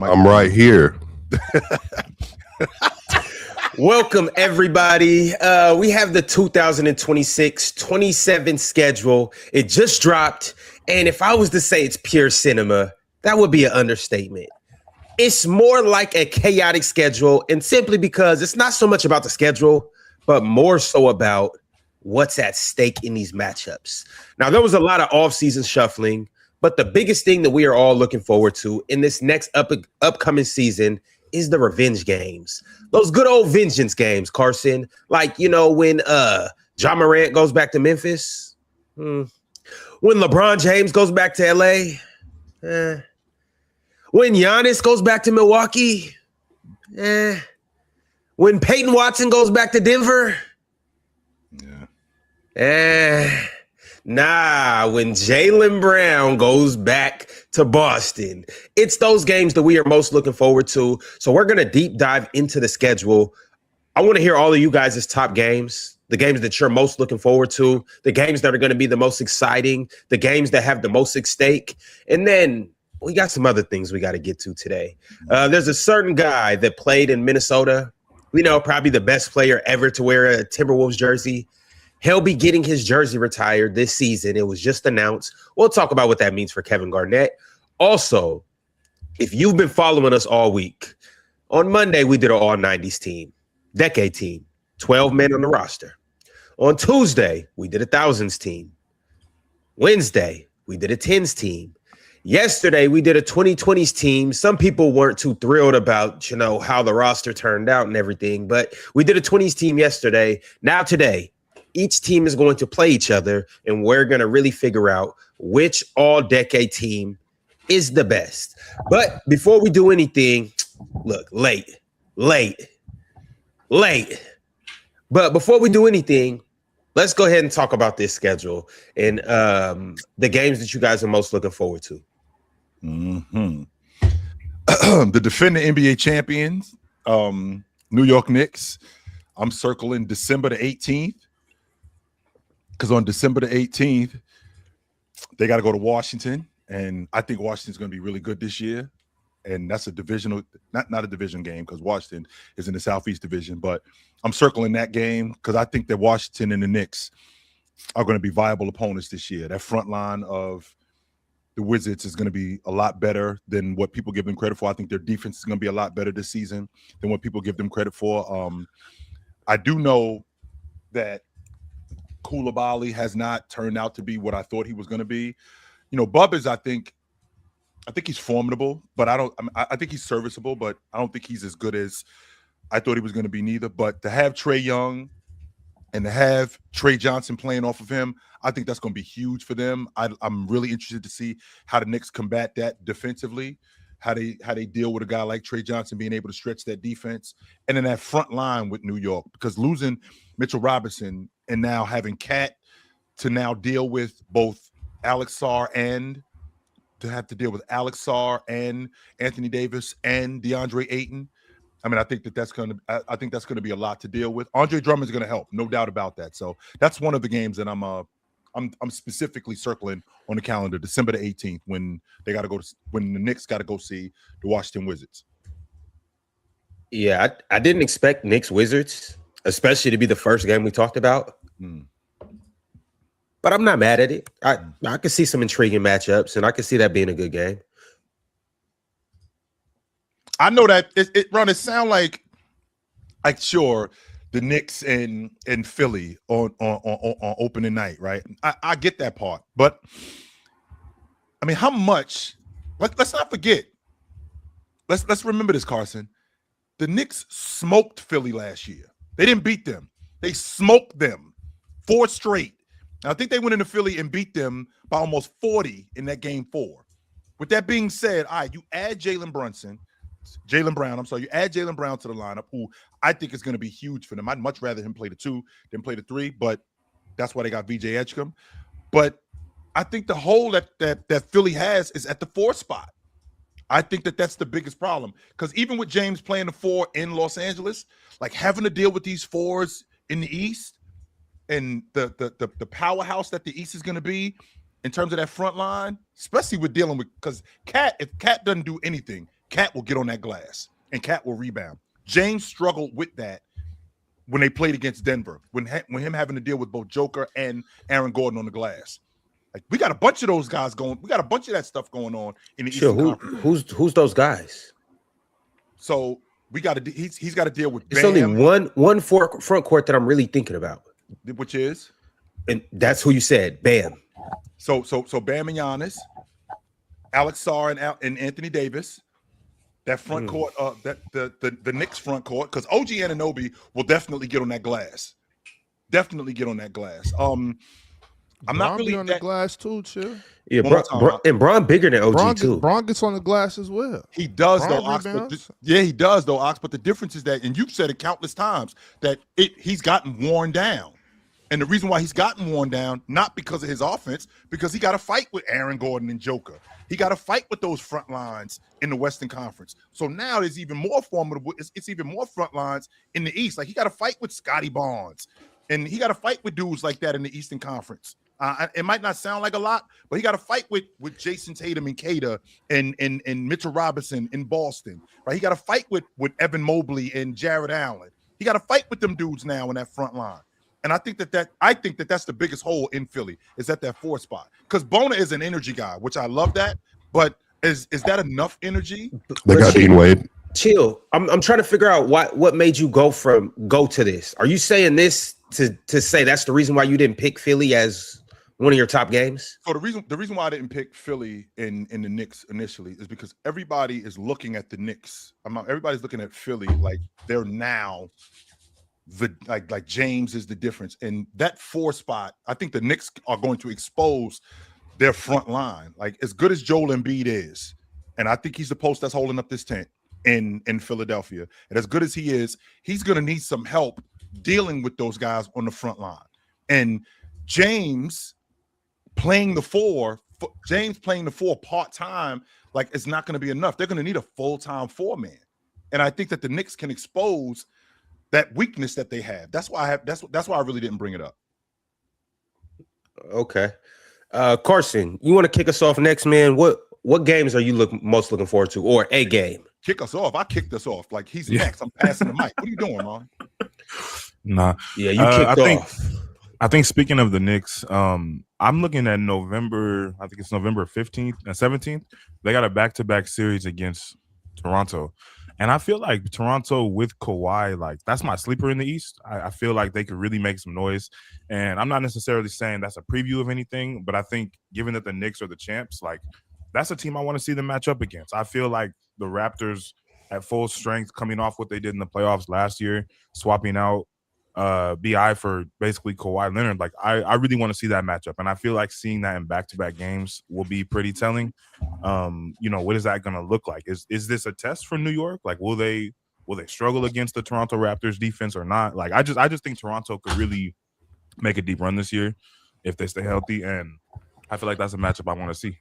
I'm right here. Welcome, everybody. We have the 2026-27 schedule. It just dropped. And if I was to say it's pure cinema, that would be an understatement. It's more like a chaotic schedule, and simply because it's not so much about the schedule, but more so about what's at stake in these matchups. Now, there was a lot of offseason shuffling, but the biggest thing that we are all looking forward to in this next upcoming season is the revenge games. Those good old vengeance games, Carson. Like, when Ja Morant goes back to Memphis, when LeBron James goes back to LA, when Giannis goes back to Milwaukee, when Peyton Watson goes back to Denver, when Jaylen Brown goes back to Boston. It's those games that we are most looking forward to. So we're going to deep dive into the schedule. I want to hear all of you guys' top games, the games that you're most looking forward to, the games that are going to be the most exciting, the games that have the most at stake. And then we got some other things we got to get to today. There's a certain guy that played in Minnesota. We know probably the best player ever to wear a Timberwolves jersey. He'll be getting his jersey retired this season. It was just announced. We'll talk about what that means for Kevin Garnett. Also, if you've been following us all week, on Monday, we did an all-90s team, decade team, 12 men on the roster. On Tuesday, we did a thousands team. Wednesday, we did a tens team. Yesterday, we did a 2020s team. Some people weren't too thrilled about, how the roster turned out and everything, but we did a 20s team yesterday. Now today, each team is going to play each other, and we're going to really figure out which all-decade team is the best. But before we do anything, look, late. But before we do anything, let's go ahead and talk about this schedule and the games that you guys are most looking forward to. The defending NBA champions, New York Knicks. I'm circling December the 18th. Because on December the 18th, they got to go to Washington, and I think Washington's going to be really good this year. And that's a divisional, not a division game, because Washington is in the Southeast Division. But I'm circling that game because I think that Washington and the Knicks are going to be viable opponents this year. That front line of the Wizards is going to be a lot better than what people give them credit for. I think their defense is going to be a lot better this season than what people give them credit for. I do know that Koulibaly has not turned out to be what I thought he was going to be. Bubbas, I think he's formidable, but I think he's serviceable, but I don't think he's as good as I thought he was going to be neither. But to have Trae Young and to have Trey Johnson playing off of him, I think that's going to be huge for them. I'm really interested to see how the Knicks combat that defensively, how they deal with a guy like Trey Johnson being able to stretch that defense, and then that front line with New York, because losing Mitchell Robinson and now having Cat to now deal with both Alex Sarr and to have to deal with Alex Sarr and Anthony Davis and DeAndre Ayton. I mean, I think that's going to be a lot to deal with. Andre Drummond's going to help, no doubt about that. So that's one of the games that I'm specifically circling on the calendar, December the 18th, when the Knicks got to go see the Washington Wizards. Yeah, I didn't expect Knicks Wizards, especially to be the first game we talked about. But I'm not mad at it. I could see some intriguing matchups, and I could see that being a good game. I know that it sound like sure, the Knicks and Philly on opening night, right? I get that part, but I mean, how much? Let's not forget. Let's remember this, Carson. The Knicks smoked Philly last year. They didn't beat them. They smoked them 4 straight. Now, I think they went into Philly and beat them by almost 40 in that game 4. With that being said, all right, you add Jaylen Brown. You add Jaylen Brown to the lineup, who I think is going to be huge for them. I'd much rather him play the 2 than play the 3, but that's why they got VJ Edgecombe. But I think the hole that Philly has is at the 4 spot. I think that's the biggest problem, because even with James playing the 4 in Los Angeles, like having to deal with these 4s in the East and the powerhouse that the East is going to be in terms of that front line, especially with dealing with, because if Cat doesn't do anything, Cat will get on that glass and Cat will rebound. James struggled with that when they played against Denver, when him having to deal with both Joker and Aaron Gordon on the glass. Like, we got a bunch of those guys going. We got a bunch of that stuff going on in the Eastern Conference. Who's those guys? So we got to. He's got to deal with. It's only one front court that I'm really thinking about, which is, and that's who you said, Bam. So Bam and Giannis, Alex Sarr and Anthony Davis. That front court, that the Knicks front court, because OG Anunoby will definitely get on that glass. Definitely get on that glass. I'm not really on the glass too, chill. Yeah, and Bron bigger than OG too. Bron gets on the glass as well. He does though, Ox. He does though, Ox. But the difference is that, and you've said it countless times, that he's gotten worn down. And the reason why he's gotten worn down, not because of his offense, because he got to fight with Aaron Gordon and Joker. He got to fight with those front lines in the Western Conference. So now there's even more formidable. It's even more front lines in the East. Like, he got to fight with Scotty Barnes, and he got to fight with dudes like that in the Eastern Conference. It might not sound like a lot, but he got to fight with Jason Tatum and Kata and Mitchell Robinson in Boston. Right? He got to fight with Evan Mobley and Jared Allen. He got to fight with them dudes now in that front line. And I think that's the biggest hole in Philly, is at that 4 spot. Because Bona is an energy guy, which I love that. But is that enough energy? They got Dean Wade. Chill. I'm trying to figure out what made you go to this. Are you saying this to say that's the reason why you didn't pick Philly as one of your top games? So the reason why I didn't pick Philly in the Knicks initially is because everybody is looking at the Knicks. Everybody's looking at Philly like they're now like James is the difference. And that 4 spot, I think the Knicks are going to expose their front line. Like, as good as Joel Embiid is, and I think he's the post that's holding up this tent in Philadelphia, and as good as he is, he's going to need some help dealing with those guys on the front line. And James playing the 4 part-time, like, it's not going to be enough. They're going to need a full-time 4-man. And I think that the Knicks can expose that weakness that they have. That's why I really didn't bring it up. Okay. Carson, you want to kick us off next, man? What games are you most looking forward to, or a game? Kick us off. I kicked us off. Like, he's next. I'm passing the mic. What are you doing, man? Nah. Yeah, you kicked off. I think speaking of the Knicks, I'm looking at November, I think it's November 15th and 17th. They got a back-to-back series against Toronto. And I feel like Toronto with Kawhi, like, that's my sleeper in the East. I feel like they could really make some noise. And I'm not necessarily saying that's a preview of anything, but I think given that the Knicks are the champs, like, that's a team I want to see them match up against. I feel like the Raptors at full strength, coming off what they did in the playoffs last year, swapping out BI for basically Kawhi Leonard. Like, I really want to see that matchup. And I feel like seeing that in back-to-back games will be pretty telling. What is that going to look like? Is this a test for New York? Like, will they struggle against the Toronto Raptors defense or not? Like, I just think Toronto could really make a deep run this year if they stay healthy. And I feel like that's a matchup I want to see.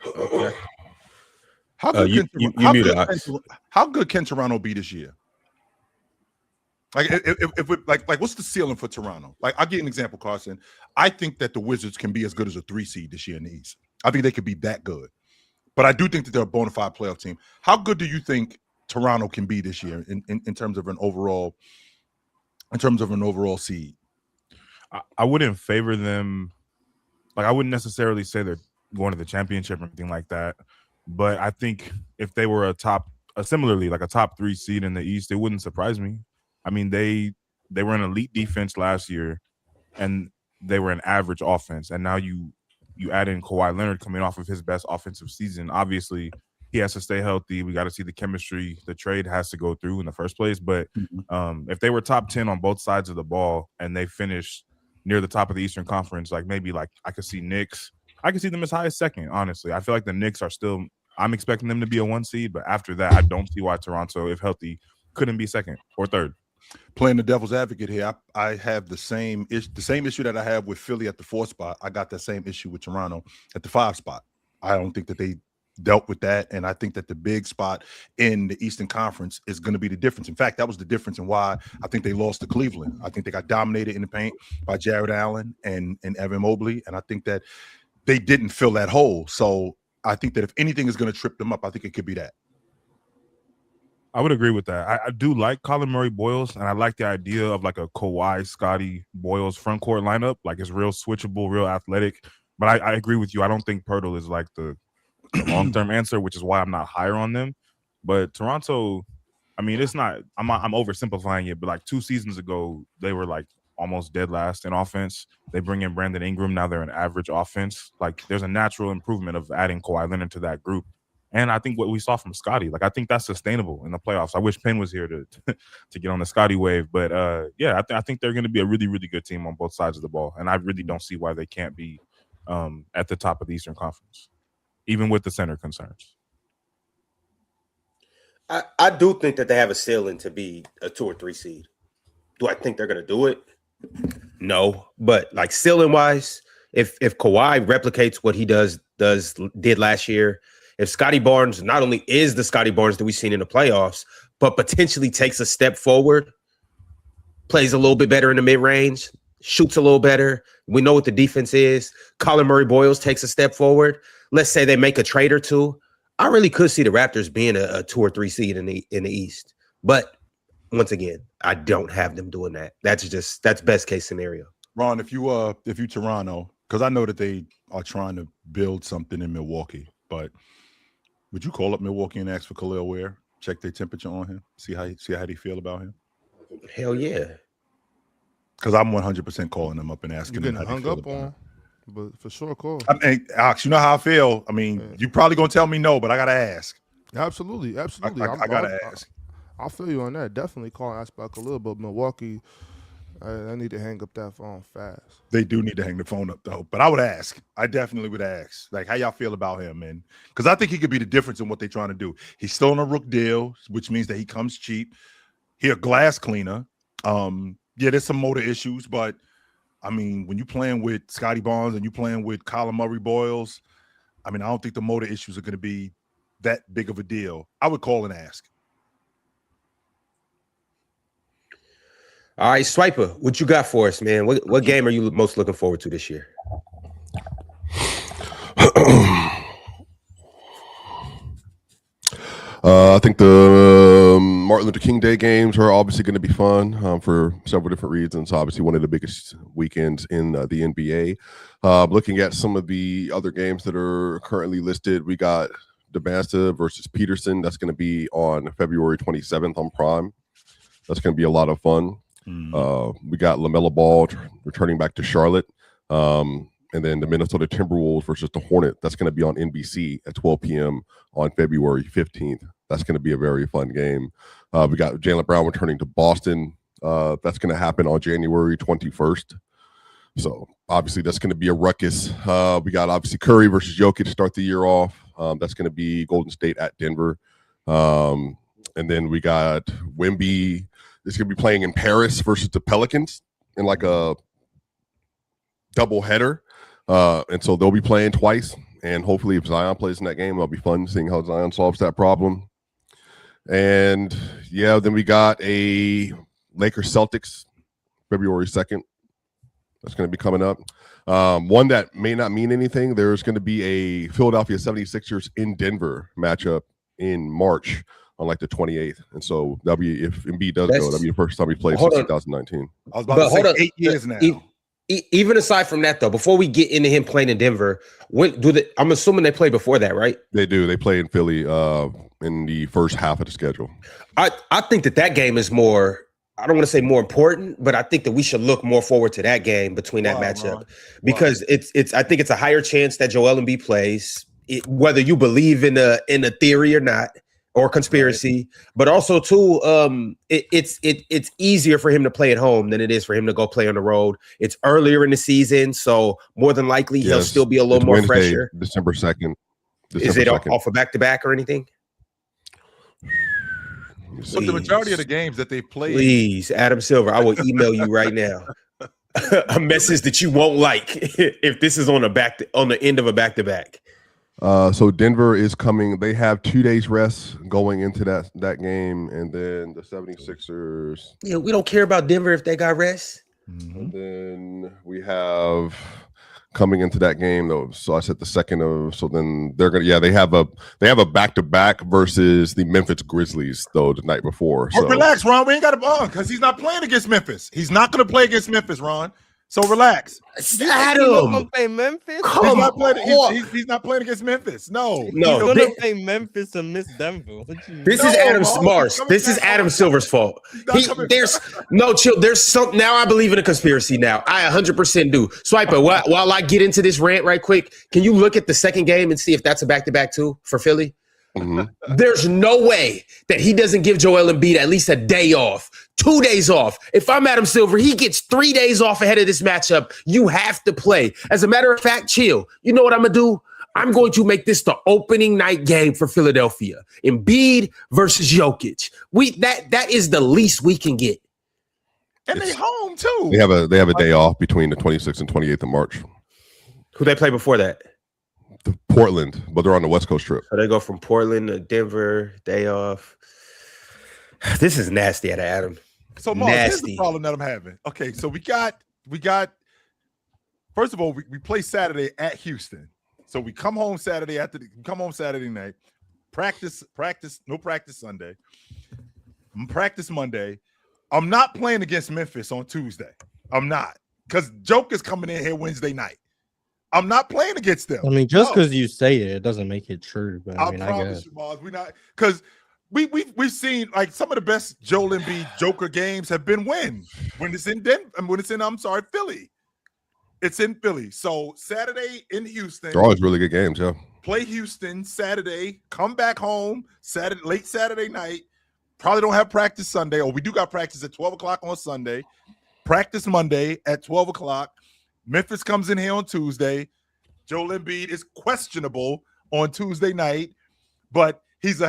Okay. How good can Toronto be this year? Like, if like what's the ceiling for Toronto? Like, I'll give you an example, Carson. I think that the Wizards can be as good as a 3 seed this year in the East. I think they could be that good. But I do think that they're a bona fide playoff team. How good do you think Toronto can be this year in terms of an overall seed? I wouldn't favor them. Like, I wouldn't necessarily say they're going to the championship or anything like that. But I think if they were similarly like a top 3 seed in the East, it wouldn't surprise me. I mean, they were an elite defense last year, and they were an average offense. And now you add in Kawhi Leonard coming off of his best offensive season. Obviously, he has to stay healthy. We got to see the chemistry. The trade has to go through in the first place. But if they were top 10 on both sides of the ball and they finished near the top of the Eastern Conference, like, maybe like I could see Knicks. I could see them as high as second, honestly. I feel like the Knicks are still – I'm expecting them to be a 1 seed. But after that, I don't see why Toronto, if healthy, couldn't be second or third. Playing the devil's advocate here, I have the same issue that I have with Philly at the 4 spot. I got that same issue with Toronto at the 5 spot. I don't think that they dealt with that, and I think that the big spot in the Eastern Conference is going to be the difference. In fact, that was the difference in why I think they lost to Cleveland. I think they got dominated in the paint by Jared Allen and Evan Mobley, and I think that they didn't fill that hole. So I think that if anything is going to trip them up, I think it could be that. I would agree with that. I do like Colin Murray Boyles, and I like the idea of like a Kawhi, Scotty, Boyles front court lineup. Like it's real switchable, real athletic. But I agree with you. I don't think Pirtle is like the long-term answer, which is why I'm not higher on them. But Toronto, I mean, it's not. I'm oversimplifying it, but like 2 seasons ago, they were like almost dead last in offense. They bring in Brandon Ingram. Now they're an average offense. Like there's a natural improvement of adding Kawhi Leonard to that group. And I think what we saw from Scotty, like I think that's sustainable in the playoffs. I wish Penn was here to to get on the Scotty wave, but yeah, I think they're going to be a really, really good team on both sides of the ball, and I really don't see why they can't be at the top of the Eastern Conference, even with the center concerns. I do think that they have a ceiling to be a 2 or 3 seed. Do I think they're going to do it? No, but like ceiling wise, if Kawhi replicates what he did last year. If Scotty Barnes not only is the Scotty Barnes that we've seen in the playoffs, but potentially takes a step forward, plays a little bit better in the mid-range, shoots a little better. We know what the defense is. Colin Murray Boyles takes a step forward. Let's say they make a trade or two. I really could see the Raptors being a 2 or 3 seed in the East. But once again, I don't have them doing that. That's best case scenario. Ron, if you Toronto, because I know that they are trying to build something in Milwaukee, but would you call up Milwaukee and ask for Khalil Ware? Check their temperature on him. See how they feel about him. Hell yeah. Because I'm 100% calling them up and asking them how how they hung feel up about on, him. but for sure, call. I mean, Alex, you know how I feel. I mean, you probably gonna tell me no, but I gotta ask. Absolutely. I gotta ask. I'll feel you on that. Definitely call and ask about Khalil, but Milwaukee, I need to hang up that phone fast. They do need to hang the phone up though, but I would ask. I definitely would ask, like, how y'all feel about him, man? Because I think he could be the difference in what they're trying to do. He's still on a rook deal, which means that he comes cheap. He a glass cleaner. Yeah, there's some motor issues, but I mean, when you're playing with Scotty Barnes and you're playing with Colin Murray Boyles, I mean, I don't think the motor issues are going to be that big of a deal. I would call and ask. All right, Swiper, what you got for us, man? What game are you most looking forward to this year? I think the Martin Luther King Day games are obviously going to be fun for several different reasons. Obviously, one of the biggest weekends in the NBA. Looking at some of the other games that are currently listed, we got Debasta versus Peterson. That's going to be on February 27th on Prime. That's going to be a lot of fun. We got LaMelo Ball returning back to Charlotte. And then the Minnesota Timberwolves versus the Hornet. That's going to be on NBC at 12 p.m. on February 15th. That's going to be a very fun game. We got Jaylen Brown returning to Boston. That's going to happen on January 21st. So obviously that's going to be a ruckus. We got obviously Curry versus Jokic to start the year off. That's going to be Golden State at Denver. And then we got Wemby. It's going to be playing in Paris versus the Pelicans in like a double header. And so they'll be playing twice. And hopefully if Zion plays in that game, it'll be fun seeing how Zion solves that problem. And yeah, then we got a Lakers Celtics February 2nd. That's going to be coming up. One that may not mean anything. There's going to be a Philadelphia 76ers in Denver matchup in March on like the 28th. And so that'll be, if Embiid does go, that'll be the first time he plays since 2019. I was about to say 8 years now. Even aside from that, though, before we get into him playing in Denver, I'm assuming they play before that, right? They do. They play in Philly in the first half of the schedule. I think that game is more, I don't want to say more important, but I think that we should look more forward to that game between that matchup because it's I think it's a higher chance that Joel Embiid plays, whether you believe in a theory or not, or conspiracy, but also too, it's easier for him to play at home than it is for him to go play on the road. It's earlier in the season, so more than likely he'll still be a little more Wednesday, fresher. December 2nd. Is it off a back-to-back or anything? But the majority of the games that they play, please, Adam Silver, I will email you right now a message that you won't like if this is on the end of a back-to-back. So Denver is coming. They have 2 days rest going into that game, and then the 76ers. Yeah, we don't care about Denver if they got rest. And then we have coming into that game though. So I said the second of. So then they're gonna. They have a back-to-back versus the Memphis Grizzlies though the night before. So relax, Ron. We ain't got to because he's not playing against Memphis. He's not going to play against Memphis, Ron. So relax. Adam, play Memphis. He's not playing against Memphis. No. He's gonna play Memphis and miss Denver. This is Adam Mars. This is Adam Silver's fault. There's some now. I believe in a conspiracy now. I 100% do. Swiper, while I get into this rant right quick, can you look at the second game and see if that's a back-to-back too for Philly? Mm-hmm. There's no way that he doesn't give Joel Embiid at least a day off, 2 days off. If I'm Adam Silver, he gets 3 days off ahead of this matchup. You have to play. As a matter of fact, chill. You know what I'm going to do? I'm going to make this the opening night game for Philadelphia. Embiid versus Jokic. That is the least we can get. And they home too. They have a day off between the 26th and 28th of March. Who they play before that? Portland, but they're on the West Coast trip. So they go from Portland to Denver, day off. This is nasty out of Adam. So Mars, here's the problem that I'm having. Okay, so we got first of all, we play Saturday at Houston. So we come home Saturday night, practice, no practice Sunday, practice Monday. I'm not playing against Memphis on Tuesday. I'm not, because Joker's coming in here Wednesday night. I'm not playing against them. I mean, just because you say it doesn't make it true. But I promise you, Mars, we're not, because we've seen like some of the best Joel Embiid Joker games have been when it's in Philly. It's in Philly. So Saturday in Houston. They're always really good games, yeah. Play Houston Saturday, come back home late Saturday night. Probably don't have practice Sunday, or we do got practice at 12 o'clock on Sunday. Practice Monday at 12 o'clock. Memphis comes in here on Tuesday. Joel Embiid is questionable on Tuesday night, but he's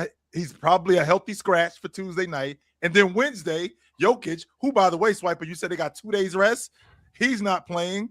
probably a healthy scratch for Tuesday night. And then Wednesday, Jokic, who, by the way, Swiper, you said they got 2 days rest. He's not playing.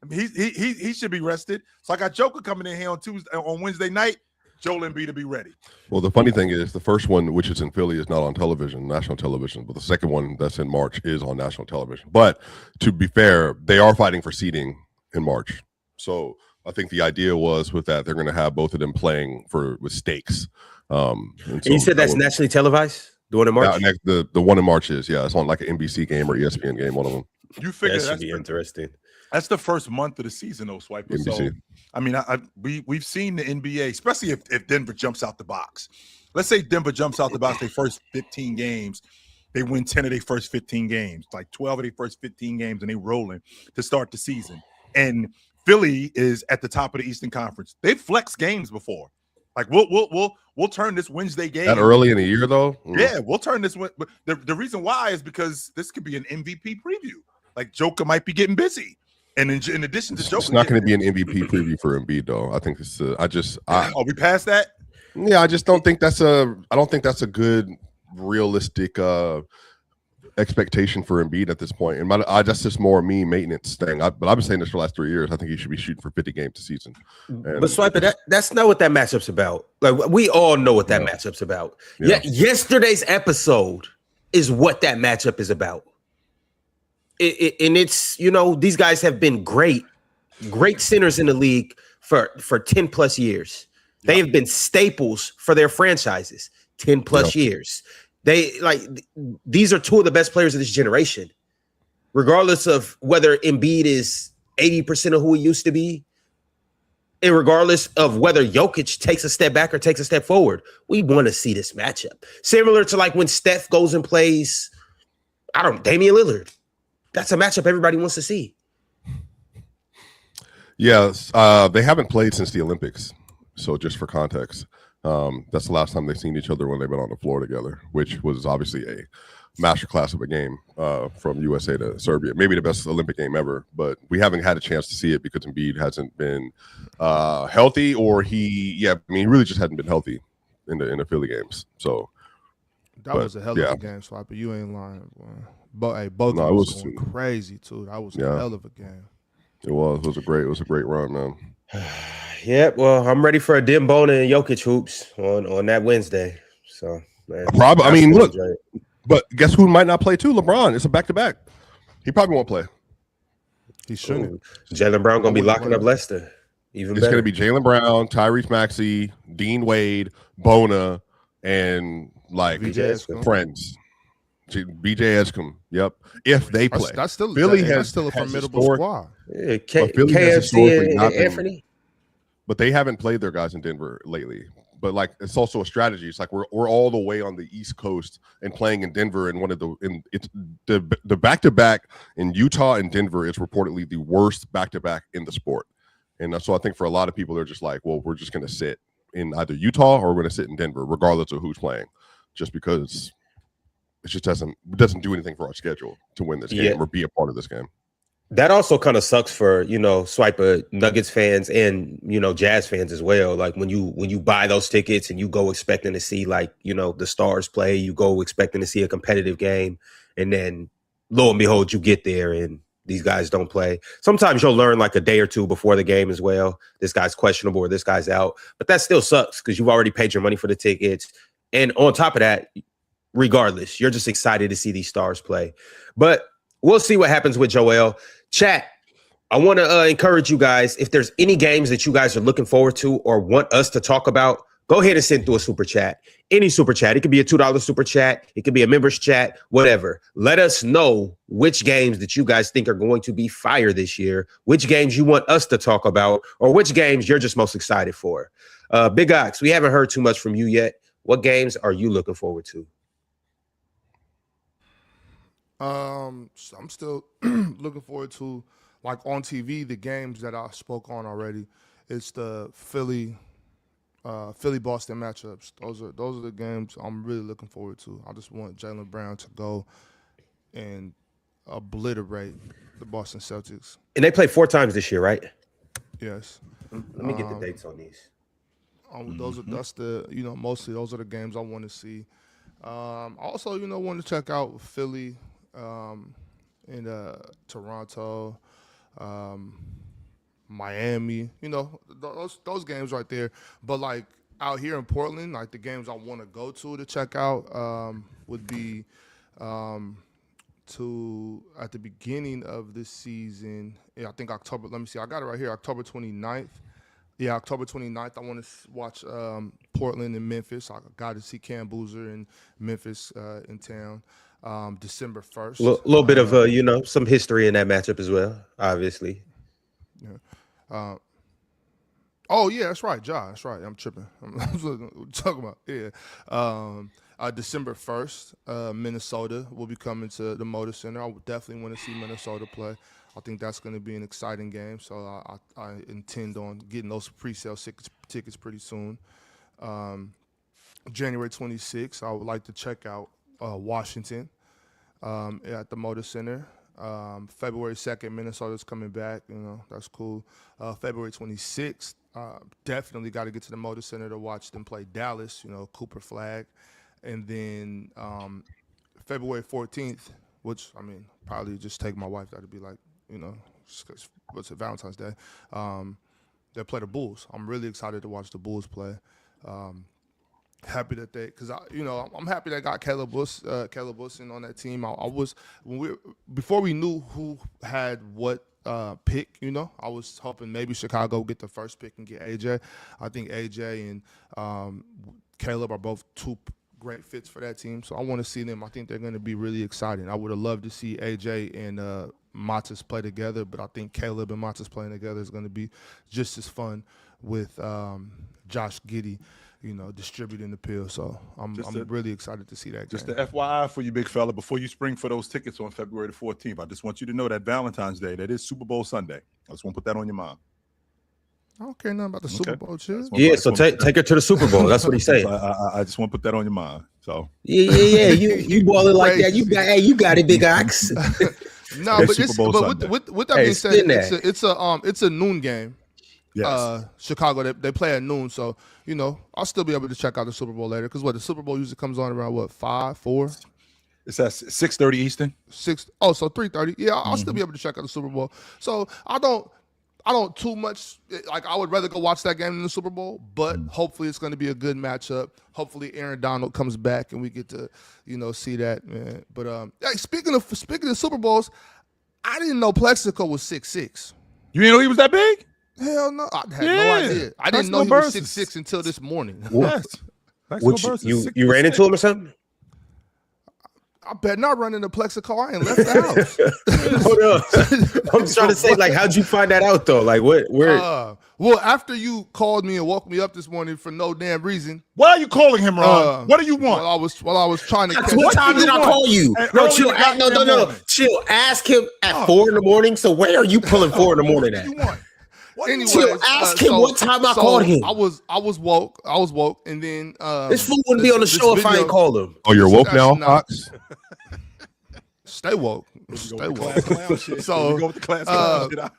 I mean, he should be rested. So I got Joker coming in here on Wednesday night. Joel Embiid to be ready. Well, the funny thing is the first one, which is in Philly, is not on television, national television. But the second one that's in March is on national television. But to be fair, they are fighting for seeding in March. So I think the idea was with that, they're going to have both of them playing with stakes. And you said that's nationally televised? The one in March? The one in March is, yeah. It's on like an NBC game or ESPN game, one of them. You figure that should be interesting. That's the first month of the season, though, Swiper. NBC. So, I mean, we've seen the NBA, especially if Denver jumps out the box. Let's say Denver jumps out the box their first 15 games. They win 10 of their first 15 games, like 12 of their first 15 games, and they rolling to start the season. And Philly is at the top of the Eastern Conference. They've flexed games before. Like we'll turn this Wednesday game that early in the year, though. Yeah, we'll turn this. But the reason why is because this could be an MVP preview. Like Joker might be getting busy. And in addition to Joker, it's not going to be an MVP preview for Embiid, though. I think it's. Are we past that? Yeah, I just don't think that's a. I don't think that's a good, realistic expectation for Embiid at this point. And that's just more me maintenance thing. But I've been saying this for the last 3 years. I think he should be shooting for 50 games a season. But Swiper, that's not what that matchup's about. Like we all know what that matchup's about. Yeah, yesterday's episode is what that matchup is about. And it's, these guys have been great centers in the league for 10 plus years. They have been staples for their franchises 10 plus years. These are two of the best players of this generation, regardless of whether Embiid is 80% of who he used to be. And regardless of whether Jokic takes a step back or takes a step forward, we want to see this matchup. Similar to like when Steph goes and plays, Damian Lillard. That's a matchup everybody wants to see. Yes, they haven't played since the Olympics. So just for context, that's the last time they've seen each other when they've been on the floor together, which was obviously a masterclass of a game from USA to Serbia. Maybe the best Olympic game ever, but we haven't had a chance to see it because Embiid hasn't been healthy, or he really just hadn't been healthy in the Philly games. So that was a hell of a game, Swiper. You ain't lying, man. But both of them was going crazy too. That was a hell of a game. It was. It was a great run, man. Yeah, well, I'm ready for a Dembona and Jokic hoops on that Wednesday. So, man, probably. I mean, look, but guess who might not play too? LeBron. It's a back-to-back. He probably won't play. He shouldn't. Ooh, Jaylen Brown gonna be wouldn't locking run up it. Leicester. Even It's better. going to be Jaylen Brown, Tyrese Maxey, Dean Wade, Bona, and like VJ Escom. friends. BJ Escom. Yep. If they play, That's still Philly that's still a has formidable historic- squad. Yeah, but Philly has historically KFC not and been- Anthony. but they haven't played their guys in Denver lately. But like, it's also a strategy. It's like we're all the way on the East Coast and playing in Denver, and it's the back to back in Utah and Denver is reportedly the worst back to back in the sport. And so I think for a lot of people, they're just like, well, we're just going to sit in either Utah or we're going to sit in Denver, regardless of who's playing, just because it just doesn't do anything for our schedule to win this game or be a part of this game. That also kind of sucks for, Swiper Nuggets fans and, Jazz fans as well. Like when you buy those tickets and you go expecting to see the stars play, you go expecting to see a competitive game. And then lo and behold, you get there and these guys don't play. Sometimes you'll learn like a day or two before the game as well. This guy's questionable or this guy's out, but that still sucks because you've already paid your money for the tickets. And on top of that, regardless, you're just excited to see these stars play. But we'll see what happens with Joel. Chat, I want to encourage you guys, if there's any games that you guys are looking forward to or want us to talk about, go ahead and send through a super chat. Any super chat. It could be a $2 super chat. It could be a members chat, whatever. Let us know which games that you guys think are going to be fire this year, which games you want us to talk about, or which games you're just most excited for. Big Ox, we haven't heard too much from you yet. What games are you looking forward to? I'm still looking forward to, like on TV, the games that I spoke on already. It's the Philly Boston matchups. Those are the games I'm really looking forward to. I just want Jaylen Brown to go and obliterate the Boston Celtics. And they play 4 times this year, right? Yes. Let me get the dates on these. Mostly those are the games I want to see. Also, want to check out Philly and Toronto, Miami. Those games right there. But like out here in Portland, like the games I want to go to check out would be at the beginning of this season. Yeah, I think October. Let me see. I got it right here. October 29th. Yeah, October 29th, I want to watch Portland and Memphis. I got to see Cam Boozer in Memphis in town. December 1st. A little bit of, some history in that matchup as well, obviously. Yeah. Oh, yeah, that's right, John. That's right. I'm tripping. I'm talking about, yeah. December 1st, Minnesota will be coming to the Motor Center. I would definitely want to see Minnesota play. I think that's going to be an exciting game, so I intend on getting those pre-sale tickets pretty soon. January 26th, I would like to check out Washington at the Motor Center. February 2nd, Minnesota's coming back. That's cool. February 26th, definitely got to get to the Motor Center to watch them play Dallas, Cooper Flag. And then February 14th, which, probably just take my wife. That'd be like, what's it, Valentine's Day. They play the Bulls. I'm really excited to watch the Bulls play. Happy that because I'm happy they got Caleb Wilson on that team. Before we knew who had what pick, I was hoping maybe Chicago get the first pick and get AJ. I think AJ and Caleb are both two great fits for that team, so I want to see them. I think they're going to be really exciting. I would have loved to see AJ and Matas play together, but I think Caleb and Matas playing together is going to be just as fun with Josh Giddey, distributing the pill. So I'm really excited to see that. Just game. the FYI for you, big fella, before you spring for those tickets on February the 14th, I just want you to know that Valentine's Day, that is Super Bowl Sunday. I just want to put that on your mind. I don't care nothing about the Super Bowl, chill. Yeah, so take her to the Super Bowl. That's what he's saying. I just want to put that on your mind. So yeah. You balling like that. You got it, Big Ox. No, but with that being said, it's a noon game. Yes. Chicago, they play at noon, so I'll still be able to check out the Super Bowl later because the Super Bowl usually comes on around 5, 4. It's at 6:30 Eastern. 6. Oh, so 3:30. Yeah, I'll still be able to check out the Super Bowl. So I don't too much like. I would rather go watch that game than the Super Bowl, but hopefully it's going to be a good matchup. Hopefully Aaron Donald comes back and we get to see that, man. But hey, speaking of Super Bowls, I didn't know Plexico was 6'6". You didn't know he was that big? Hell no, I had no Yeah. idea. I didn't know he Plexico was Burress 6'6" until this morning. Yes. Which you ran into him or something? I better not run into Plexico. I ain't left the house. Hold on. I'm trying to say, like, how'd you find that out though? Like, where? Well, after you called me and woke me up this morning for no damn reason. Why are you calling him, Ron? What do you want? While I was trying to catch What time did I call you? No, chill. No. Chill. Ask him at 4 a.m. So where are you pulling 4 a.m. at? You want? Anyways, chill. Ask him what time I called him. I was woke, and then this fool wouldn't be on the show if I ain't called him. Oh, you're woke now, Fox? Stay woke. Stay woke. So,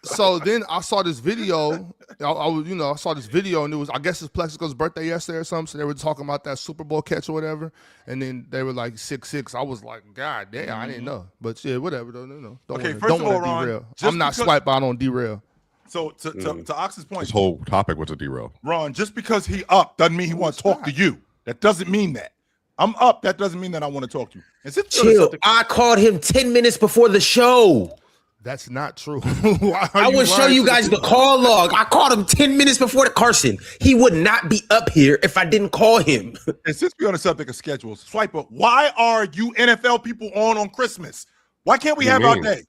so then I saw this video. I saw this video, and it was, I guess, it's Plexico's birthday yesterday or something. So they were talking about that Super Bowl catch or whatever, and then they were like 6'6". I was like, God damn, I didn't know. But yeah, whatever. Don't first don't of all, want to Ron, derail. just I'm not because- swipe out on derail. So to Ox's point, This whole topic was a derail. Ron, just because he up doesn't mean he want to talk to you. That doesn't mean that. I'm up. That doesn't mean that I want to talk to you. And since Chill. I called him 10 minutes before the show. That's not true. I will show you guys the call log. I called him 10 minutes before the Carson. He would not be up here if I didn't call him. And since we're on the subject of schedules, Swiper, why are you NFL people on Christmas? Why can't we have our day?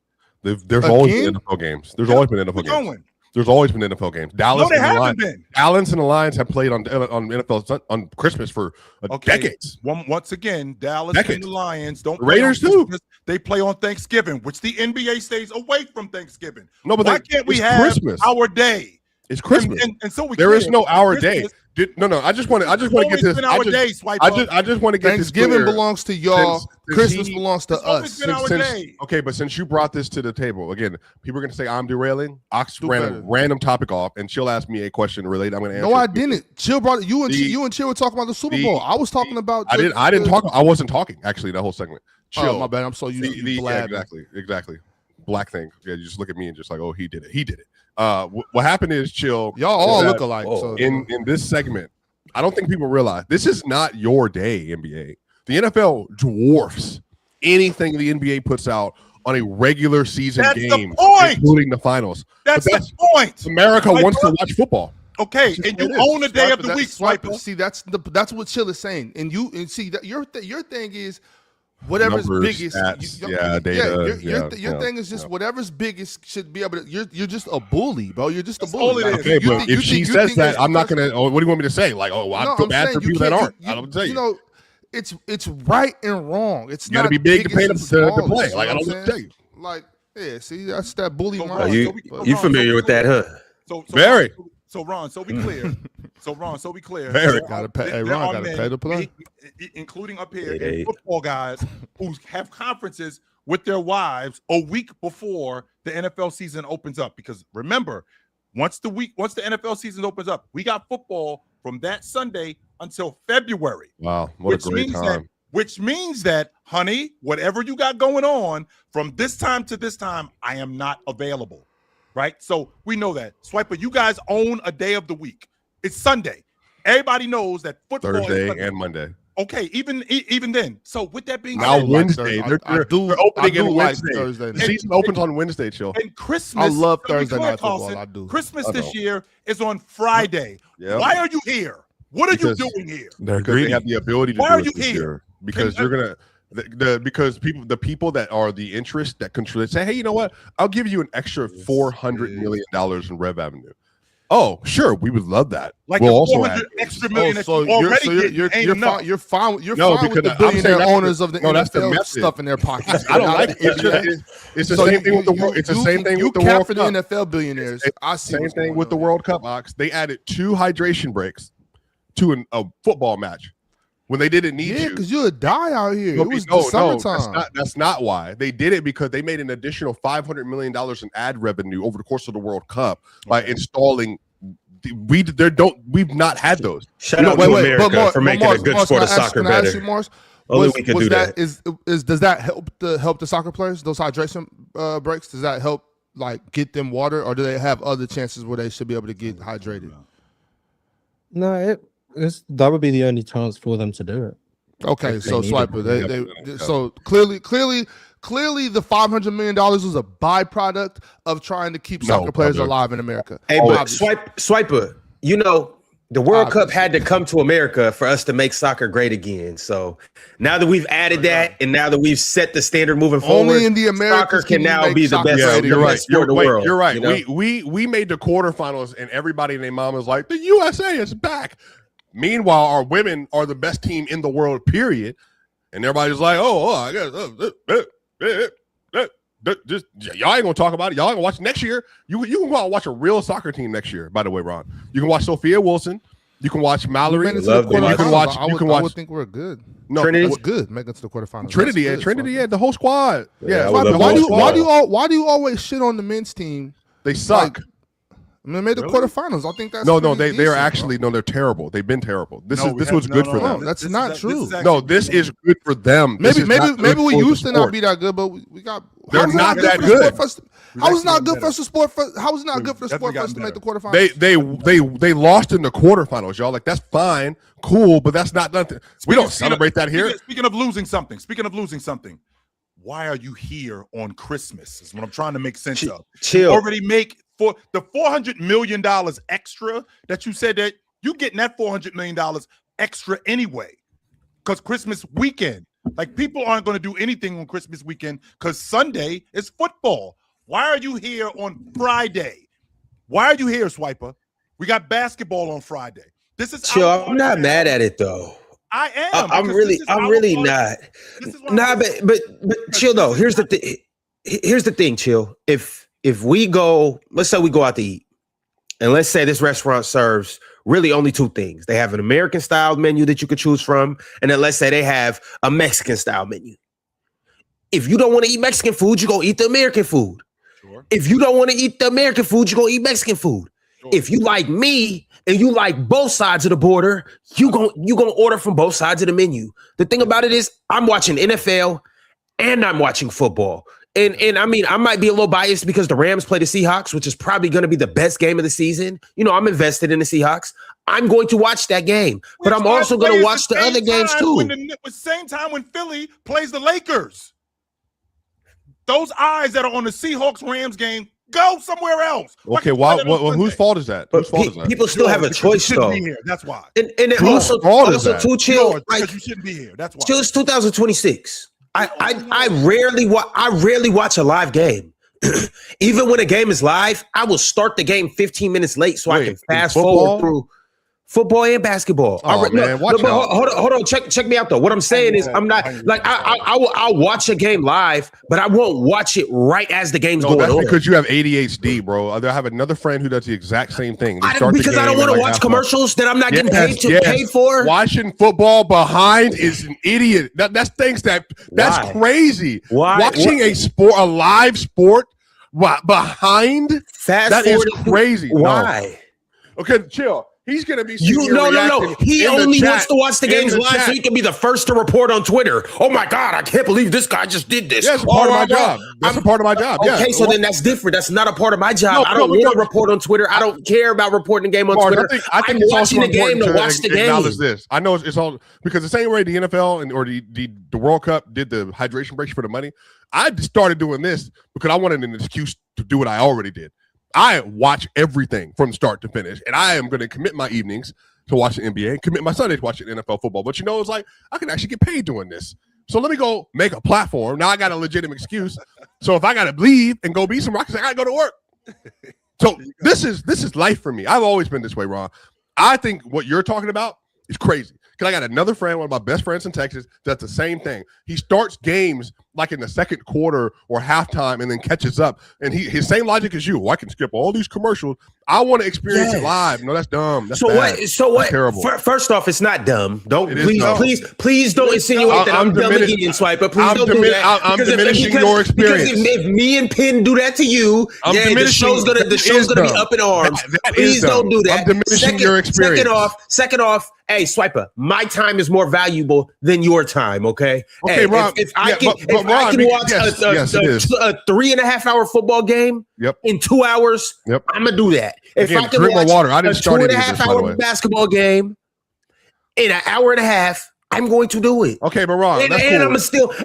There's always been NFL games. There's always been NFL games. There's always been NFL games. Dallas No, they and the haven't Lions. been. Dallas and the Lions have played on NFL on Christmas for decades. Once again, Dallas Decades. and the Lions don't. The Raiders play on too. Christmas. They play on Thanksgiving, which the NBA stays away from Thanksgiving. No, but why can't we it's have Christmas. our day? It's Christmas. And so there is no our day. Christmas, I just want to get this. I just want to get Thanksgiving this clear. belongs to y'all. Since Christmas he- belongs to us. been our day. Okay, but since you brought this to the table again, people are going to say I'm derailing. Ox Do ran better. a random topic off, and she'll ask me a question related. I'm going to answer. No, I it. didn't. Chill brought you and The- you and Chill were talking about the Super the- Bowl. I was talking about. I didn't talk. I wasn't talking actually. That whole segment. Chill. Oh, my bad. I'm so used to you blabbing. Exactly. Black thing. Yeah, you just look at me and just like, oh, he did it. What happened is, Chill. Y'all all that look alike. So. In this segment, I don't think people realize this is not your day, NBA. The NFL dwarfs anything the NBA puts out on a regular season That's game, the point. including the finals. That's But the point. America Swiper. wants to watch football. Okay, and you own a day of the week, Swiper. Swiper. See, that's what Chill is saying, and see that your thing is whatever's Numbers, biggest. stats, data. Your thing is just whatever's biggest should be able to. You're just a bully, bro. You're just a That's bully. all it is. Okay, You but think- if you she think- you says think that, it's I'm not because- gonna. What do you want me to say? Like, I No, feel I'm bad saying for you people that can't- aren't. you- I don't tell you. You know, it's right and wrong. It's You gotta not be big to biggest pay and to play. smallest, Like, I you know don't what I'm tell saying? you. Like, yeah, see, that's that bully So, mind. Ron, You familiar with that, huh? So Very. So Ron, so be clear. So be clear. Very. Gotta pay- hey, there Ron are gotta men, pay to play. including up here, Yeah. and football guys who have conferences with their wives a week before the NFL season opens up. Because remember, once the NFL season opens up, we got football from that Sunday until February. Wow, what a great time. Which means that, honey, whatever you got going on from this time to this time, I am not available. Right? So we know that. Swiper, you guys own a day of the week. It's Sunday. Everybody knows that football is Thursday Sunday. and Monday. Okay, even then. So with that being Now said, Wednesday. They're opening do in like Wednesday. Thursday. The season opens on Wednesday, Chill. and Christmas. I love to be Thursday clear, night football. Carlson, I do. Christmas I this know. year is on Friday. Yeah. Why are you here? What are Because- you doing here? They're Because greedy. they have the ability to Why do are it you this here? year. Because Can- you're gonna because the people that are the interest that control say, hey, you know what? I'll give you an extra $400 million in rev avenue. Oh, sure, we would love that. Like we'll the also 400 add extra million that so you already you're get ain't enough. you're fine with No, the because I'm saying billionaire that's owners the- of the no, that's the NFL method. stuff in their pockets. I don't like it. It's the So same thing with the world. It's the same thing with the cap World for the Cup. NFL billionaires. I see. Same what's thing going with the on. World Cup, Ox. They added 2 hydration breaks to a football match when they didn't need Yeah, to. because you would die out here. No, It was no, the summertime. that's not why. They did it because they made an additional $500 million in ad revenue over the course of the World Cup by installing. We've not had those. Shout out to America Mark, for making Mars, a good Mars, sport of can I ask- soccer can I ask better. you, Mars, Only was- we can was do that. Does that help the soccer players? Those hydration breaks? Does that help like get them water, or do they have other chances where they should be able to get hydrated? No, that would be the only chance for them to do it. Okay, If so they need Swiper, it. so clearly clearly the $500 million was a byproduct of trying to keep soccer players alive in America. Hey, but Swiper, you know, the World Cup had to come to America for us to make soccer great again. So now that we've added that, and now that we've set the standard moving forward, only in the Americas soccer can now be the best, You're sport in the world. You're right. You know? We made the quarterfinals, and everybody and their mom was like, the USA is back. Meanwhile, our women are the best team in the world, period. And everybody's like, I guess just y'all ain't gonna talk about it. Y'all ain't gonna watch next year. You can go out and watch a real soccer team next year. By the way, Ron, you can watch Sophia Wilson. You can watch Mallory. You can watch. I would think we're good. No, Trinity's good. Make it to the quarterfinals. Trinity, the whole squad. Yeah. Why do you always shit on the men's team? They suck. They made the quarterfinals. I think that's they are actually they're terrible. They've been terrible. This was good for them. That's not true. This is good for them. Maybe we used to not be that good, but we got. They're not that good. How was it not good for the sport? How was it not good for the sport for us to make the quarterfinals? They lost in the quarterfinals, y'all. Like, that's fine, cool, but that's not nothing. We don't celebrate that here. Speaking of losing something, why are you here on Christmas? Is what I'm trying to make sense of. Chill. You already make for the $400 million extra that you said that you getting that $400 million extra anyway, because Christmas weekend. Like, people aren't going to do anything on Christmas weekend because Sunday is football. Why are you here on Friday? Why are you here, Swiper? We got basketball on Friday. This is chill. I'm not mad at it though. I am. I'm really not. Nah, but chill though. Here's the thing. Here's the thing, chill. If we go, let's say we go out to eat, and let's say this restaurant serves really only two things. They have an American style menu that you could choose from, and then let's say they have a Mexican style menu. If you don't want to eat Mexican food, you go eat the American food. Sure. If you don't want to eat the American food, you go eat Mexican food. Sure. If you like me and you like both sides of the border, you gonna order from both sides of the menu. The thing about it is, I'm watching NFL and I'm watching football. And I mean, I might be a little biased because the Rams play the Seahawks, which is probably going to be the best game of the season. You know, I'm invested in the Seahawks. I'm going to watch that game, but I'm also going to watch the other games too. The same time when Philly plays the Lakers. Those eyes that are on the Seahawks-Rams game, go somewhere else. Okay, whose fault is that? Whose fault is that? People still have a choice, though. Be here. That's why. And it also too chill. Because you shouldn't be here. That's why. Chill. It's 2026. I rarely watch a live game. Even when a game is live, I will start the game 15 minutes late so I can fast forward through football and basketball. Watch out. Hold on. Check me out though. What I'm saying is, I'm not like I'll watch a game live, but I won't watch it right as the game's going on. That's because you have ADHD, bro. I have another friend who does the exact same thing. Because I don't want to watch commercials that I'm not getting paid for. Watching football behind is an idiot. That's crazy. Why? Watching a live sport behind that is crazy. Why? No. Okay, chill. He's gonna be no. He only wants to watch the games live so he can be the first to report on Twitter. Oh my God, I can't believe this guy just did this. Yeah, it's a part of my job. That's a part of my job. Okay, so then that's different. That's not a part of my job. I don't want to report on Twitter. I don't care about reporting the game on Twitter. I think I'm watching the game to watch the game. This. I know it's all because the same way the NFL or the World Cup did the hydration breaks for the money. I started doing this because I wanted an excuse to do what I already did. I watch everything from start to finish, and I am going to commit my evenings to watch the NBA, commit my Sundays to watching NFL football. But it's like I can actually get paid doing this. So let me go make a platform. Now I got a legitimate excuse. So if I got to leave and go be somewhere, I got to go to work. So this is life for me. I've always been this way, Ron. I think what you're talking about is crazy. Because I got another friend, one of my best friends in Texas, that's the same thing. He starts games like in the second quarter or halftime and then catches up. And his same logic as you. I can skip all these commercials. I want to experience it live. No, that's dumb. That's bad. So what? Terrible. First off, it's not dumb. Please don't insinuate that I'm dumb again, Swiper. Please don't do that. I'm diminishing your experience. Because if me and Penn do that to you, the show's gonna be up in arms. Please don't do that. I'm diminishing your experience. Second off, hey, Swiper, my time is more valuable than your time. Okay. Okay, Ron. If I can watch a 3.5 hour football game in 2 hours, I'm gonna do that. If I can watch water. I didn't a 2.5 hour basketball game in an hour and a half, I'm going to do it. Okay, but Ron, And, that's and cool.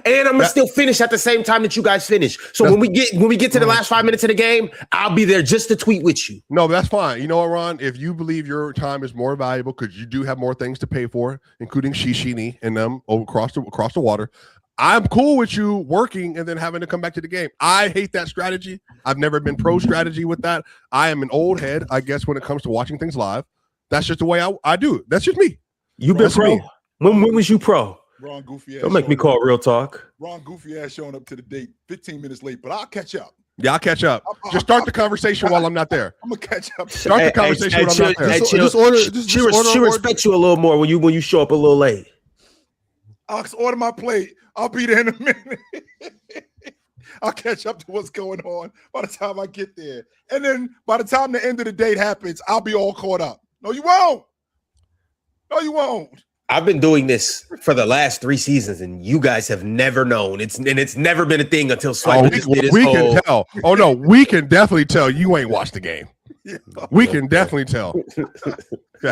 I'm gonna still finish at the same time that you guys finish. So when we get to the last 5 minutes of the game, I'll be there just to tweet with you. No, that's fine. You know what, Ron? If you believe your time is more valuable because you do have more things to pay for, including Shishini and them across the water, I'm cool with you working and then having to come back to the game. I hate that strategy. I've never been pro strategy with that. I am an old head, I guess, when it comes to watching things live. That's just the way I do it. That's just me. You've been pro. When was you pro? Ron Goofy ass. Don't make me call real talk. Ron Goofy ass showing up to the date 15 minutes late, but I'll catch up. Yeah, I'll catch up. Just start the conversation while I'm not there. I'm gonna catch up. Start the conversation while I'm not there. She respects you a little more when you show up a little late. I'll order my plate. I'll be there in a minute. I'll catch up to what's going on by the time I get there. And then by the time the end of the date happens, I'll be all caught up. No, you won't. No, you won't. I've been doing this for the last 3 seasons, and you guys have never known. It's never been a thing until Swiper just did his we whole... can tell. Oh no, we can definitely tell you ain't watched the game. Yeah. We can definitely tell. Oh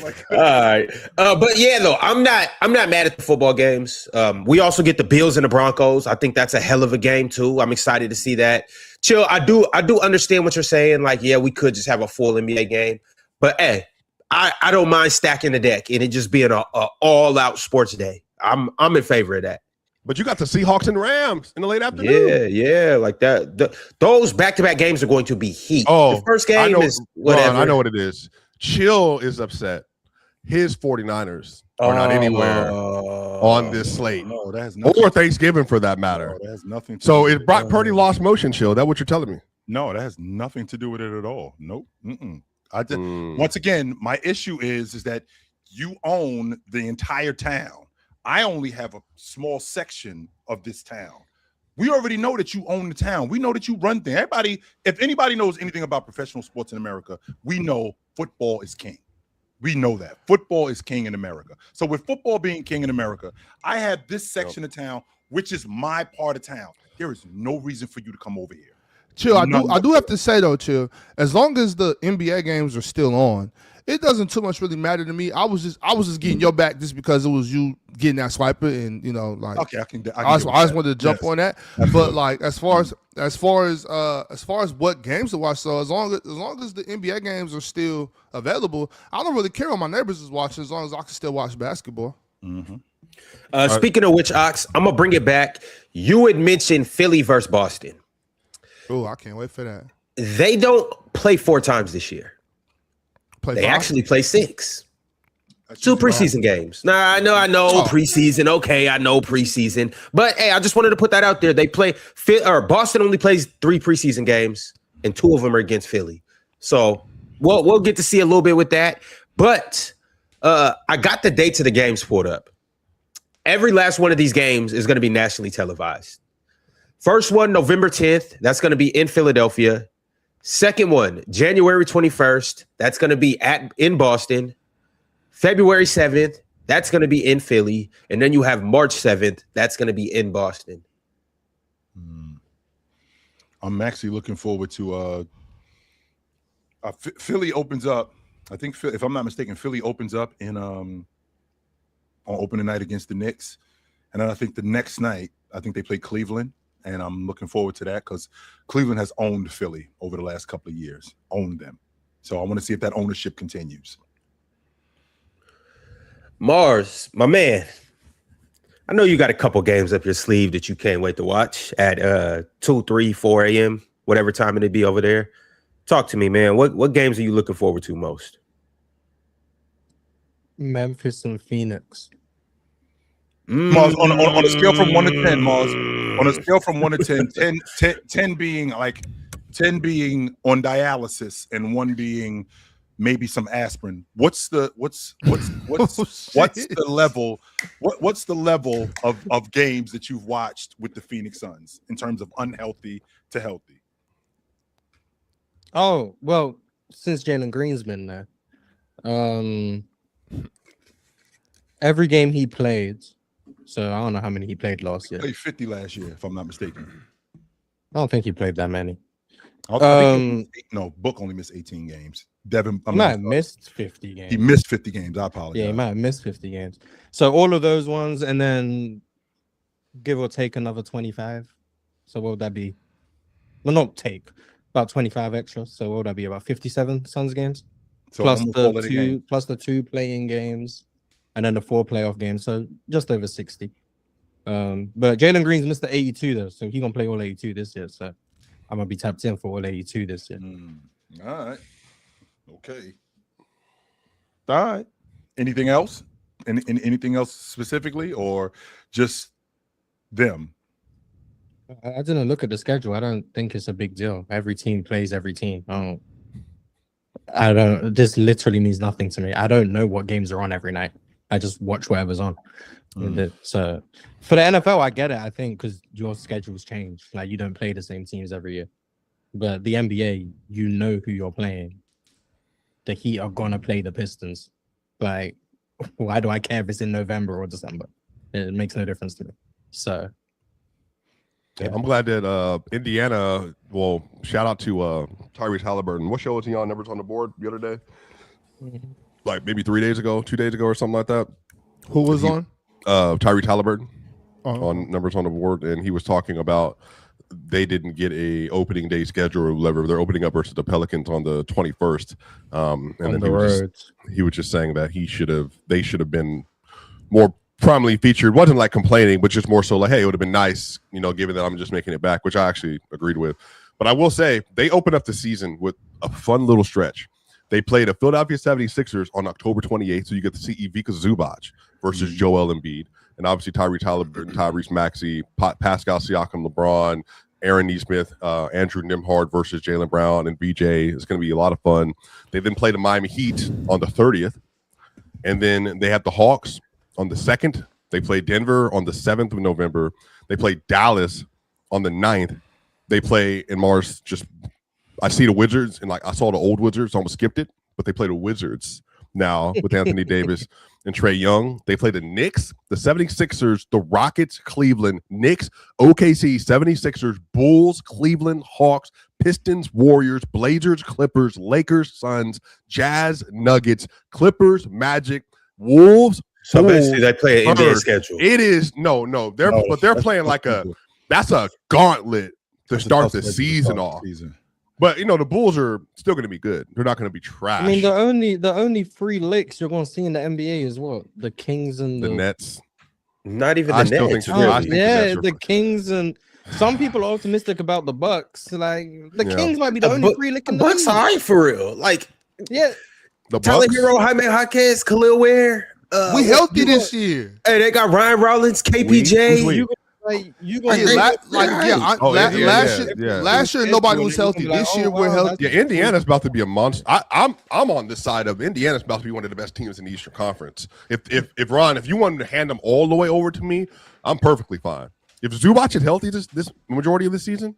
my God. All right. But yeah, though, I'm not mad at the football games. We also get the Bills and the Broncos. I think that's a hell of a game too. I'm excited to see that. Chill, I do understand what you're saying. Like, yeah, we could just have a full NBA game. But hey, I don't mind stacking the deck and it just being a all-out sports day. I'm in favor of that. But you got the Seahawks and Rams in the late afternoon. Yeah, like that. Those back-to-back games are going to be heat. Oh, the first game is whatever. Ron, I know what it is. Chill is upset. His 49ers are not anywhere on this slate. No, that has nothing. Or Thanksgiving for that matter. No, that has nothing to So do is with Brock Purdy lost motion, Chill? That what you're telling me? No, that has nothing to do with it at all. Nope. I just, once again, my issue is that you own the entire town. I only have a small section of this town. We already know that you own the town. We know that you run things. Everybody, if anybody knows anything about professional sports in America, we know football is king. We know that football is king in America. So with football being king in America, I have this section of town, which is my part of town. There is no reason for you to come over here. Chill, I do have to say though, Chill, as long as the NBA games are still on, it doesn't too much really matter to me. I was just getting your back just because it was you getting that swiper, and like okay, I just wanted to jump on that. But like as far as what games to watch, so as long as the NBA games are still available, I don't really care what my neighbors is watching as long as I can still watch basketball. Speaking of which, Ox, I'm gonna bring it back. You had mentioned Philly versus Boston. Oh, I can't wait for that. They don't play 4 times this year. They actually play 6. 2 preseason games. Nah, I know preseason. Okay, I know preseason. But hey, I just wanted to put that out there. They play Boston only plays 3 preseason games, and 2 of them are against Philly. So we'll get to see a little bit with that. But I got the dates of the games pulled up. Every last one of these games is going to be nationally televised. First one, November 10th. That's going to be in Philadelphia. Second one, January 21st. That's going to be in Boston. February 7th. That's going to be in Philly. And then you have March 7th. That's going to be in Boston. I'm actually looking forward to Philly opens up. I think, if I'm not mistaken, Philly opens up on opening night against the Knicks. And then I think the next night, I think they play Cleveland. And I'm looking forward to that because Cleveland has owned Philly over the last couple of years, owned them. So I want to see if that ownership continues. Mars, my man, I know you got a couple games up your sleeve that you can't wait to watch at 2, 3, 4 a.m., whatever time it'd be over there. Talk to me, man. What games are you looking forward to most? Memphis and Phoenix. Mars, on a scale from 1 to 10, Mars, on a scale from 1 to 10, 10 being like 10 being on dialysis and 1 being maybe some aspirin. What's the level of games that you've watched with the Phoenix Suns in terms of unhealthy to healthy? Oh, well, since Jalen Green's been there, every game he played. So I don't know how many he played last year. He played 50 last year, if I'm not mistaken. I don't think he played that many. I think Book only missed 18 games. Devin, He might have missed 50 games. He missed 50 games. I apologize. Yeah, he might have missed 50 games. So all of those ones, and then give or take another 25. So what would that be? Well, not take, about 25 extra. So what would that be? About 57 Suns games? So plus almost all of the two playing games, and then the 4 playoff games. So just over 60. But Jalen Green's missed the 82 though, so he's gonna play all 82 this year. So I'm gonna be tapped in for all 82 this year. All right. Okay. All right. Anything else? Anything else specifically, or just them? I didn't look at the schedule. I don't think it's a big deal. Every team plays every team. I don't. This literally means nothing to me. I don't know what games are on every night. I just watch whatever's on. So for the NFL, I get it. I think because your schedules change. Like you don't play the same teams every year. But the NBA, you know who you're playing. The Heat are gonna play the Pistons. Like, why do I care if it's in November or December? It makes no difference to me. So. Yeah, I'm glad that Indiana. Well, shout out to Tyrese Halliburton. What show was he on? Numbers on the Board the other day, like maybe 2 days ago, or something like that. Who was on? Tyrese Halliburton on Numbers on the Board, and he was talking about they didn't get a opening day schedule or whatever. They're opening up versus the Pelicans on the 21st, and then he was just saying that they should have been more prominently featured. Wasn't like complaining, but just more so like, hey, it would have been nice, given that I'm just making it back, which I actually agreed with. But I will say they opened up the season with a fun little stretch. They played the Philadelphia 76ers on October 28th, so you get to see Ivica Zubac versus Joel Embiid, and obviously Tyrese Halliburton, Tyrese Maxey, Pascal Siakam, LeBron, Aaron Nesmith, Andrew Nembhard versus Jaylen Brown and BJ. It's going to be a lot of fun. They then play the Miami Heat on the 30th, and then they have the Hawks on the 2nd. They play Denver on the 7th of November. They play Dallas on the 9th. They play in Mars. I see the Wizards, and I saw the old Wizards. I almost skipped it, but they play the Wizards now with Anthony Davis and Trae Young. They play the Knicks, the 76ers, the Rockets, Cleveland, Knicks, OKC, 76ers, Bulls, Cleveland, Hawks, Pistons, Warriors, Blazers, Clippers, Lakers, Suns, Jazz, Nuggets, Clippers, Magic, Wolves. So basically, they play an NBA schedule. It is but they're playing that's a gauntlet to start the season off. But the Bulls are still going to be good. They're not going to be trash. I mean, the only 3 licks you're going to see in the NBA is what? The Kings and the Nets. Not even the Nets. The Kings, and some people are optimistic about the Bucks. Like the Kings might be the only 3 licks in the Bucks. All right, for real. Like, yeah, the Tyler Hero, Jaime Jaquez, Khalil Ware. We healthy this year. Hey, they got Ryan Rollins, KPJ. Last year nobody was healthy. This year we're healthy. Yeah, Indiana's about to be a monster. I'm on this side of Indiana's about to be one of the best teams in the Eastern Conference. If Ron, if you wanted to hand them all the way over to me, I'm perfectly fine. If Zubac is healthy this majority of the season,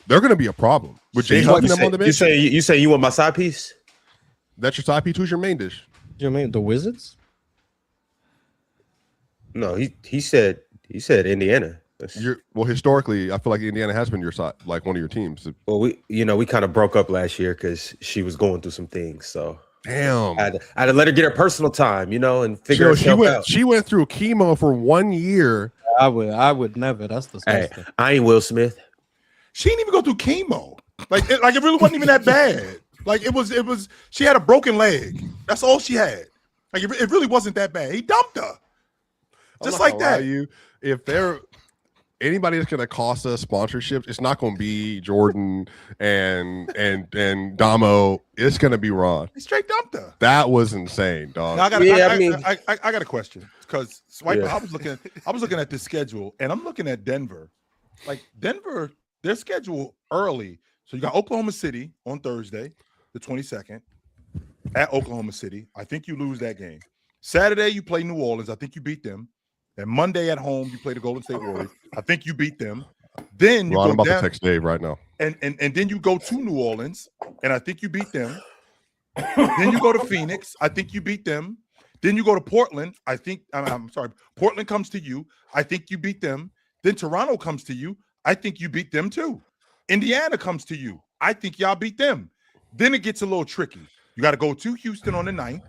they're going to be a problem. With Jay helping them on the bench. You say you want my side piece? That's your side piece. Who's your main dish? You mean the Wizards? No, he said Indiana. Historically, I feel like Indiana has been your side, like one of your teams. Well, we kind of broke up last year because she was going through some things. So damn, I had to let her get her personal time, and figure herself out. She went through chemo for 1 year. I would never. That's disgusting. Hey, I ain't Will Smith. She didn't even go through chemo. Like it really wasn't even that bad. Like it was. She had a broken leg. That's all she had. Like it really wasn't that bad. He dumped her. Just like that. If they're anybody that's going to cost us sponsorships, it's not going to be Jordan and Damo. It's going to be Ron. He straight dumped her. That was insane, dog. Now, I got a question because I was looking at this schedule and I'm looking at Denver. Like Denver, their schedule early. So you got Oklahoma City on Thursday, the 22nd, at Oklahoma City. I think you lose that game. Saturday you play New Orleans. I think you beat them. And Monday at home, you play the Golden State Warriors. I think you beat them. Then you I'm about to text Dave right now. And then you go to New Orleans, and I think you beat them. Then you go to Phoenix. I think you beat them. Then you go to Portland. I'm sorry. Portland comes to you. I think you beat them. Then Toronto comes to you. I think you beat them too. Indiana comes to you. I think y'all beat them. Then it gets a little tricky. You got to go to Houston on the 9th.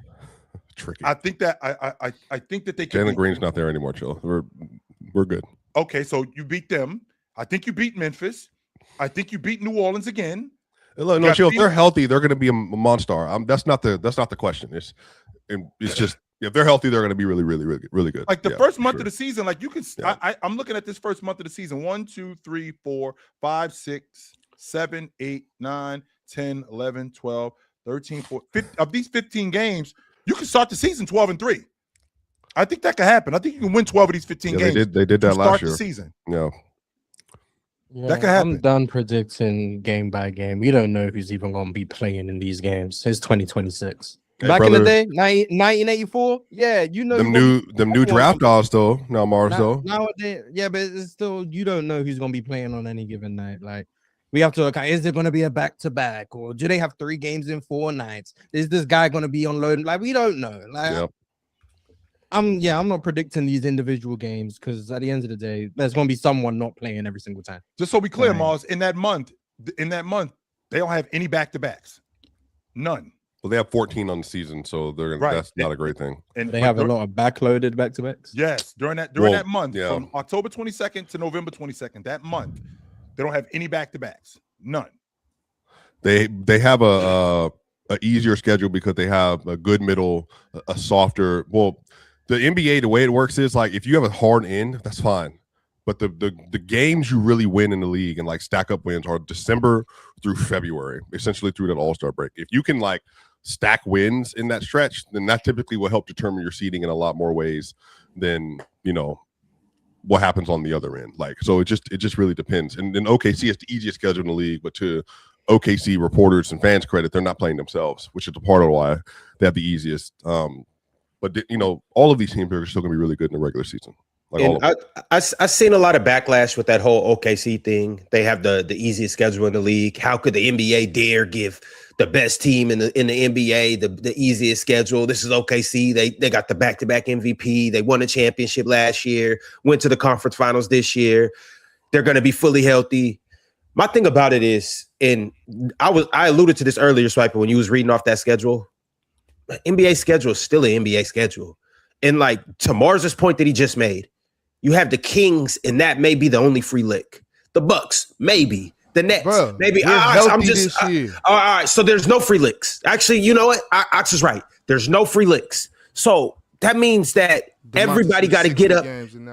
Tricky. I think that I think that they can. Jalen Green's not there anymore. Chill. We're good. Okay, so you beat them. I think you beat Memphis. I think you beat New Orleans again. Look, no, chill. If they're healthy, they're going to be a monster. That's not the question. It's just if they're healthy, they're going to be really, really, really, really good. Like the first month of the season, like you can. Yeah. I'm looking at this first month of the season. 1, 2, 3, 4, 5, 6, 7, 8, 9, 10, 11, 12, 13, 14. Of these 15 games, you can start the season 12-3. I think that could happen. I think you can win 12 of these 15 games. They did that last year. The season. Yeah. That could happen. I'm done predicting game by game. We don't know who's even going to be playing in these games. It's 2026. Hey, Back brother, in the day, 1984. Yeah, you know them new draft odds though. Now Mars though. Nowadays, yeah, but it's still you don't know who's going to be playing on any given night. Like we have to account. Is it going to be a back-to-back, or do they have 3 games in 4 nights? Is this guy going to be on load? Like we don't know. Like. Yep. I'm not predicting these individual games because at the end of the day, there's going to be someone not playing every single time. Just so we clear, Mars, in that month, they don't have any back-to-backs. None. Well, they have 14 on the season, so that's not a great thing. And they have a lot of backloaded back-to-backs. Yes, during that month, from October 22nd to November 22nd, that month, they don't have any back-to-backs. None. They have a easier schedule because they have a good middle, a softer. Well, the NBA, the way it works is like if you have a hard end, that's fine. But the games you really win in the league and like stack up wins are December through February, essentially through that All-Star break. If you can like stack wins in that stretch, then that typically will help determine your seeding in a lot more ways than what happens on the other end. Like so, it just really depends. And then OKC is the easiest schedule in the league, but to OKC reporters and fans' credit, they're not playing themselves, which is a part of why they have the easiest. But all of these teams are still going to be really good in the regular season. Like I've seen a lot of backlash with that whole OKC thing. They have the easiest schedule in the league. How could the NBA dare give the best team in the NBA the easiest schedule? This is OKC. They got the back-to-back MVP. They won a championship last year. Went to the conference finals this year. They're going to be fully healthy. My thing about it is, and I alluded to this earlier, Swiper, when you was reading off that schedule. The NBA schedule is still an NBA schedule. And like to Mars's point that he just made, you have the Kings, and that may be the only free lick. The Bucks, maybe. The Nets, maybe. I'm just all right. So there's no free licks. Actually, you know what? Ox is right. There's no free licks. So that means that everybody got to get up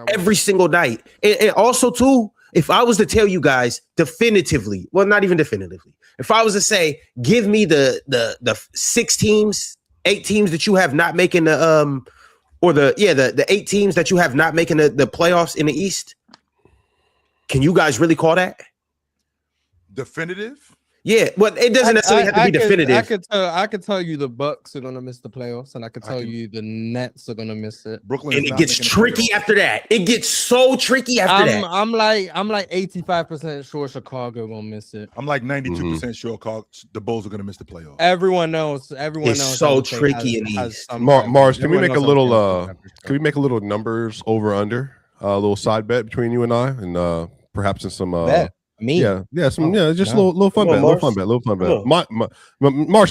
every single night. And also, too, if I was to tell you guys definitively, well, not even definitively, if I was to say, give me the 6 teams, 8 teams that you have not making the the 8 teams that you have not making the playoffs in the East, can you guys really call that definitive? Yeah, well, it doesn't necessarily have to be definitive. I could tell you the Bucks are gonna miss the playoffs, and I could tell you the Nets are gonna miss it. Brooklyn, and it gets tricky after that. It gets so tricky after that. I'm like 85% sure Chicago gonna miss it. I'm like 92% sure the Bulls are gonna miss the playoffs. Everyone else. It's so tricky in these. Mars, can we make a little numbers over under a little side bet between you and I, and perhaps in some Me? Yeah, just a little fun bet. Mars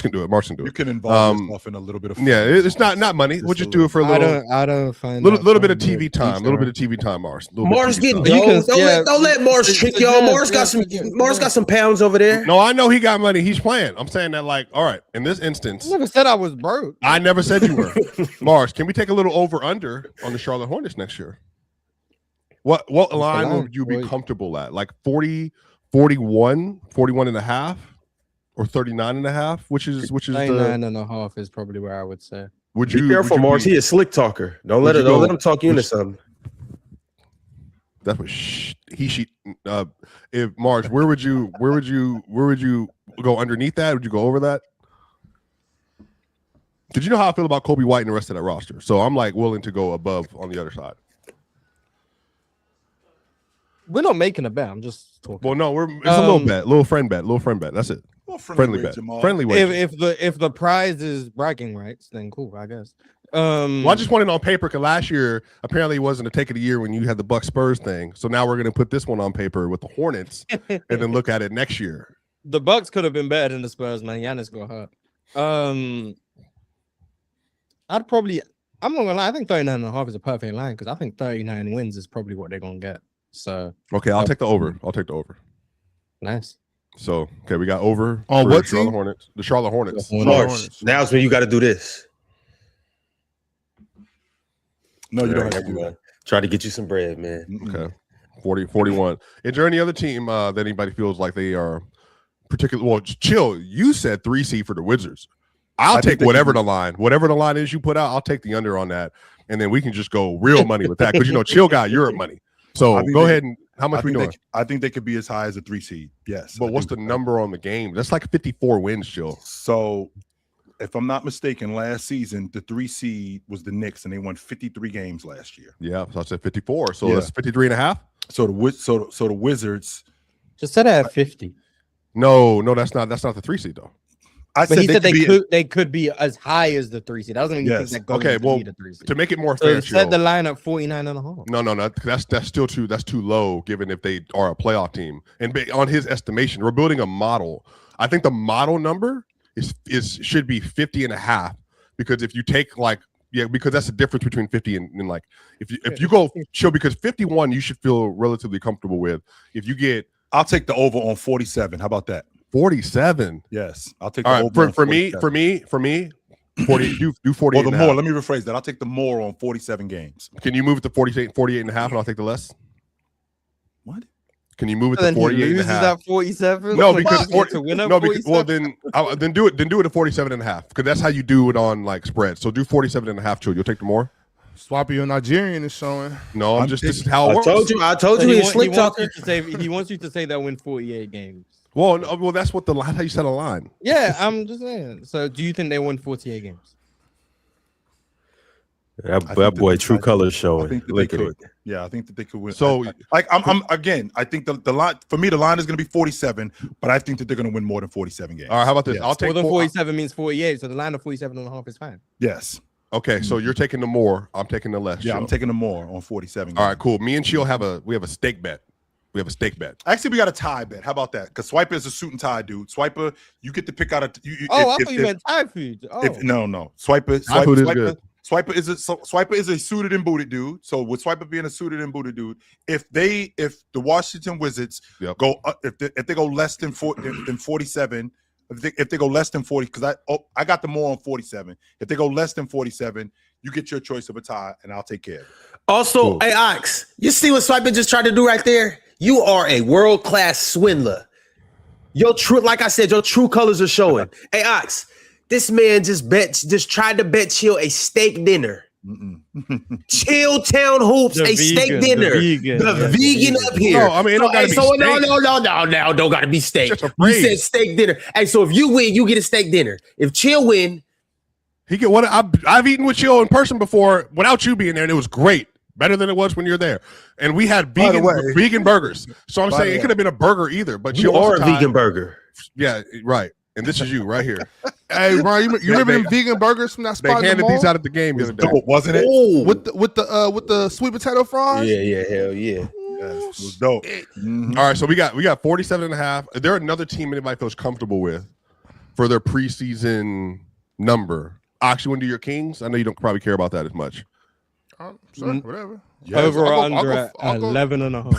can do it. You can involve yourself in a little bit of fun. Yeah, it's not money. We'll just do it for a little. I don't find little bit of TV time. A little bit of TV time, Mars. Mars getting don't let Mars trick y'all. Mars got some pounds over there. No, I know he got money. He's playing. I'm saying that like, all right, in this instance, I never said I was broke. I never said you were. Mars, can we take a little over under on the Charlotte Hornets next year? What line would you be comfortable at? Like 40, 41, 41 and a half, or 39 and a half? Which is 39 and a half is probably where I would say. Would you be careful, Mars? He is slick talker. Don't let him talk you into something. That's what if Mars, where would you go underneath that? Would you go over that? Did you know how I feel about Kobe White and the rest of that roster? So I'm like willing to go above on the other side. We're not making a bet. I'm just talking. Well, no, it's a little bet, little friend bet. That's it. Friendly bet. Friendly way. If the prize is bragging rights, then cool, I guess. Well, I just wanted it on paper because last year apparently it wasn't a take of the year when you had the Bucks Spurs thing. So now we're going to put this one on paper with the Hornets and then look at it next year. The Bucks could have been better than the Spurs, man. Giannis got hurt. I'm not gonna lie, I think 39.5 is a perfect line because I think 39 wins is probably what they're gonna get. So Okay, I'll take the over. I'll take the over. nice. So okay, we got over On for what Charlotte team? Hornets. The Charlotte Hornets. Marsh, now's when you got to do this. No, you don't Right, have to do that. Try to get you some bread, man. Okay. 40-41. Is there any other team that anybody feels like they are particularly well? Chill. You said 3 seed for the Wizards. I'll I think take they whatever can- the line is you put out. I'll take the under on that, and then we can just go real money with that because Chill got Europe money. So I think go they- ahead and how much we doing? I think they could be as high as a 3 seed. Yes. But I what's do. the number on the game? That's like 54 wins, Chill. So, if I'm not mistaken, last season the 3 seed was the Knicks, and they won 53 games last year. Yeah, so I said 54. So Yeah. that's 53 and a half. So the Wizards. Just set it at 50. No, that's not the 3 seed though. I But he said be- they could be as high as the 3 seed. That doesn't mean you Yes. think that goes Okay, to well, be the 3 seed. To make it more So fair, set the Chill. line at 49.5. No, that's still too low given if they are a playoff team. And on his estimation, we're building a model. I think the model number should be 50 and a half because if you take because that's the difference between 50 and like if you go Chill because 51 you should feel relatively comfortable with. If you get I'll take the over on 47. How about that? 47. Yes, I'll take the All right, over on for me 40 do 40 Or the and a more. half. Let me rephrase that. I'll take the more on 47 games. Can you move it to 48 and a half and I'll take the less? What? Can you move it to Then he 48 and a loses half? at 47. No, What? because He gets to win at no, because 47? then do it at 47 and a half because that's how you do it on like spread. So do 47 and a half. Chill. You'll take the more. Swappy, your Nigerian is showing. No, I'm this is how it I works. told you He he's wants slick you talking. to say he wants you to say that win 48 games. Well, that's what how you set a line. Yeah, I'm just saying. So do you think they win 48 games? That boy, true colors I showing. think that they Look at could. it. Yeah, I think that they could win. So- I'm again. I think the line for me, the line is going to be 47, but I think that they're going to win more than 47 games. All right, how about this? Yes. I'll take More than four- 47 means 48, so the line of 47.5 is fine. Yes. Okay, so you're taking the more. I'm taking the less. Yeah, Chill. I'm taking the more on 47. All games. right, cool. Me and Chill have a stake bet. We have a stake bet. Actually, we got a tie bet. How about that? Because Swiper is a suit and tie dude. Swiper, you get to pick out a. I thought you meant Thai food. Oh, No. Swiper. Thai food is good. Swiper is a suited and booted dude. So with Swiper being a suited and booted dude, if the Washington Wizards Yep. go if they go less than 47, if they go less than 40, because I got the more on 47. If they go less than 47, you get your choice of a tie, and I'll take care of it. Also, Cool. hey Ox, you see what Swiper just tried to do right there? You are a world-class swindler. Your true, like I said, your true colors are showing. Hey Ox, this man just tried to bet Chill a steak dinner. Chill Town Hoops, The a steak vegan, dinner. the vegan, The yeah, the vegan vegan. up here. No, I mean, it don't gotta be steak. No, don't gotta be steak. Just a You phrase. said steak dinner. Hey, so if you win, you get a steak dinner. If Chill win, He get what I've eaten with Chill in person before without you being there, and it was great. Better than it was when you're there. And we had By the vegan way- burgers. So I'm By saying the it way. could have been a burger either, but you Chill are wants a tie. vegan burger. Yeah, right. And this is you right here. Hey, Brian, you remember they- them vegan burgers from that They spot in the handed these mall? out at the game the other day. Dope, wasn't it? Oh, with the sweet potato fries? yeah, hell yeah. Yes, it was dope. Mhm. All right, so we got 47 and a half. Is there another team anybody feels comfortable with for their preseason number? Ox, you want to do your Kings? I know you don't probably care about that as much. Sure, whatever. Yes. over or I'll go- under I'll at go- 11.5.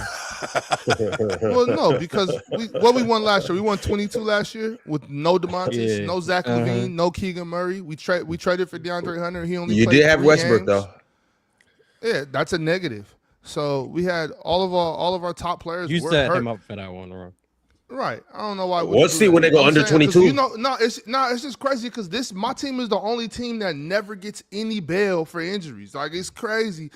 Well, no, because we won last year. We won 22 last year with no DeMontis, Yeah. no Zach Uh-huh. Levine, no Keegan Murray. We traded for DeAndre Hunter. He only You played did have 3 Westbrook games. though. Yeah, that's a negative. So we had all of our top players. You were set hurt. him up for that one, Ron. Right. I don't know why. we We'll would do see that. when they go I'm under saying, 'cause 22. it's just crazy because my team is the only team that never gets any bail for injuries. Like it's crazy.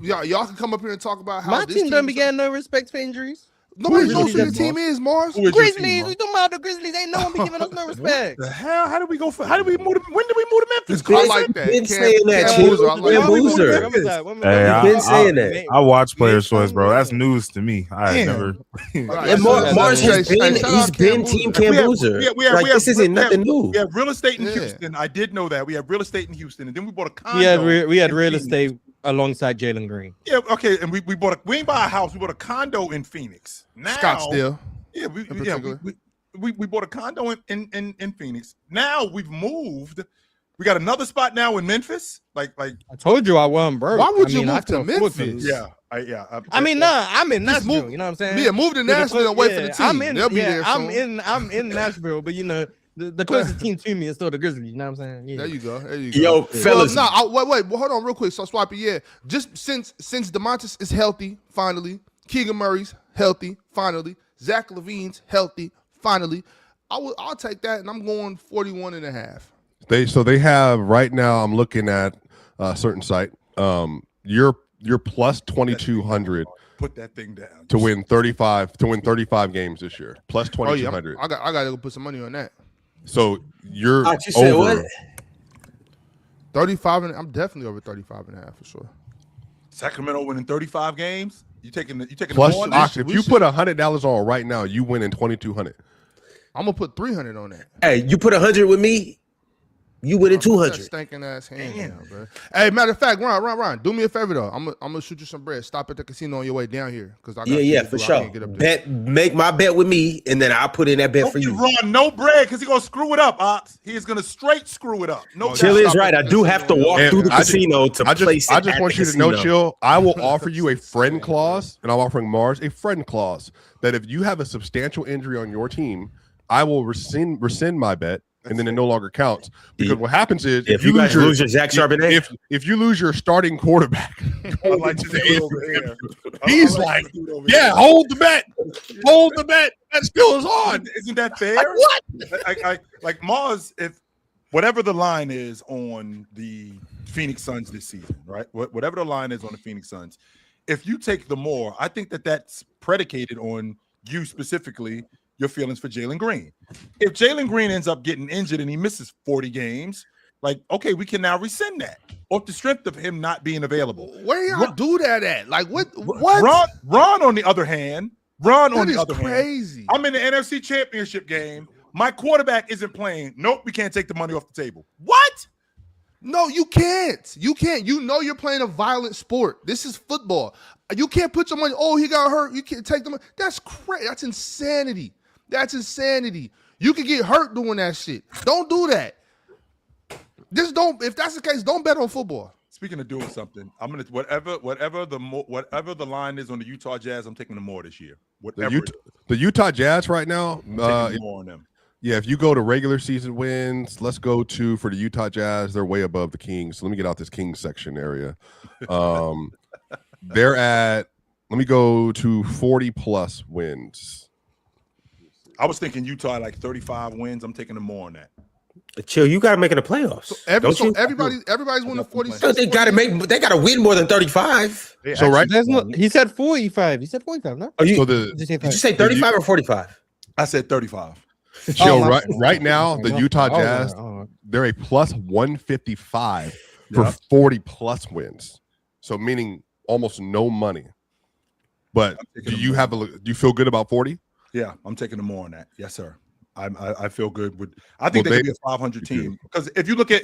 Y'all can come up here and talk about how My this team don't be is- getting no respect for injuries. Nobody Who knows is who your your team, team is, Mars. Who is your team, Grizzlies. Mars? We talking about the Grizzlies. Ain't no one be giving us no respect. The hell? How did we go? How did we move? When did we move to Memphis? I Been- like that. been Cam- saying that, Cam Chill. Boozer, I like Cam that. Boozer. When was that? When was Hey, that? You've been saying that. May- I watch Players' May Choice, bro. That's something, news to me. I Damn. never. Right. And So- Mars so- has hey, been, shout he's out Cam been Boozer. Team Cam Boozer. Like, this isn't nothing new. We have real estate in Yeah. Houston. I did know that. We have real estate in Houston, and then we bought a condo. we had in real Phoenix. estate alongside Jalen Green. Yeah, okay, and we ain't buy a house. We bought a condo in Phoenix. Now, Scottsdale. Yeah, in particular. we bought a condo in Phoenix. Now we've moved. We got another spot now in Memphis. Like I told you I wasn't broke. Why would I you mean, I move to can afford Memphis? to. I mean, nah, I'm in Just Nashville. move- You know what I'm saying? Yeah, move to Nashville and wait for the team. I'm in, They'll be there I'm soon. I'm in Nashville, but you know, the closest team to me is still the Grizzlies. You know what I'm saying? Yeah. There you go. There you go. Yo, fellas. Wait. Well, hold on, real quick. So, Swipey, yeah. Just since DeMontis is healthy, finally, Keegan Murray's healthy, finally, Zach LaVine's healthy, finally. I'll take that, and I'm going 41 and a half. They have right now. I'm looking at a certain site. You're plus 2,200 put that thing down to win 35 games this year. Plus Oh yeah, 2,200. I got to go put some money on that. So you're Ah, you said over. what? 35 and I'm definitely over 35 and a half for sure. Sacramento winning 35 games. You taking Plus, the more Ox, than- if you put $100 on right now, you win in 2,200. I'm gonna put 300 on that. Hey, you put 100 with me, you win in That 200. stinking ass hand down, bro. Hey, matter of fact, Ron, do me a favor though. I'm gonna shoot you some bread. Stop at the casino on your way down here because I got shit Yeah, to for do. I sure. can't get up there. Make my bet with me, and then I'll put in that bet Don't for give you. Ron no bread because he's gonna screw it up, Ox. He is gonna straight screw it up. No, Chill doubt. is right. I do have to walk And through the I just- casino to place it I just at want the you to know, casino. Chill. I will offer you a friend clause, and I'm offering Mars a friend clause that if you have a substantial injury on your team, I will rescind my bet, and then it no longer counts. Because what happens is If you guys lose your Zach Charbonnet, if you lose your starting quarterback, I like this dude over here. he's I like, this dude over yeah, here. hold the bet, hold the bet. That still is on. Isn't that fair? What? Like Mars, if whatever the line is on the Phoenix Suns this season, right? Whatever the line is on the Phoenix Suns, if you take the more, I think that's predicated on you specifically, your feelings for Jalen Green. If Jalen Green ends up getting injured and he misses 40 games, like, okay, we can now rescind that off the strength of him not being available. Where y'all do that at? Like what? Ron, on the other hand, That is crazy. I'm in the NFC Championship game. My quarterback isn't playing. Nope, we can't take the money off the table. What? No, you can't. You can't. You know you're playing a violent sport. This is football. You can't put your money. Oh, he got hurt. You can't take the money. That's crazy. That's insanity. That's insanity. You can get hurt doing that shit. Don't do that. Just don't. If that's the case, don't bet on football. Speaking of doing something, I'm gonna whatever the line is on the Utah Jazz, I'm taking the more this year. The Utah Jazz right now, I'm taking the more on them. yeah, if you go to regular season wins, let's go to for the Utah Jazz, they're way above the Kings. So let me get out this Kings section area. They're at, let me go to 40 plus wins. I was thinking Utah like 35 wins. I'm taking the more on that. Chill, you got to make it the playoffs. Don't you? Everybody's winning 46. They got to win more than 35. So right, There's no. He said 45. He said 45. No. Oh, you, so the Did you say did you say 35 or 45? I said 35. Chill, my right now, the Utah Oh, Jazz, oh. they're a plus 155 for 40 plus wins. So meaning almost no money. But do you feel good about 40? Yeah, I'm taking the more on that. Yes, sir. I feel good with. I think they could be a 500 team because if you look at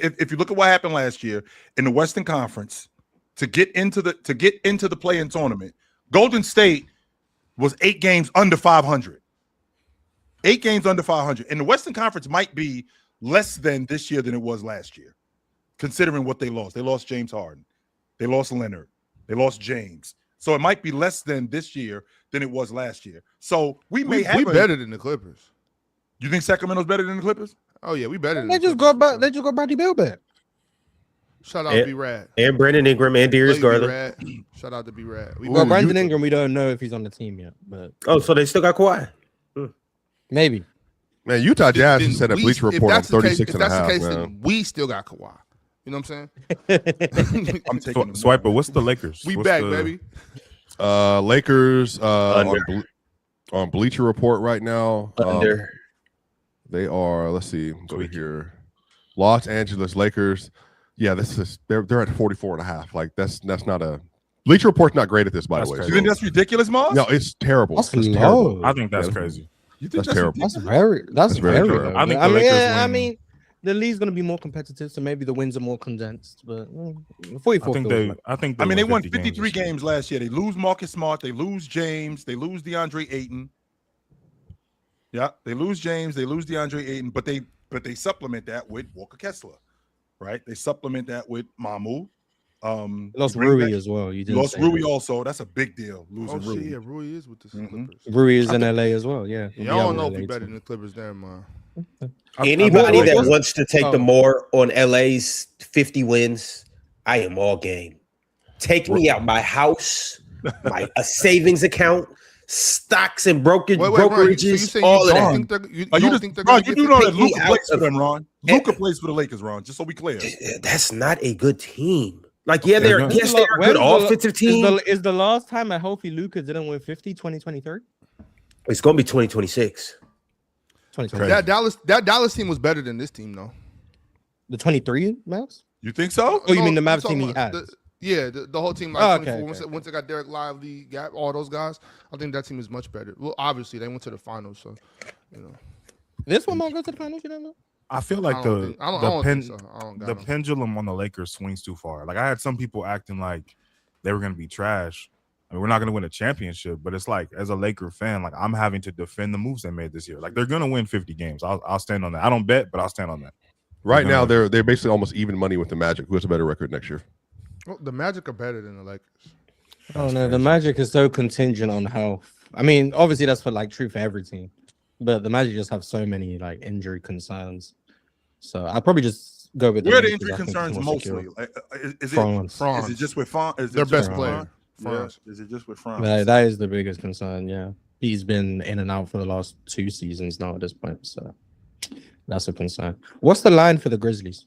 what happened last year in the Western Conference to get into the play-in tournament, Golden State was 8 games under 500. 8 games under 500, and the Western Conference might be less than this year than it was last year, considering what they lost. They lost James Harden, they lost Leonard, they lost James, so it might be less than this year than it was last year. So we better than the Clippers. You think Sacramento's better than the Clippers? Oh yeah, we better. Than They the just Clippers. go back. They just go Bradley Beal back. Shout out to B-Rad. And Brandon Ingram and Darius Garland. Shout out to B-Rad. Well, Brandon Ingram, we don't know if he's on the team yet, but Oh, so they still got Kawhi. maybe. Man, Utah Jazz Then has said a we- Bleacher if Report on that's the case- 36 and a If that's half, the case, man. then we still got Kawhi. You know what I'm saying? I'm taking Swiper, what's the Lakers? We What's back, the- baby. Lakers Under. on On Bleacher Report right now, Thunder. they are. Let's see. Go to Tweaking. here. Los Angeles Lakers. Yeah, they're at 44.5. Like that's not a Bleacher Report's not great at this, by That's the way. crazy. You think that's ridiculous, Mars? No, it's terrible. That's It's low. terrible. I think that's Yeah, crazy. You think That's terrible. That's ridiculous? that's very very true. low. I think I the mean, Lakers yeah, I win. mean, the league's gonna be more competitive, so maybe the wins are more condensed. But 44 I think feels they. like- I think I mean, they won 50 53 this year. games last year. They lose Marcus Smart. They lose James. They lose DeAndre Ayton. Yeah, they lose James. They lose DeAndre Ayton. But they supplement that with Walker Kessler, right? They supplement that with Mamu. Lost bring Rui back- as well. You You didn't lost say Rui that. also. That's a big deal. Losing Oh Rui. shit, yeah, Rui is with the Mhm. Clippers. Rui is I in think- LA as well. Yeah, Yeah, I don't know if he better than the Clippers there, man. Anybody that what's- wants to take the oh. more on LA's 50 wins, I am all game. Take me out my house, a savings account, stocks and Wait, Ron, brokerages, so you saying all you of don't that. think they're, you Are you don't just, think they're Ron, going you to do get know 50? that me Luka out plays for of- them, Ron. Luka plays for the Lakers, Ron. Just so we clear. That's not a good team. Like, yeah, they're When's yes, they're a good offensive team. Is the last time a healthy Luka didn't win 50, 2023? It's gonna be 2026. 2023. That Dallas team was better than this team, though. The 23 Mavs? You think so? Oh, you mean the I'm Mavs talking team he about has? the whole team. Like Oh, okay, 24. okay. Once they got Derek Lively, got all those guys, I think that team is much better. Well, obviously they went to the finals, so you know. This one might go to the finals, you don't know? I feel I like don't think- I don't think so. I don't got the them. pendulum on the Lakers swings too far. Like I had some people acting like they were going to be trash. I mean, we're not going to win a championship, but it's like as a Laker fan, like I'm having to defend the moves they made this year. Like they're going to win 50 games. I'll stand on that. I don't bet, but I'll stand on that. Right now, gonna- they're basically almost even money with the Magic. Who has a better record next year? Well, the Magic are better than the Lakers. Oh no, the Magic is so contingent on health. I mean, obviously that's true for every team, but the Magic just have so many like injury concerns. So I'll probably just go with Where are the Lakers. injury I think it's concerns more secure. mostly? Like, is France. it just with France? Is it Their just best with player. France? France. Yeah. Is it just with France? That is the biggest concern. Yeah, he's been in and out for the last 2 seasons now at this point, so that's a concern. What's the line for the Grizzlies?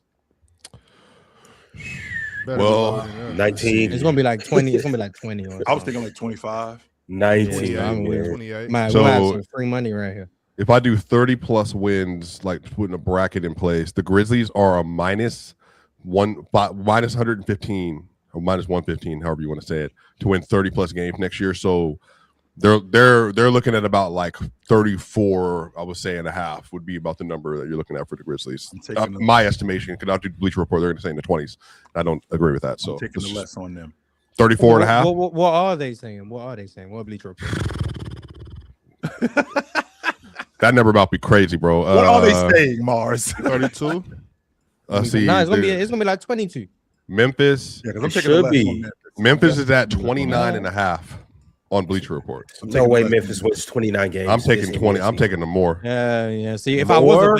Better Well, than that. 19, It's gonna be like 20. It's gonna be like 20. Or I was something. thinking like 25. 19. Yeah, I'm with 28. Man, So- we'll have some free money right here. If I do 30 plus wins, like putting a bracket in place, the Grizzlies are a minus 115 or minus 115, however you want to say it, to win 30 plus games next year. So they're looking at about like 34, I would say, and a half would be about the number that you're looking at for the Grizzlies. I'm taking the- My estimation, because I'll do Bleacher Report, they're going to say in the 20s. I don't agree with that. So I'm taking this the is less on them. 34 and a half. What are they saying? What are they saying? What Bleacher Report? That number about to be crazy, bro. What are they saying, Mars? 32. See, Nah, it's gonna there- be like 22. Memphis. Yeah, because I'm It taking the should less be. on Memphis. Memphis is at 29 and a half on Bleacher Report. I'm No taking way the less Memphis on wins 29 games. I'm taking this 20. I'm season. taking them more. Yeah. See, if I was More?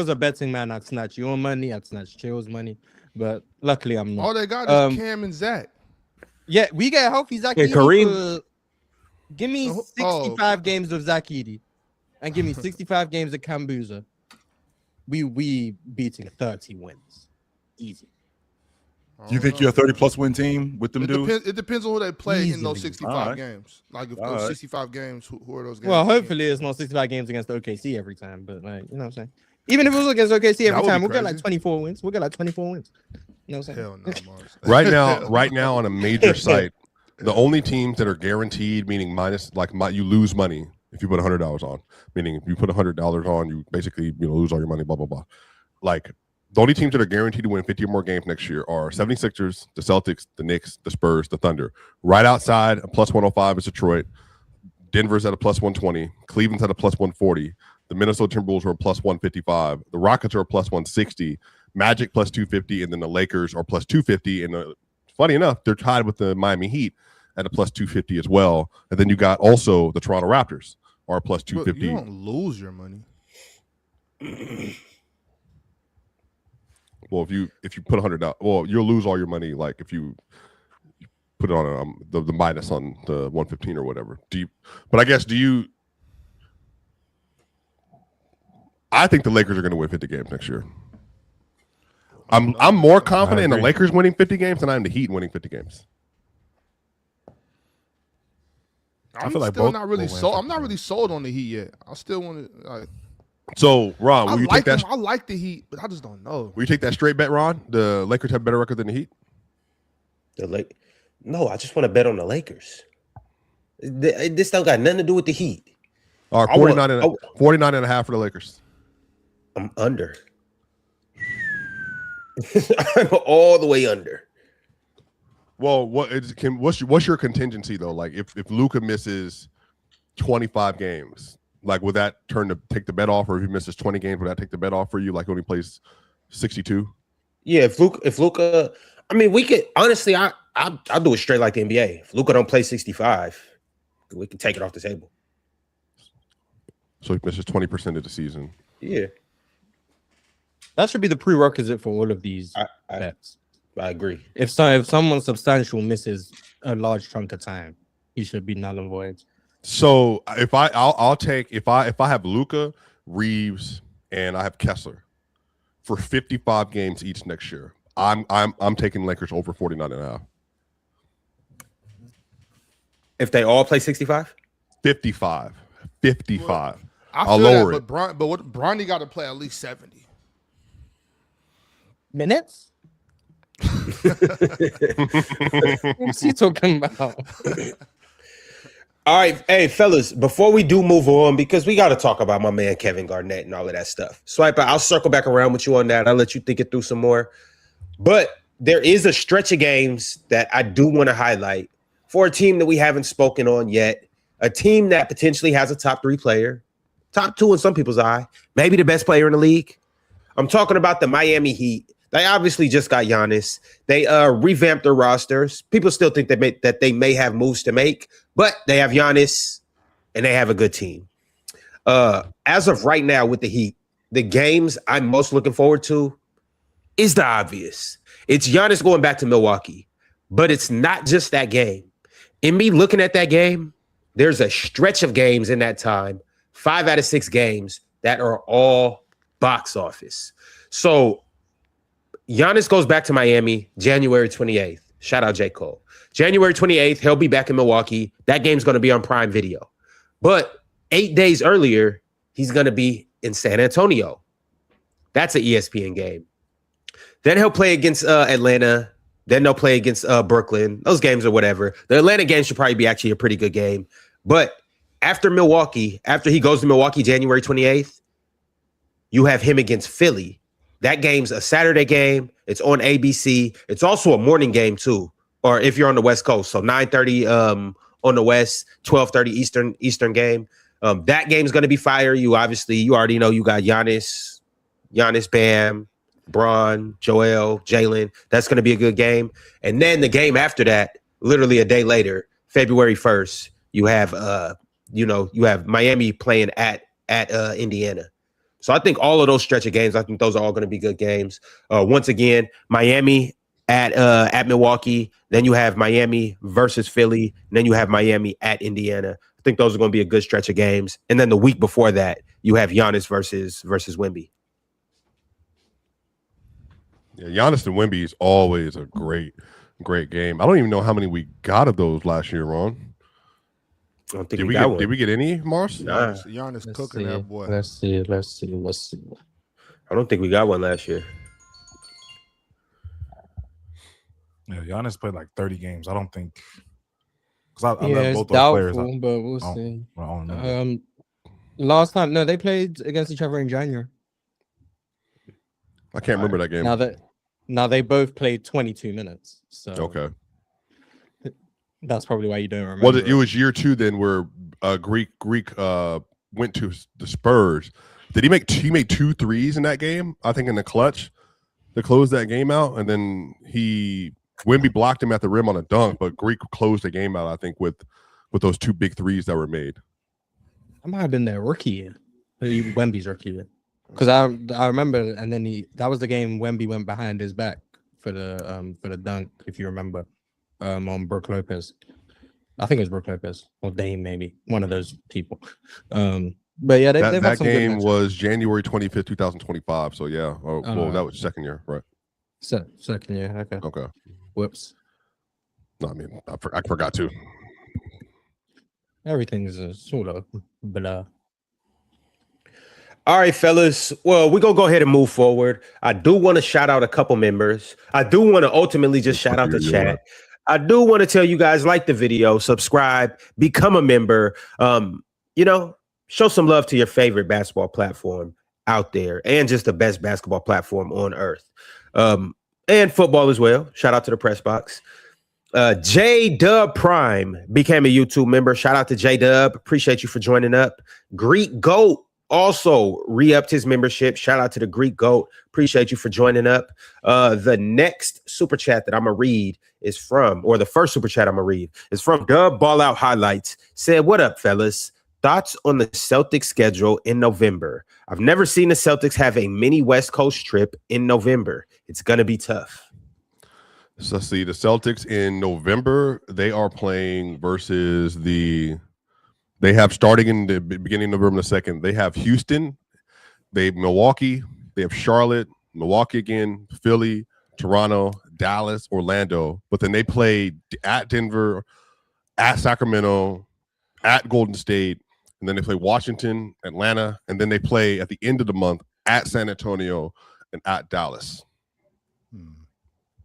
a betting man, I'd snatch your money. I'd snatch Chill's money. But luckily, I'm not. All they got is Um, Cam and Zach. Yeah, we get healthy Zach. Yeah, Edey Kareem. give me Oh. 65 games of Zach Edey, and give me 65 games of Kambuza. We beating 30 wins, easy. You think you're a 30 plus win team with them dudes? It depends on who they play in those Easily. 65 Alright. games. Like if Alright. those 65 games, who are those games? Well, hopefully it's not 65 games against OKC every time, but like you know what I'm saying. Even if it was against OKC That every would be time, we'll get like crazy. 24 wins. We'll get like 24 wins. You know what I'm saying? Hell no, Mars. Right now on a major site, the only teams that are guaranteed, meaning minus, like you lose money if you put $100 on. Meaning if you put $100 on, you basically lose all your money. Blah blah blah. Like the only teams that are guaranteed to win 50 or more games next year are 76ers, the Celtics, the Knicks, the Spurs, the Thunder. Right outside a plus 105 is Detroit. Denver's at a plus 120. Cleveland's at a plus 140. The Minnesota Timberwolves are a plus 155. The Rockets are a plus 160. Magic plus 250, and then the Lakers are plus 250. And funny enough, they're tied with the Miami Heat at a plus 250 as well. And then you got also the Toronto Raptors are a plus But 250. you don't lose your money. Well, if you put $100, well, you'll lose all your money. Like if you put it on the minus on the 115 or whatever. But I guess I think the Lakers are going to win 50 games next year. I'm more confident in the agree. Lakers winning 50 games than I am the Heat winning 50 games. I'm feel like still both not really will win sold. for I'm not sure. really sold on the Heat yet. I still want to. Like, So, Ron, I will you like take that? them. I like the Heat, but I just don't know. Will you take that straight bet, Ron? The Lakers have better record than the Heat. No, I just want to bet on the Lakers. This don't got nothing to do with the Heat. All right, 49 and a half for the Lakers. I'm under. I'm all the way under. Well, what's your contingency though? Like if Luka misses 25 games, like would that take the bet off, or if he misses 20 games, would that take the bet off for you? Like he only plays 62. Yeah, if Luka, I mean, we could honestly, I'll do it straight like the NBA. If Luka don't play 65, we can take it off the table. So he misses 20% of the season. Yeah, That should be the prerequisite for all of these bets. I agree. If someone substantial misses a large chunk of time, he should be null and void. So if I'll take if I have Luka, Reeves, and I have Kessler for 55 games each next year, I'm taking Lakers over 49 and a half. If they all play 65? 55. I'll lower that, it. but what Bronny got to play at least 70 Minutes? What's he talking about? All right, hey fellas, before we do move on, because we got to talk about my man Kevin Garnett and all of that stuff. Swiper, I'll circle back around with you on that. I'll let you think it through some more. But there is a stretch of games that I do want to highlight for a team that we haven't spoken on yet, a team that potentially has a top 3 player, top 2 in some people's eye, maybe the best player in the league. I'm talking about the Miami Heat. They obviously just got Giannis. They revamped their rosters. People still think that they may have moves to make, but they have Giannis and they have a good team. As of right now with the Heat, the games I'm most looking forward to is the obvious. It's Giannis going back to Milwaukee, but it's not just that game. In me looking at that game, there's a stretch of games in that time, 5 out of 6 games that are all box office. So Giannis goes back to Miami January 28th. Shout out J. Cole. January 28th, he'll be back in Milwaukee. That game's going to be on Prime Video. But 8 days earlier, he's going to be in San Antonio. That's an ESPN game. Then he'll play against Atlanta. Then they'll play against Brooklyn. Those games are whatever. The Atlanta game should probably be actually a pretty good game. But after Milwaukee, after he goes to Milwaukee January 28th, you have him against Philly. That game's a Saturday game. It's on ABC. It's also a morning game too, or if you're on the West Coast. So 9:30 on the West, 12:30 Eastern game. That game's going to be fire. You already know you got Giannis, Bam, Bron, Joel, Jalen. That's going to be a good game. And then the game after that, literally a day later, February 1st, you have Miami playing at Indiana. So I think all of those stretch of games, I think those are all going to be good games. Once again, Miami at Milwaukee. Then you have Miami versus Philly. And then you have Miami at Indiana. I think those are going to be a good stretch of games. And then the week before that, you have Giannis versus Wemby. Yeah, Giannis and Wemby is always a great game. I don't even know how many we got of those last year, Ron. I don't think Did we get any, Mars? Nah. Giannis cooking that boy. Let's see. I don't think we got one last year. Yeah, Giannis played like 30 games. I don't think because I Yeah, love it's both those players. doubtful, but we'll I see. don't know. Last time, no, they played against each other in January. I can't remember that game. Now they both played 22 minutes. So Okay. that's probably why you don't remember. Well, it was year 2 then where Greek went to the Spurs. Did he make 2 threes in that game? I think in the clutch to close that game out, and then Wemby blocked him at the rim on a dunk, but Greek closed the game out. I think with those 2 big threes that were made. I might have been their rookie year, Wemby's rookie year, because I remember, and then that was the game Wemby went behind his back for the dunk, if you remember, on Brook Lopez. I think it was Brook Lopez or Dame, maybe one of those people. But yeah, they've had that some good game matches. was January 25th, 2025. So yeah, well, that was second year, right? Second year. Okay. Okay. Whoops. No, I mean I forgot to. Everything's sort of blur. All right, fellas. Well, we're going to go ahead and move forward. I do want to shout out a couple members. I do want to ultimately just shout out the chat. I do want to tell you guys, like the video, subscribe, become a member. Show some love to your favorite basketball platform out there and just the best basketball platform on earth. And football as well. Shout out to the press box. J Dub Prime became a YouTube member. Shout out to J Dub. Appreciate you for joining up. Greek Goat also re-upped his membership. Shout out to the Greek Goat. Appreciate you for joining up. The next super chat that I'm gonna read is from, or the first super chat I'm gonna read is from Dub Ball Out Highlights. Said, "What up, fellas? Thoughts on the Celtics schedule in November? I've never seen the Celtics have a mini West Coast trip in November. It's gonna be tough." So see, the Celtics in November, they are playing versus they have starting in the beginning of November the 2nd, they have Houston, they have Milwaukee, they have Charlotte, Milwaukee again, Philly, Toronto, Dallas, Orlando. But then they play at Denver, at Sacramento, at Golden State, and then they play Washington, Atlanta, and then they play at the end of the month at San Antonio and at Dallas.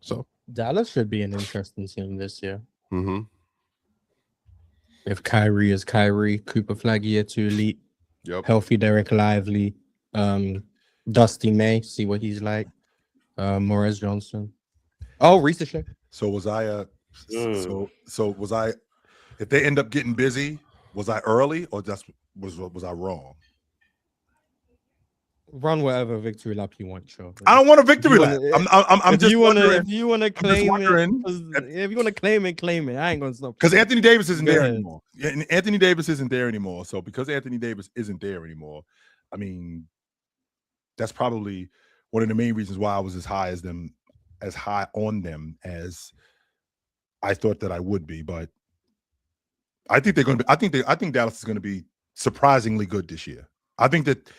So Dallas should be an interesting team this year. mm-hmm. If Kyrie is Kyrie, Cooper Flag year 2 elite, Yep. healthy Derek Lively, Dusty May, see what he's like, Morez Johnson. Oh, Ricochet. So was I so was I, if they end up getting busy, was I early or just was I wrong? Run whatever victory lap you want, sure. I don't want a victory lap. I'm if just you wanna, wondering. if you want to claim it, if you want to claim it, claim it. I ain't gonna stop. Because Anthony Davis isn't Go there ahead. anymore. Yeah, and Anthony Davis isn't there anymore. So because Anthony Davis isn't there anymore, I mean, that's probably one of the main reasons why I was as high on them as I thought that I would be. But I think they're going to be. I think Dallas is going to be surprisingly good this year. I think that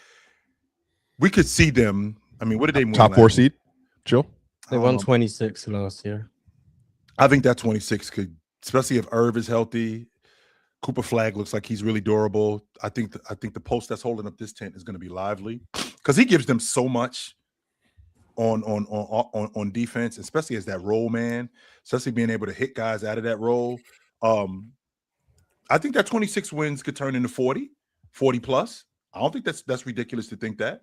we could see them. I mean, what did they win? Top 4 last year? seed, chill. They won 26 last year. I think that 26 could, especially if Irv is healthy. Cooper Flag looks like he's really durable. I think the post that's holding up this tent is going to be Lively because he gives them so much on defense, especially as that role man, especially being able to hit guys out of that role. I think that 26 wins could turn into 40 plus. I don't think that's ridiculous to think that.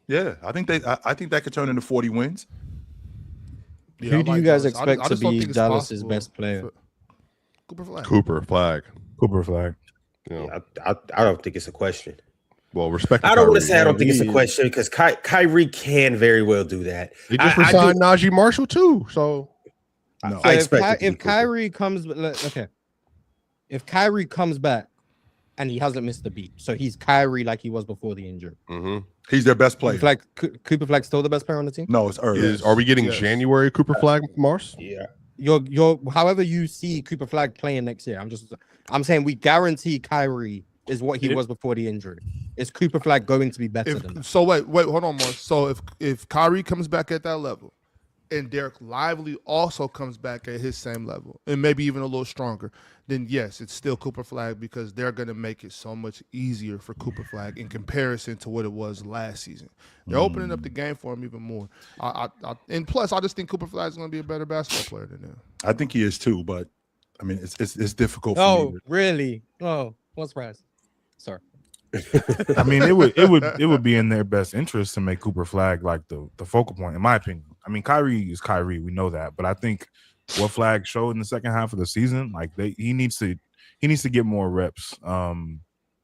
Yeah, I think that could turn into 40 wins. Yeah, Who I do like you guys Dallas. expect I to just don't be think it's Dallas's possible best player? for Cooper Flag. Cooper Flag. You know, I don't think it's a question. well, respect. I don't want to say I don't Yeah, think it's a he- question because Kyrie can very well do that. They just I do- resigned Najee Marshall too. So No, I So expect it to be if Cooper. Kyrie comes, okay, if Kyrie comes back and he hasn't missed a beat, so he's Kyrie like he was before the injury. he's their best player. Cooper Flag's still the best player on the team. No, it's Irv. are we getting Yes. January Cooper Flag, Mars? Yeah. You're however you see Cooper Flag playing next year. I'm saying we guarantee Kyrie is what he was before the injury. Is Cooper Flag going to be better than that? So wait, hold on, Morris. So if Kyrie comes back at that level, and Derek Lively also comes back at his same level, and maybe even a little stronger, then yes, it's still Cooper Flag because they're going to make it so much easier for Cooper Flag in comparison to what it was last season. They're opening up the game for him even more. And plus, I just think Cooper Flag is going to be a better basketball player than them. I think he is too, but I mean, it's difficult for Oh, me. really? Oh, what surprise? Sorry. I mean, it would be in their best interest to make Cooper Flag like the focal point, in my opinion. I mean, Kyrie is Kyrie, we know that, but I think what Flag showed in the second half of the season, like he needs to get more reps.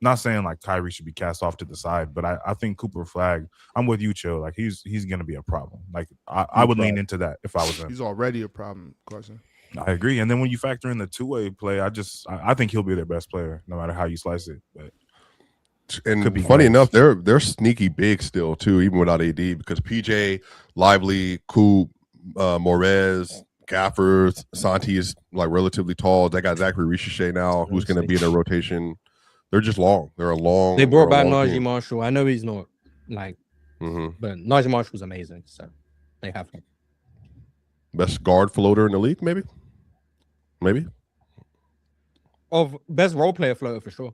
Not saying like Kyrie should be cast off to the side, but I think Cooper Flag, I'm with you, Chill. Like he's gonna be a problem. Like I would lean into that if I was him. He's already a problem, Carson. I agree. And then when you factor in the two-way play, I think he'll be their best player, no matter how you slice it. But And could be funny close. enough, they're sneaky big still too, even without AD, because PJ, Lively, Coop, Morez, Gaffers, Santi is like relatively tall. They got Zachary Ricochet now, who's going to be in their rotation. They're just long. They're a long. They brought back they're a long Najee team. Marshall. I know he's not like, but Najee Marshall's amazing. So they have him. Best guard floater in the league, maybe. of best role player floater for sure.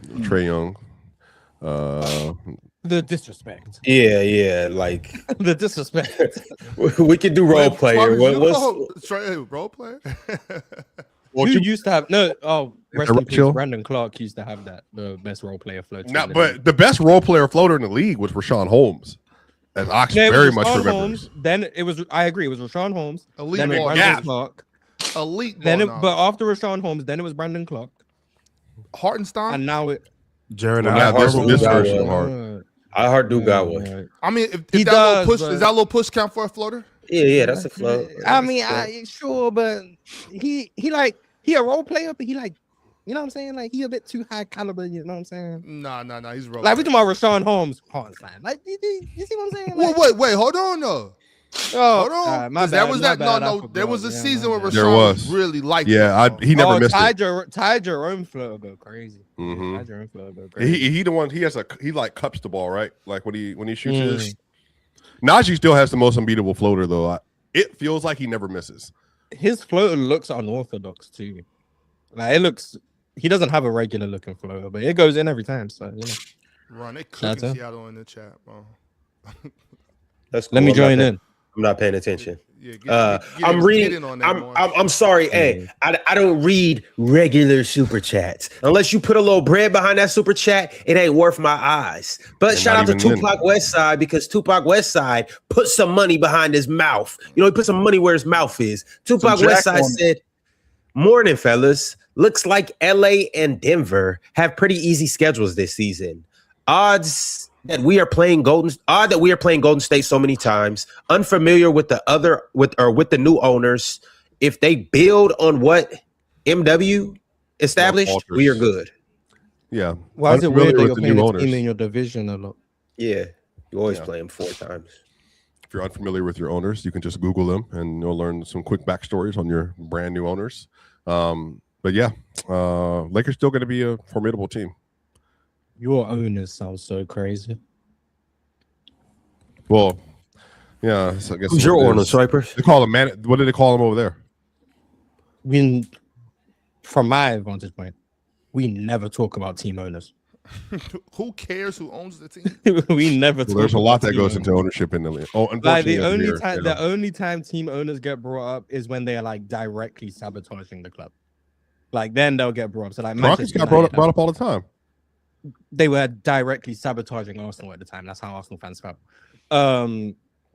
Trae Young. The disrespect. Yeah, like The disrespect. we could do role Wait, player. Sparkles, you What's call Trey role player? Well, Who you- used to have rest that in peace. chill? Brandon Clark used to have that, the best role player floater. Not, but the best role player floater in the league was Rashawn Holmes, as Ox Yeah, it was very much Rashawn remembers. Holmes, then it was. I agree. It was Rashawn Holmes. Elite Then it was ball Brandon knowledge. Clark. Elite Then, ball but knowledge. after Rashawn Holmes, then it was Brandon Clark, Hartenstein. and now it. Jared Well, Allen. now this Harden got version of one. Hard. I heard do got one. I mean, if He that does, little push but- is that little push count for a floater? Yeah, that's a float. I mean, sure, but he a role player, but he like, you know what I'm saying? Like he a bit too high caliber. You know what I'm saying? Nah, he's role. Like we player. talking about Rashawn Holmes, Hartenstein. Like you see what I'm saying? Well, Like, wait, hold on though. oh, Hold on. my 'Cause bad, that was my that. bad, I No. There forgot. was a Yeah, season my where bad. There Rashawn was. really liked. Yeah, it, he never oh, missed it. Ty Jerome flow go crazy. Mhm. Ty Jerome flow go crazy. He the one. He like cups the ball right. Like when he shoots his. Najee still has the most unbeatable floater though. It feels like he never misses. His floater looks unorthodox too. Like it looks. He doesn't have a regular looking floater, but it goes in every time. So you know. Run, they Shout out cooking to- Seattle in the chat, bro. That's Let me cool. join in. I'm not paying attention. Yeah, I'm reading. in on that more. I'm sorry. Hey, I don't read regular super chats unless you put a little bread behind that super chat. It ain't worth my eyes. But And shout not out to even then. Tupac Westside because Tupac Westside put some money behind his mouth. You know, he put some money where his mouth is. Tupac Some jack Westside on it. said, "Morning, fellas. Looks like LA and Denver have pretty easy schedules this season. Odds that we are playing Golden State so many times. Unfamiliar with the new owners. If they build on what MW established, Walters. we are good. Yeah. Why is it Unfamiliar weird that with you're the playing new a owners. team in your division a lot? Yeah, you always Yeah. play them 4 times. If you're unfamiliar with your owners, you can just Google them and you'll learn some quick backstories on your brand new owners. But yeah, Lakers still going to be a formidable team. Your owners sound so crazy. Well, yeah, so I guess Who's your what it owner, is. Swipers? They call him man. What do they call him over there? From my vantage point, we never talk about team owners. Who cares who owns the team? We never. Well, talk there's a lot about that team goes owners. into ownership in the league. Oh, Like unfortunately, the only time team owners get brought up is when they are like directly sabotaging the club. Like then they'll get brought up. So like Rockets Manchester got United, brought up all the time. they were directly sabotaging Arsenal at the time. That's how Arsenal fans felt.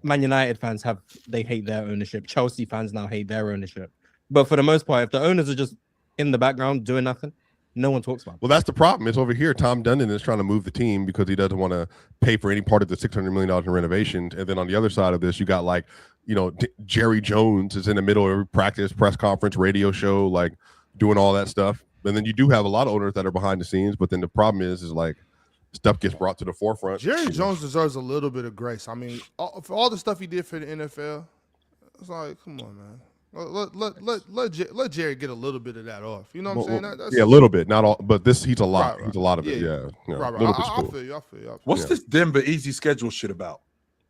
Man United fans hate their ownership. Chelsea fans now hate their ownership. But for the most part, if the owners are just in the background doing nothing, no one talks about it. Well, that's the problem. It's over here. Tom Dundon is trying to move the team because he doesn't want to pay for any part of the $600 million in renovations. And then on the other side of this, you got like, Jerry Jones is in the middle of every practice, press conference, radio show, like doing all that stuff. And then you do have a lot of owners that are behind the scenes. But then the problem is like stuff gets brought to the forefront. Jerry Jones deserves a little bit of grace. I mean, for all the stuff he did for the NFL, it's like, come on, man. Let Jerry get a little bit of that off. You know what I'm saying? That's, Yeah, a little bit, not all, but he's a lot. Right. He's a lot of it. Yeah, Yeah, Right. A little bit's I cool. feel you. I feel you. What's this Denver easy schedule shit about?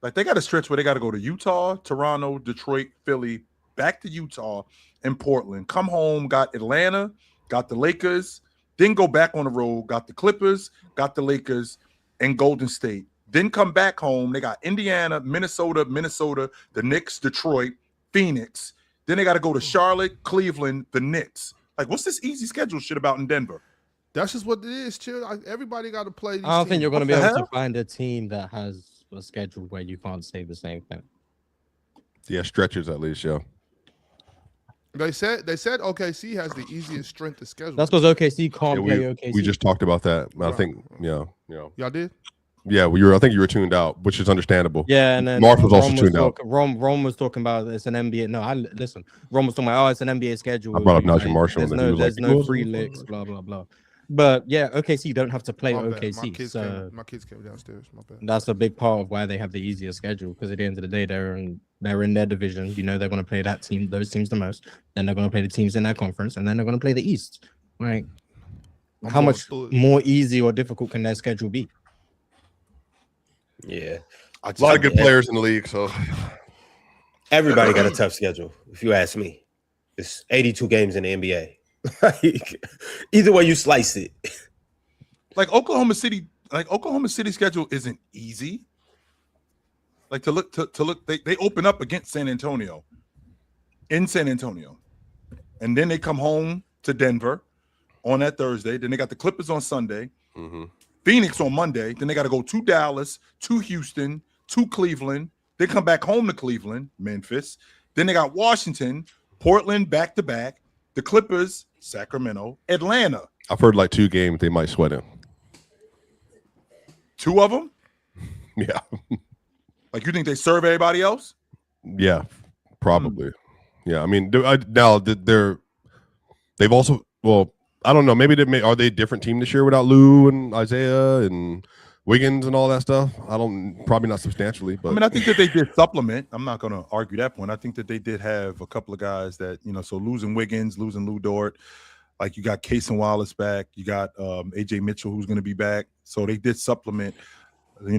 Like they got a stretch where they got to go to Utah, Toronto, Detroit, Philly, back to Utah, and Portland. Come home, got Atlanta, got the Lakers, then go back on the road, got the Clippers, got the Lakers, and Golden State. Then come back home. They got Indiana, Minnesota, the Knicks, Detroit, Phoenix. Then they got to go to Charlotte, Cleveland, the Knicks. Like, what's this easy schedule shit about in Denver? That's just what it is, chill. Everybody got to play. These I don't think teams. you're going to What be the able hell? to find a team that has a schedule where you can't say the same thing. Yeah, stretches at least. Yeah. They said OKC has the easiest strength of schedule. That's because OKC can't play Yeah, OKC. we just talked about that. I Right. think, Y'all did. yeah. I think you were tuned out, which is understandable. Yeah, and then Mark was also tuned out. Rom was talking about it's an NBA. No, listen. Rom was talking about it's an NBA schedule. I brought up Najee Marshall, There's and then he was there's like, no free licks, blah blah blah. But yeah, OKC don't have to play My bad. OKC, so My kids came downstairs. My bad. that's a big part of why they have the easier schedule. Because at the end of the day, they're in their division. You know, they're going to play those teams the most. Then they're going to play the teams in their conference, and then they're going to play the East. Right? I'm How going much through it. more easy or difficult can their schedule be? Yeah. A lot of good players in the league, so Everybody got a tough schedule, if you ask me. It's 82 games in the NBA. Like, either way you slice it. Like Oklahoma City schedule isn't easy. Like to look, they open up against San Antonio in San Antonio, and then they come home to Denver on that Thursday. Then they got the Clippers on Sunday, Phoenix on Monday. Then they got to go to Dallas, to Houston, to Cleveland. They come back home to Cleveland, Memphis. Then they got Washington, Portland back to back, the Clippers, Sacramento, Atlanta. I've heard like 2 games they might sweat in. 2 of them? Yeah. Like you think they serve everybody else? Yeah, probably. Yeah, I mean, they've also, well, I don't know. Maybe are they a different team this year without Lou and Isaiah and Wiggins and all that stuff? Probably not substantially, but I mean, I think that they did supplement. I'm not going to argue that point. I think that they did have a couple of guys that, so losing Wiggins, losing Lou Dort, like you got Case and Wallace back, you got AJ Mitchell who's going to be back. So they did supplement.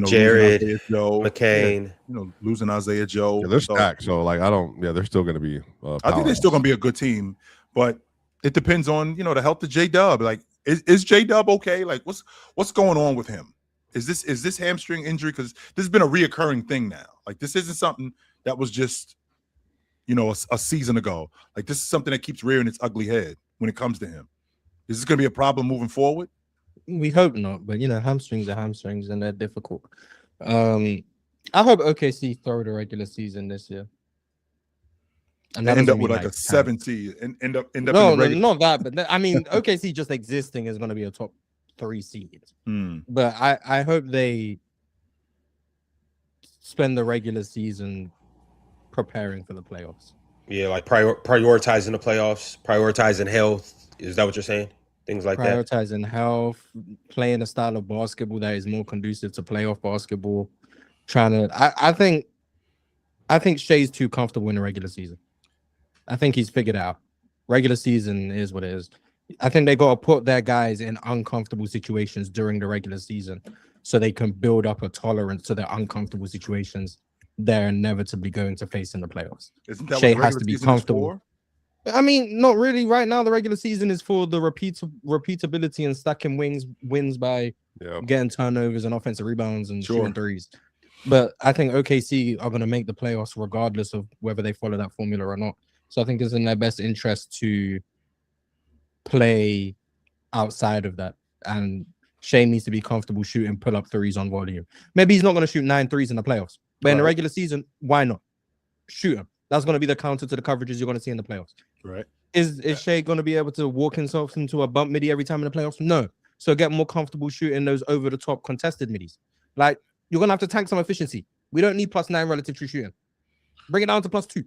Jared, Joe, McCain, losing Isaiah Joe. yeah, they're stacked. So like, they're still going to be. I think they're still going to be a good team, but it depends on the health of J-Dub. Like, is J-Dub okay? Like, what's going on with him? Is this hamstring injury? Because this has been a reoccurring thing now. Like, this isn't something that was just a season ago. Like, this is something that keeps rearing its ugly head when it comes to him. Is this going to be a problem moving forward? We hope not, but hamstrings are hamstrings and they're difficult. I hope OKC throw the regular season this year. And end up with like a 7 seed and end up no, not that, but I mean OKC just existing is going to be a top 3 seed. But I hope they spend the regular season preparing for the playoffs. Yeah, like prioritizing the playoffs, prioritizing health. Is that what you're saying? Things like that. Prioritizing health, playing a style of basketball that is more conducive to playoff basketball. I think Shea's too comfortable in the regular season. I think he's figured out. Regular season is what it is. I think they got to put their guys in uncomfortable situations during the regular season so they can build up a tolerance to their uncomfortable situations they're inevitably going to face in the playoffs. Isn't that Shea what has to be comfortable. I mean, not really. Right now, the regular season is for the repeatability and stacking wins by getting turnovers and offensive rebounds and shooting threes. But I think OKC are going to make the playoffs regardless of whether they follow that formula or not. So I think it's in their best interest to play outside of that. And Shea needs to be comfortable shooting pull-up threes on volume. Maybe he's not going to shoot 9 threes in the playoffs. But in the regular season, why not? Shoot him. That's going to be the counter to the coverages you're going to see in the playoffs. Right. Is Shea going to be able to walk himself into a bump midi every time in the playoffs? No. So get more comfortable shooting those over-the-top contested middies. Like, you're going to have to tank some efficiency. We don't need +9 relative true shooting. Bring it down to +2.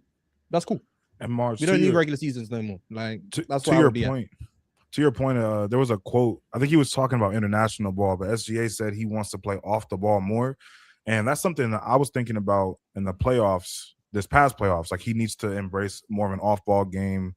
That's cool. And Mars, we don't need regular seasons no more. Like, that's to your point. To your point, there was a quote. I think he was talking about international ball, but SGA said he wants to play off the ball more. And that's something that I was thinking about in the playoffs, this past playoffs. Like, he needs to embrace more of an off-ball game,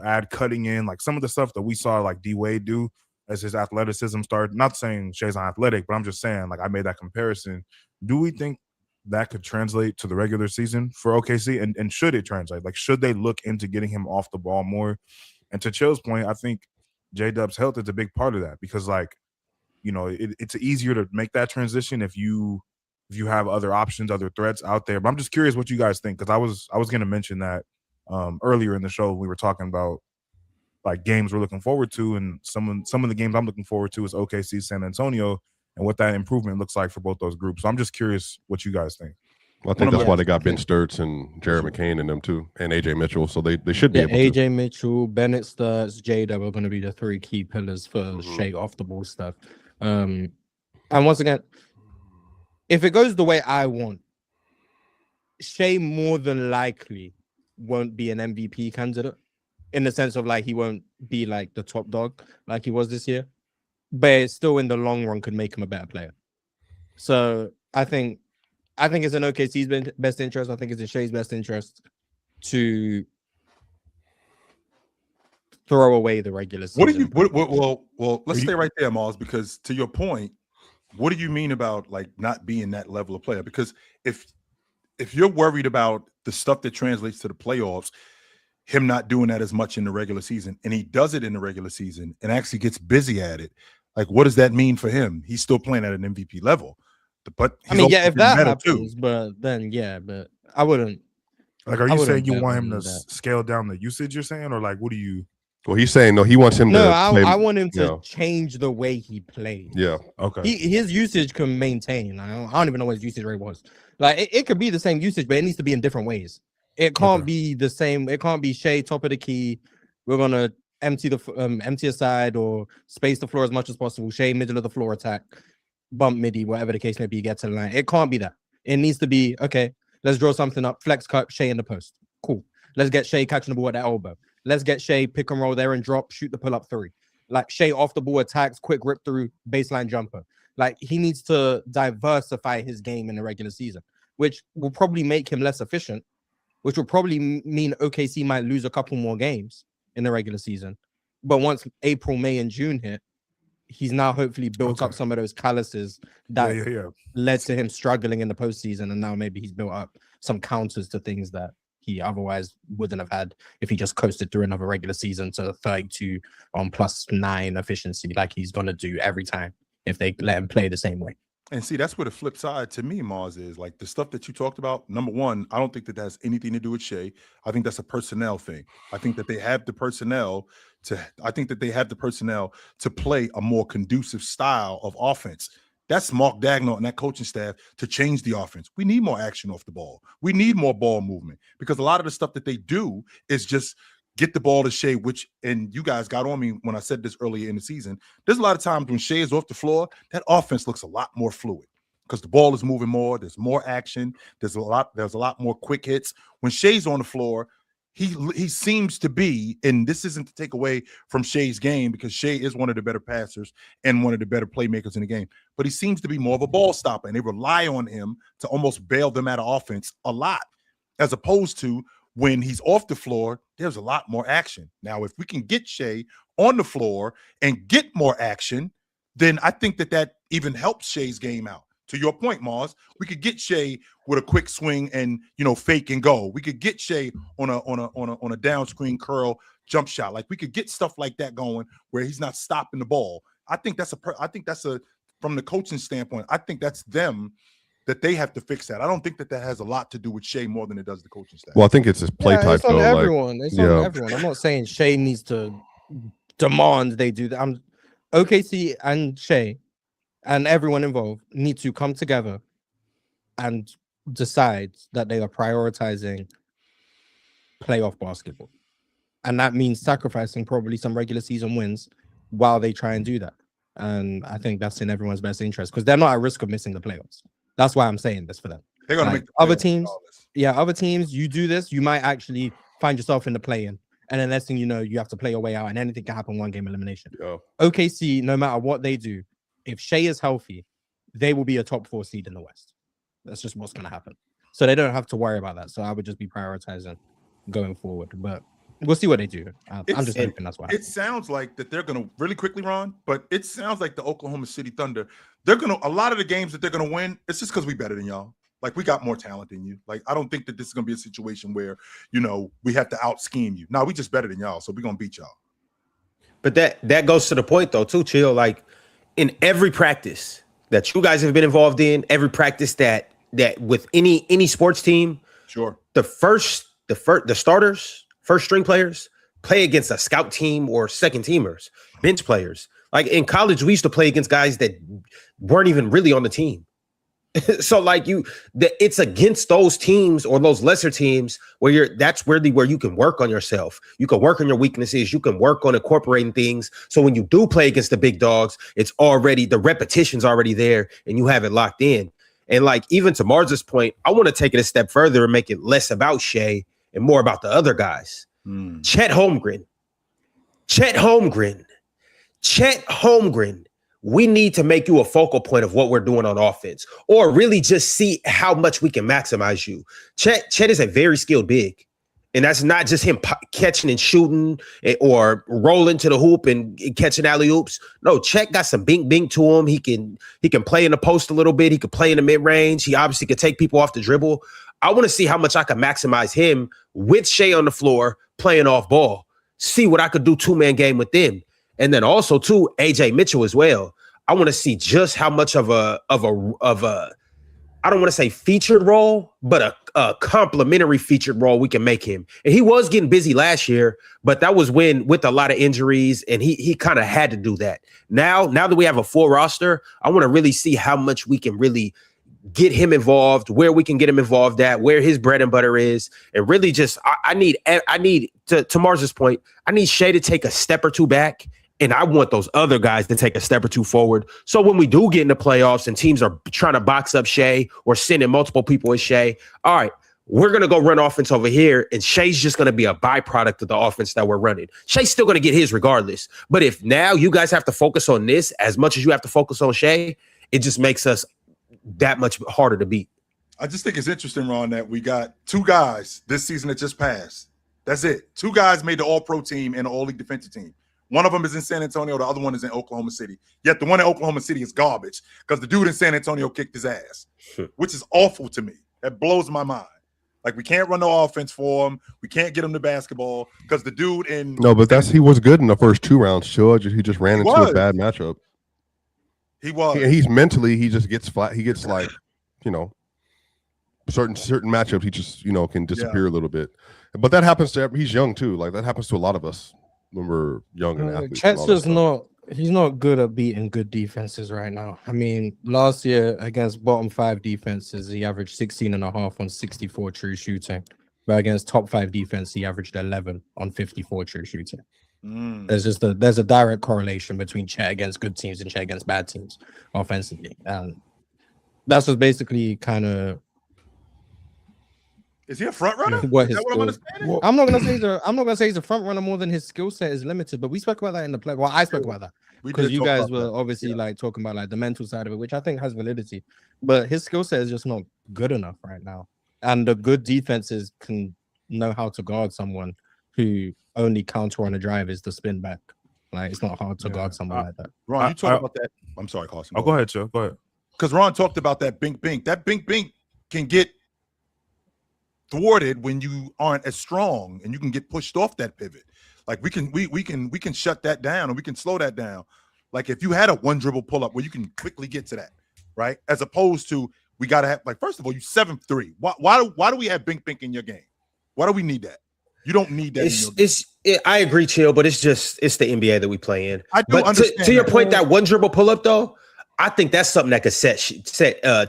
add cutting in, like some of the stuff that we saw like D-Wade do as his athleticism started. Not saying Shea's not athletic, but I'm just saying, like, I made that comparison. Do we think that could translate to the regular season for OKC? And should it translate? Like, should they look into getting him off the ball more? And to Chill's point, I think J-Dub's health is a big part of that because, like, it's easier to make that transition if you have other options, other threats out there. But I'm just curious what you guys think, because I was going to mention that earlier in the show. We were talking about like games we're looking forward to, and some of the games I'm looking forward to is OKC, San Antonio, and what that improvement looks like for both those groups. So I'm just curious what you guys think. Well, I think that's why they got Ben Sturts and Jared McCain in them too, and AJ Mitchell. So they should be able to. AJ Mitchell, Bennett Sturts, J-Dub are going to be the 3 key pillars for Shea off the ball stuff. And once again, if it goes the way I want, Shea more than likely won't be an MVP candidate in the sense of like he won't be like the top dog like he was this year, but it still in the long run could make him a better player. So I think it's in OKC's best interest. I think it's in Shea's best interest to throw away the regular season. Well, let's stay right there, Mars, because to your point, what do you mean about like not being that level of player? Because if you're worried about the stuff that translates to the playoffs, him not doing that as much in the regular season, and he does it in the regular season and actually gets busy at it. Like, what does that mean for him? He's still playing at an MVP level, but I mean, yeah, also if that better happens, but then but I wouldn't. Like, are I you wouldn't saying you bet want on him to that. scale down the usage? You're saying, or like, what do you? Well, he's saying no. He wants him No, to. Play, I want him to yeah. change the way he plays. Yeah. Okay. His usage can maintain. I don't even know what his usage rate was. Like it could be the same usage, but it needs to be in different ways. It can't be the same. It can't be Shea top of the key. We're gonna empty aside or space the floor as much as possible. Shea middle of the floor attack, bump midi, whatever the case may be. Get to the line. It can't be that. It needs to be okay. Let's draw something up. Flex cut Shea in the post. Cool. Let's get Shea catching the ball at the elbow. Let's get Shea pick and roll there and drop, shoot the pull up three. Like Shea off the ball attacks, quick rip through, baseline jumper. Like he needs to diversify his game in the regular season, which will probably make him less efficient, which will probably mean OKC might lose a couple more games in the regular season. But once April, May, and June hit, he's now hopefully built up some of those calluses that led to him struggling in the postseason, and now maybe he's built up some counters to things that he otherwise wouldn't have had if he just coasted through another regular season to 32 on +9 efficiency like he's going to do every time if they let him play the same way. And see, that's where the flip side to me, Mars, is like the stuff that you talked about. Number one, I don't think that has anything to do with Shea. I think that's a personnel thing. I think that they have the personnel to play a more conducive style of offense. That's Mark Dagnall and that coaching staff to change the offense. We need more action off the ball. We need more ball movement because a lot of the stuff that they do is just get the ball to Shea, and you guys got on me when I said this earlier in the season. There's a lot of times when Shea is off the floor, that offense looks a lot more fluid because the ball is moving more. There's more action. There's a lot more quick hits. When Shea's on the floor, he seems to be, and this isn't to take away from Shea's game because Shea is one of the better passers and one of the better playmakers in the game, but he seems to be more of a ball stopper, and they rely on him to almost bail them out of offense a lot, as opposed to when he's off the floor, there's a lot more action. Now, if we can get Shea on the floor and get more action, then I think that even helps Shea's game out. To your point, Mars, we could get Shea with a quick swing and fake and go. We could get Shea on a down screen curl jump shot. Like we could get stuff like that going where he's not stopping the ball. I think that's from the coaching standpoint. I think that's them that they have to fix that. I don't think that has a lot to do with Shea more than it does the coaching staff. Well, I think it's his play type. It's on everyone. It's on everyone. I'm not saying Shea needs to demand they do that. OKC and Shea and everyone involved need to come together and decide that they are prioritizing playoff basketball. And that means sacrificing probably some regular season wins while they try and do that. And I think that's in everyone's best interest because they're not at risk of missing the playoffs. That's why I'm saying this for them. They're going to make other teams. Yeah, other teams, you do this, you might actually find yourself in the play-in. And then next thing you know, you have to play your way out and anything can happen one game elimination. Yeah. OKC, no matter what they do, if Shea is healthy, they will be a top 4 seed in the West. That's just what's going to happen. So they don't have to worry about that. So I would just be prioritizing going forward. But we'll see what they do. I'm just hoping that's what happens. It sounds like that they're going to really quickly, Ron, but it sounds like the Oklahoma City Thunder, a lot of the games that they're going to win, it's just because we better than y'all. Like, we got more talent than you. Like, I don't think that this is going to be a situation where, we have to out-scheme you. No, we just better than y'all, so we're going to beat y'all. But that goes to the point, though, too, Chill. Like, in every practice that you guys have been involved in, every practice that with any sports team, sure, the starters, first string players play against a scout team or second teamers, bench players. Like in college, we used to play against guys that weren't even really on the team. So like it's against those teams or those lesser teams where that's really where you can work on yourself. You can work on your weaknesses. You can work on incorporating things. So when you do play against the big dogs, the repetition's already there and you have it locked in. And like, even to Mars's point, I want to take it a step further and make it less about Shea and more about the other guys. Chet Holmgren. We need to make you a focal point of what we're doing on offense, or really just see how much we can maximize you. Chet is a very skilled big, and that's not just him catching and shooting or rolling to the hoop and catching alley-oops. No, Chet got some bing to him. He can play in the post a little bit. He can play in the mid-range. He obviously can take people off the dribble. I want to see how much I can maximize him with Shea on the floor, playing off ball. See what I could do 2-man game with them. And then also too, AJ Mitchell as well. I want to see just how much of a I don't want to say featured role, but a complimentary featured role we can make him. And he was getting busy last year, but that was when with a lot of injuries, and he kind of had to do that. Now that we have a full roster, I want to really see how much we can really get him involved, where we can get him involved at, where his bread and butter is, and really just I need to Mars's point, I need Shea to take a step or two back. And I want those other guys to take a step or two forward. So when we do get in the playoffs and teams are trying to box up Shea or sending multiple people with Shea, all right, we're going to go run offense over here. And Shea's just going to be a byproduct of the offense that we're running. Shea's still going to get his regardless. But if now you guys have to focus on this as much as you have to focus on Shea, it just makes us that much harder to beat. I just think it's interesting, Ron, that we got 2 guys this season that just passed. That's it. 2 guys made the All-Pro team and the All-League defensive team. One of them is in San Antonio. The other one is in Oklahoma City. Yet the one in Oklahoma City is garbage because the dude in San Antonio kicked his ass, which is awful to me. That blows my mind. Like, we can't run the offense for him. We can't get him the basketball because the dude in No, but he was good in the first 2 rounds. Sure, he just ran into a bad matchup. He was. He's mentally. He just gets flat. He gets like, certain matchups. He just can disappear a little bit. But that happens to. He's young too. Like that happens to a lot of us when we're young and athletes. Chet's just he's not good at beating good defenses right now. I mean, last year against bottom 5 defenses, he averaged 16.5 on 64 true shooting. But against top 5 defense, he averaged 11 on 54 true shooting. There's a direct correlation between Chet against good teams and Chet against bad teams offensively. And that's what's basically kind of. Is he a front runner? I'm not gonna say he's a front runner more than his skill set is limited. But we spoke about that in the play. Well, I spoke about that because you guys were obviously like talking about like the mental side of it, which I think has validity. But his skill set is just not good enough right now. And the good defenses can know how to guard someone who only counter on a drive is the spin back. Like it's not hard to guard someone like that. Ron, you talk about that. I'm sorry, Carson. Go ahead, Joe. Go ahead. Because Ron talked about that bink bink. That bink bink can get thwarted when you aren't as strong and you can get pushed off that pivot. Like we can shut that down and we can slow that down. Like if you had a one dribble pull up where you can quickly get to that, right? As opposed to we gotta have like first of all, you 7'3". Why do we have bink bink in your game? Why do we need that? You don't need that. I agree, Chill, but it's the NBA that we play in. I do understand. To your point, that one dribble pull up though, I think that's something that could set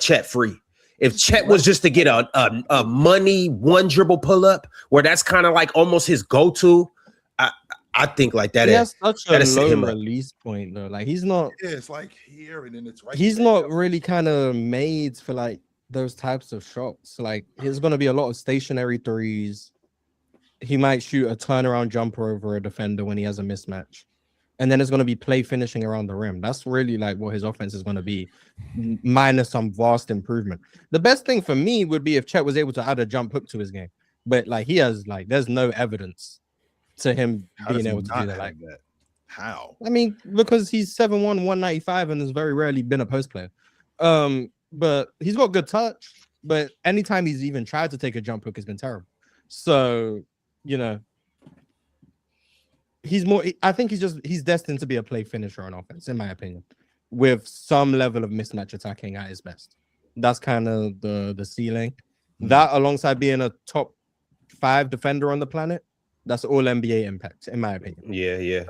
Chet free. If Chet was just to get a money one dribble pull up, where that's kind of like almost his go to, I think like that. He has such a low release point though. Like he's not. Yeah, it's like here and then it's right. He's not really kind of made for like those types of shots. Like there's gonna be a lot of stationary threes. He might shoot a turnaround jumper over a defender when he has a mismatch. And then it's going to be play finishing around the rim. That's really like what his offense is going to be, minus some vast improvement. The best thing for me would be if Chet was able to add a jump hook to his game. But like he has like, there's no evidence to him being able to do that. Like that. How? I mean, because he's 7'1", 195 and has very rarely been a post player. But he's got good touch. But anytime he's even tried to take a jump hook, it's been terrible. So, I think he's destined to be a play finisher on offense, in my opinion, with some level of mismatch attacking at his best. That's kind of the ceiling. That alongside being a top 5 defender on the planet, that's all NBA impact, in my opinion. Yeah.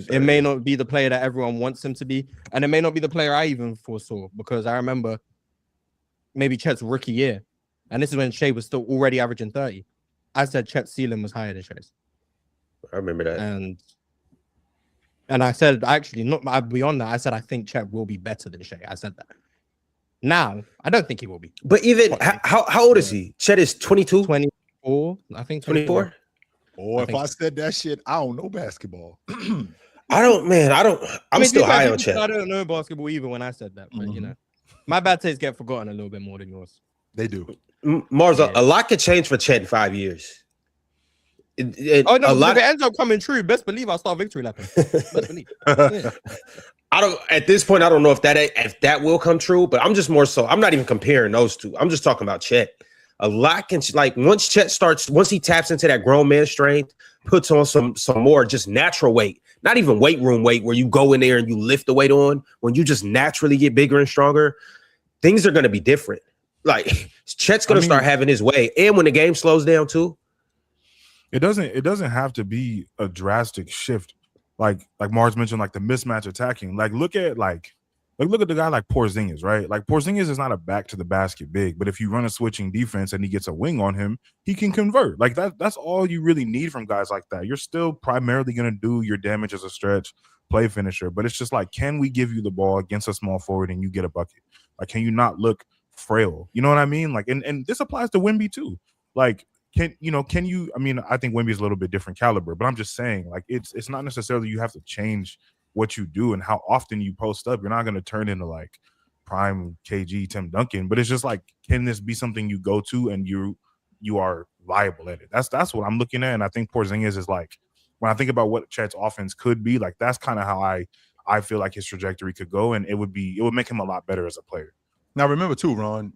It may not be the player that everyone wants him to be, and it may not be the player I even foresaw, because I remember maybe Chet's rookie year, and this is when Shea was still already averaging 30. I said Chet's ceiling was higher than Shea's. I remember that. And I said, actually, not beyond that, I said, I think Chet will be better than Shea. I said that. Now, I don't think he will be. But even, how old is he? Chet is 22? 24, I think 24. Or if I said that shit, I don't know basketball. I'm still high on Chet. I don't know basketball even when I said that, but my bad takes get forgotten a little bit more than yours. They do. Mars, a lot could change for Chet in 5 years. If it ends up coming true, best believe I'll start victory lapping. Best believe. Yeah. At this point, I don't know if that will come true, but I'm just more so. I'm not even comparing those two. I'm just talking about Chet. a lot can like once he taps into that grown man strength, puts on some more just natural weight, not even weight room weight where you go in there and you lift the weight on. When you just naturally get bigger and stronger, things are going to be different. Like Chet's going to start having his way, and when the game slows down too, it doesn't have to be a drastic shift. Like Mars mentioned, like the mismatch attacking. Like look at the guy like Porzingis, right? Like Porzingis is not a back to the basket big, but if you run a switching defense and he gets a wing on him, he can convert. Like that's all you really need from guys like that. You're still primarily going to do your damage as a stretch play finisher, but it's just like, can we give you the ball against a small forward and you get a bucket? Like, can you not look frail? You know what I mean? Like, and this applies to Wemby too. Like, can you? I mean, I think Wemby is a little bit different caliber, but I'm just saying, like, it's not necessarily you have to change what you do and how often you post up. You're not going to turn into like prime KG Tim Duncan, but it's just like, can this be something you go to and you are viable at it? That's what I'm looking at, and I think Porzingis is like, when I think about what Chet's offense could be, like that's kind of how I feel like his trajectory could go, and it would make him a lot better as a player. Now remember too, Ron,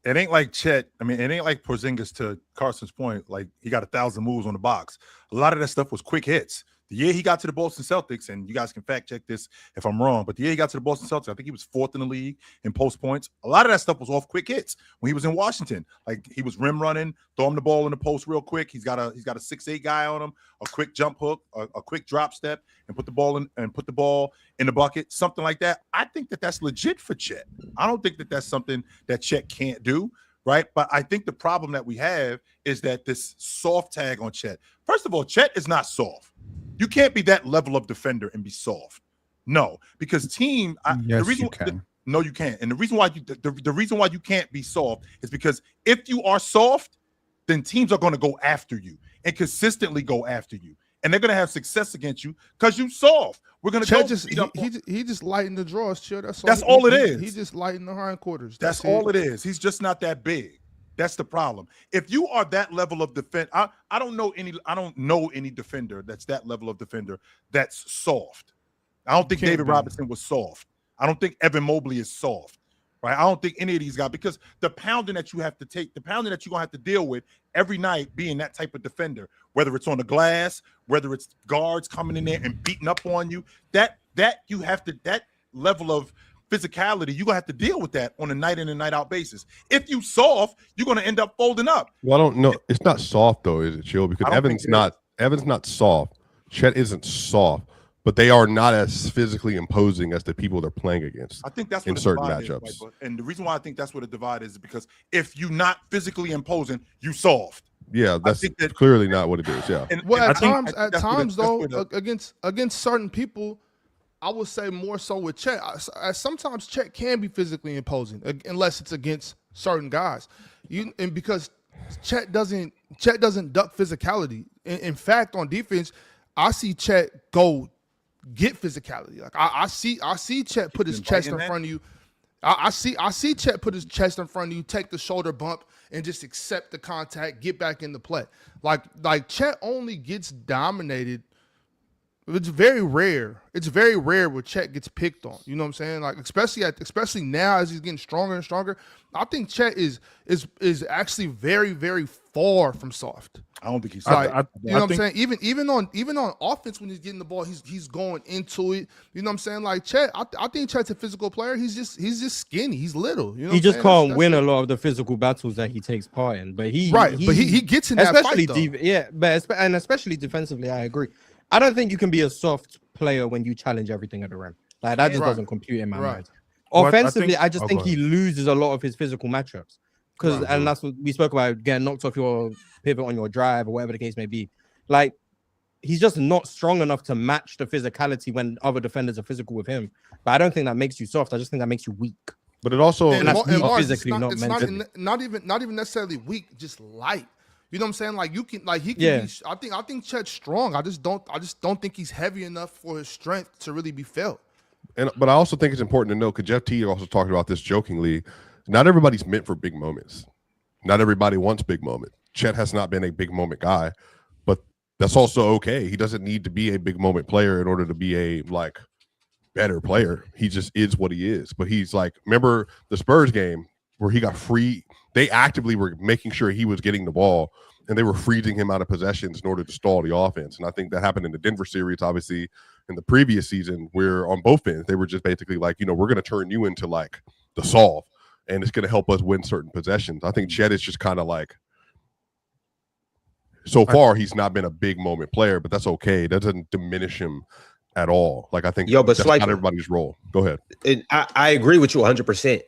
it ain't like Chet. I mean, it ain't like Porzingis, to Carson's point. Like he got 1,000 moves on the box. A lot of that stuff was quick hits. The year he got to the Boston Celtics, and you guys can fact check this if I'm wrong, but the year he got to the Boston Celtics, I think he was 4th in the league in post points. A lot of that stuff was off quick hits when he was in Washington. Like he was rim running, throw him the ball in the post real quick. He's got a 6'8" guy on him, a quick jump hook, a quick drop step, and put the ball in the bucket, something like that. I think that that's legit for Chet. I don't think that that's something that Chet can't do. Right. But I think the problem that we have is that this soft tag on Chet. First of all, Chet is not soft. You can't be that level of defender and be soft. No, because team. Yes, you can. No, you can't. And the reason why you can't be soft is because if you are soft, then teams are going to go after you and consistently go after you. And they're going to have success against you because you soft. We're going to go. He just lighten the draws, chill. That's all it is. He just lighten the hindquarters. That's all it is. He's just not that big. That's the problem. If you are that level of defense, I don't know any defender that's that level of defender that's soft. I don't think David Robinson was soft. I don't think Evan Mobley is soft. Right? I don't think any of these guys, because the pounding that you have to take, the pounding that you're gonna have to deal with every night being that type of defender, whether it's on the glass, whether it's guards coming in there and beating up on you, that you have to, that level of physicality, you're gonna have to deal with that on a night in and night out basis. If you soft, you're gonna end up folding up. Well, I don't know. It's not soft though, is it, Chill? Because Evan's not soft. Chet isn't soft, but they are not as physically imposing as the people they're playing against. I think that's in what certain matchups. matchups. And the reason why I think that's what a divide is because if you're not physically imposing, you soft. Yeah, that's clearly not what it is. Yeah. At times though, against certain people, I would say more so with Chet. Sometimes Chet can be physically imposing unless it's against certain guys. And because Chet doesn't duck physicality. In fact, on defense, I see Chet go get physicality. Like I see Chet put his chest in front of you. I see Chet put his chest in front of you, take the shoulder bump, and just accept the contact, get back into play. Like Chet only gets dominated. It's very rare. It's very rare where Chet gets picked on. You know what I'm saying? Like especially now as he's getting stronger and stronger. I think Chet is actually very, very far from soft. I don't think he's like, you know what I'm saying? Even on offense when he's getting the ball, he's going into it. You know what I'm saying? Like Chet, I think Chet's a physical player. He's just skinny. He's little. You know he just can't win a lot of the physical battles that he takes part in. But he gets in that fight though. Especially defensively, I agree. I don't think you can be a soft player when you challenge everything at the rim. Like that just doesn't compute in my mind. Offensively, I just think he loses a lot of his physical matchups. And that's what we spoke about, getting knocked off your pivot on your drive or whatever the case may be. Like, he's just not strong enough to match the physicality when other defenders are physical with him. But I don't think that makes you soft. I just think that makes you weak. But it also physically, not mentally. Not even necessarily weak, just light. You know what I'm saying? Like he can be. I think Chet's strong. I just don't think he's heavy enough for his strength to really be felt. But I also think it's important to know, because Jeff T also talked about this jokingly. Not everybody's meant for big moments. Not everybody wants big moments. Chet has not been a big moment guy, but that's also okay. He doesn't need to be a big moment player in order to be a better player. He just is what he is. But he's like, remember the Spurs game where he got free. They actively were making sure he was getting the ball, and they were freezing him out of possessions in order to stall the offense. And I think that happened in the Denver series, obviously, in the previous season, where on both ends, they were just basically like, we're going to turn you into like the solve, and it's going to help us win certain possessions. I think Chet is just kind of like, so far, he's not been a big moment player, but that's okay. That doesn't diminish him at all. Like, I think that's not everybody's role. Go ahead. I agree with you 100%.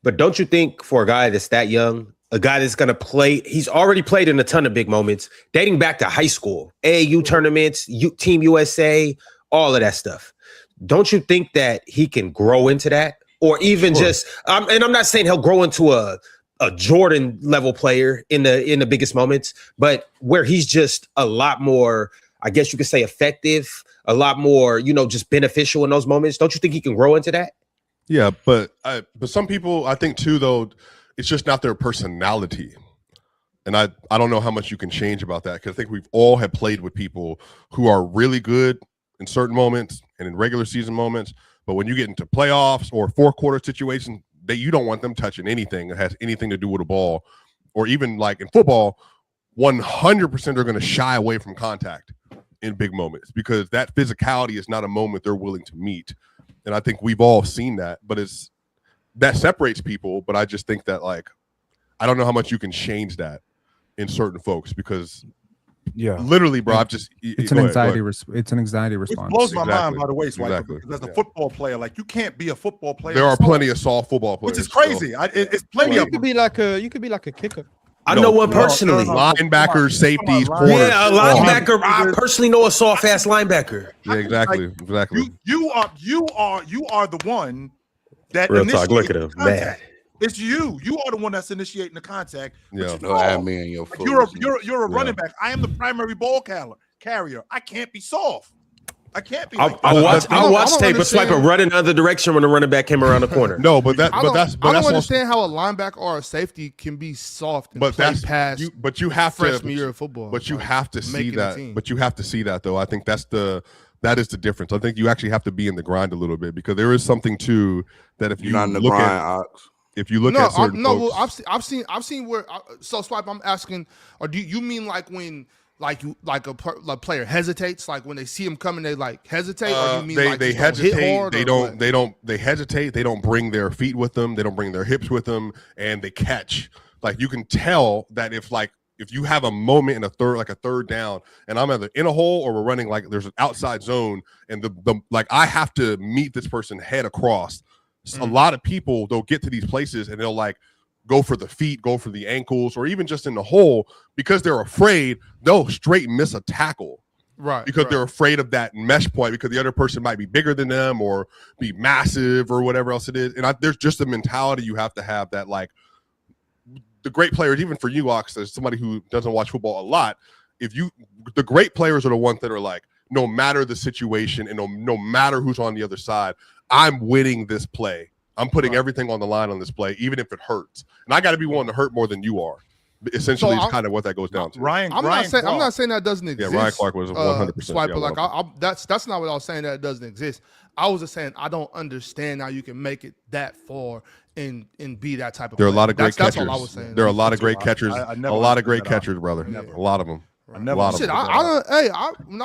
But don't you think for a guy that's that young, a guy that's going to play, he's already played in a ton of big moments, dating back to high school, AAU tournaments, Team USA, all of that stuff. Don't you think that he can grow into that? Or even just, and I'm not saying he'll grow into a Jordan level player in the biggest moments, but where he's just a lot more, I guess you could say, effective, a lot more, just beneficial in those moments. Don't you think he can grow into that? Yeah, but some people, I think too, though, it's just not their personality. And I don't know how much you can change about that, because I think we've all had played with people who are really good in certain moments and in regular season moments, but when you get into playoffs or fourth quarter situations, you don't want them touching anything that has anything to do with a ball. Or even like in football, 100% are going to shy away from contact in big moments, because that physicality is not a moment they're willing to meet. And I think we've all seen that, but that separates people. But I just think that, like, I don't know how much you can change that in certain folks, because literally, bro, it's an anxiety response. It blows my mind, by the way, Swiper, because as a football player, like, you can't be a football player. There are plenty of soft football players, which is crazy. It's plenty of. You could be like a kicker. I know one personally. Linebackers, safeties, corners. Yeah, a linebacker. I personally know a soft ass linebacker. Yeah, exactly. You are the one that real talk. Look at him, man. It's you. You are the one that's initiating the contact. Yeah, You're a running back. I am the primary ball carrier. I can't be soft. I can't be. I watched tape of Swiper running the other direction when the running back came around the corner. No, but I don't understand how a linebacker or a safety can be soft and play past. But you have freshman year of football. But you have to see that. But you have to see that, though. I think that is the difference. I think you actually have to be in the grind a little bit, because there is something too that if you not in the grind, if you look at certain folks, well, I've seen where. So Swipe, I'm asking, or do you mean like when? Like a player hesitates, like when they see him coming, they like hesitate, or you mean they hesitate? They hesitate. They don't bring their feet with them. They don't bring their hips with them, and they catch. Like, you can tell that if you have a moment in a third down, and I'm either in a hole or we're running, like, there's an outside zone, and I have to meet this person head across. A lot of people, they'll get to these places and they'll like go for the feet, go for the ankles, or even just in the hole, because they're afraid they'll straight miss a tackle. Right. Because they're afraid of that mesh point, because the other person might be bigger than them or be massive or whatever else it is. And there's just a mentality you have to have that, like, the great players, even for you, Ox, as somebody who doesn't watch football a lot, the great players are the ones that are like, no matter the situation and no matter who's on the other side, I'm winning this play. I'm putting everything on the line on this play, even if it hurts. And I got to be willing to hurt more than you are. Essentially, it's kind of what that goes down to. I'm not saying that doesn't exist. Yeah, Ryan Clark was 100%. Swiper, that's not what I was saying, that it doesn't exist. I was just saying I don't understand how you can make it that far and be that type of. There are a lot of great catchers. That's all I was saying. There are a lot of great catchers. A lot of great catchers, brother. A lot of them. When I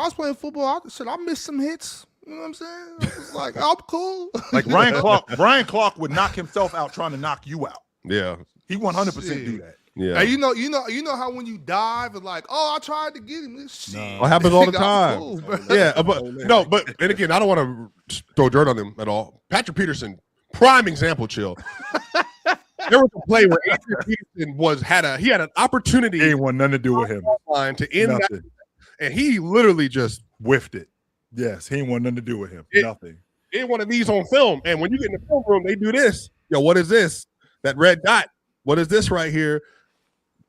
was playing football, I missed some hits. You know what I'm saying? It's like, I'm cool. Like Ryan Clark would knock himself out trying to knock you out. Yeah. He 100% do that. Yeah. And you know how when you dive and like, I tried to get him. This shit. It happens all the time. Cool, but and again, I don't want to throw dirt on him at all. Patrick Peterson, prime example, chill. There was a play where Patrick Peterson had an opportunity. He didn't want nothing to do with him. To end that, and he literally just whiffed it. Yes, he didn't want nothing to do with him. Nothing. He didn't want to these on film. And when you get in the film room, they do this. Yo, what is this? That red dot. What is this right here?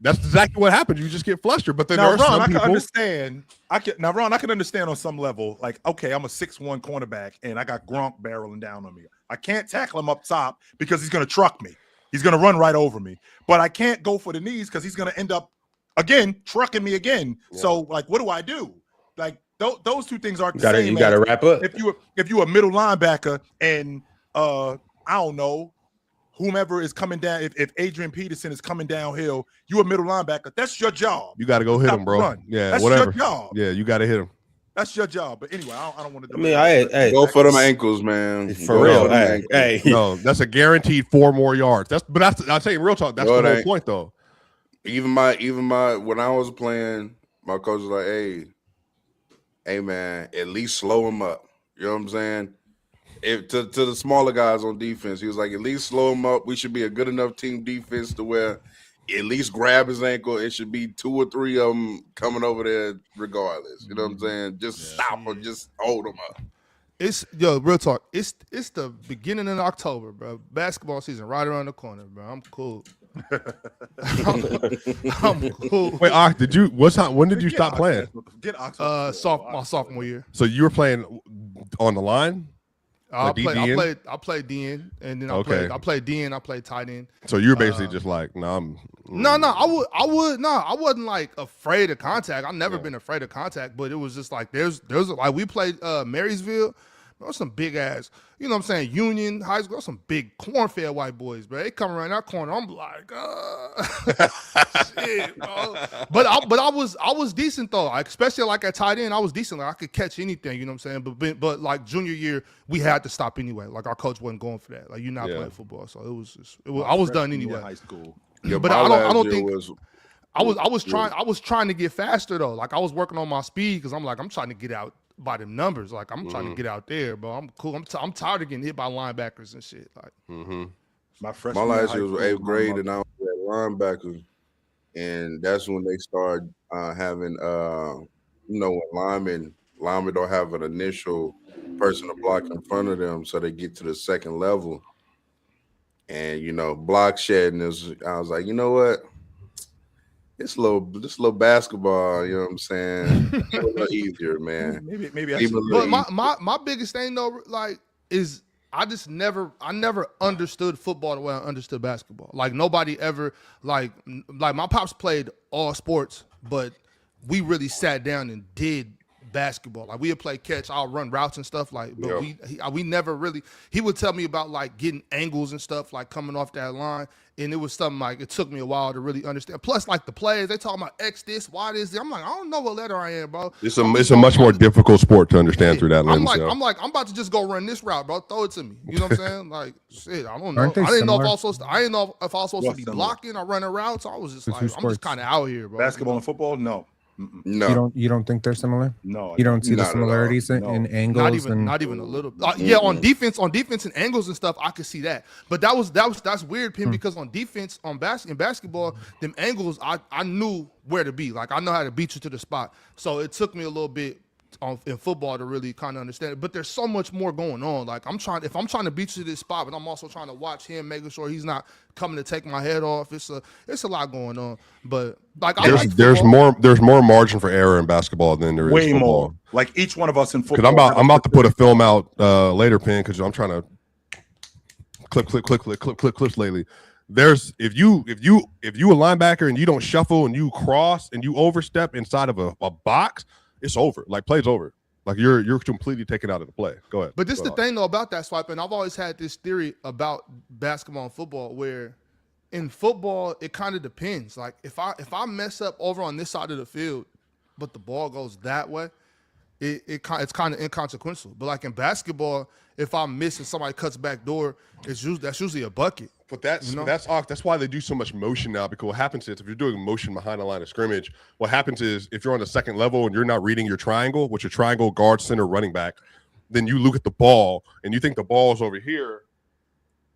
That's exactly what happens. You just get flustered. But then now, there are Ron, some people. I can understand on some level, like, okay, I'm a 6'1" cornerback and I got Gronk barreling down on me. I can't tackle him up top because he's going to truck me. He's going to run right over me. But I can't go for the knees because he's going to end up, again, trucking me again. Yeah. So, like, what do I do? Like, those two things aren't the same. You got to wrap up. If you a middle linebacker and, I don't know, whomever is coming down, if Adrian Peterson is coming downhill, you a middle linebacker. That's your job. You got to go hit him, bro. Run. Yeah, That's whatever. your job. Yeah, you got to hit him. That's your job. But anyway, I don't want to. I mean, hey, go for them ankles, man. For Go real. for them Hey, ankles. hey. No, that's a guaranteed 4 more yards. I'll tell you real talk. That's No, the it whole ain't. point, though. Even my when I was playing, my coach was like, hey man, at least slow him up. You know what I'm saying? If to the smaller guys on defense, he was like, at least slow him up. We should be a good enough team defense to where at least grab his ankle. It should be 2 or 3 of them coming over there regardless. You know what I'm saying? Just stop or just hold them up. It's real talk. It's the beginning of October, bro. Basketball season right around the corner, bro. I'm cool. I'm cool. Wait, when did you stop playing? Get Ox. My sophomore year. So you were playing on the line? I Like played DN, and then Okay. I played DN. I played tight end. So you're basically just like, no, I wasn't like afraid of contact. I've never been afraid of contact, but it was just like there's like we played Marysville. There was some big ass, you know what I'm saying, Union High School, some big cornfield white boys, bro. They come around that corner. I'm like, shit, bro. But I was decent though. Like, especially like at tight end, I was decent. Like I could catch anything, you know what I'm saying? But like junior year, we had to stop anyway. Like our coach wasn't going for that. Like you're not playing football. So I was done anyway. High school. Yeah, But my I last don't year think was- I was trying to get faster though. Like I was working on my speed because I'm trying to get out by them numbers. Like I'm trying to get out there, bro. I'm cool. I'm tired of getting hit by linebackers and shit. Like my last year was 8th grade, and I was at linebackers, and that's when they started having when linemen don't have an initial person to block in front of them, so they get to the second level, and block shedding is. I was like, you know what? This little basketball, you know what I'm saying? It's a little easier, man. Maybe I Even should. though But my biggest thing though, like, is I never understood football the way I understood basketball. Like nobody ever like my pops played all sports, but we really sat down and did basketball. Like we would play catch, I'll run routes and stuff. Like, but we never really. He would tell me about like getting angles and stuff, like coming off that line. And it was something like it took me a while to really understand. Plus, like the plays, they talking about X this, Y this. I'm like, I don't know what letter I am, bro. it's a much more difficult sport to understand through that lens. I'm about to just go run this route, bro. Throw it to me. You know what I'm saying? Like, shit, I don't know. Aren't they I didn't know if similar? I was supposed to. I didn't know if I was supposed to be Similar? blocking or running routes. I was just The like, two I'm just sports. kind of out here, bro. Basketball and football? No. no. You don't think they're similar? No. You don't see the Not at all. similarities in No. angles Not even a little. Yeah, on defense and angles and stuff, I could see that. But that's weird, Pim, because on defense, in basketball, them angles, I knew where to be. Like I know how to beat you to the spot. So it took me a little bit in football to really kind of understand it. But there's so much more going on. Like if I'm trying to beat you to this spot, but I'm also trying to watch him, making sure he's not coming to take my head off. It's a lot going on. But like I like there's football. there's more margin for error in basketball than there is Way football. more. Like each one of us in Because football. I'm about to put a film out later, Pin, because I'm trying to clips lately. There's if you a linebacker and you don't shuffle and you cross and you overstep inside of a box, it's over. Like play's over. Like you're completely taken out of the play. Go ahead. But this Go the ahead. thing though about that swipe, and I've always had this theory about basketball and football where in football it kind of depends. Like if I mess up over on this side of the field, but the ball goes that way, it's kind of inconsequential. But like in basketball, if I miss and somebody cuts back door, that's usually a bucket. But that's why they do so much motion now, because what happens is if you're doing motion behind the line of scrimmage, what happens is if you're on the second level and you're not reading your triangle, which your triangle, guard, center, running back, then you look at the ball and you think the ball's over here,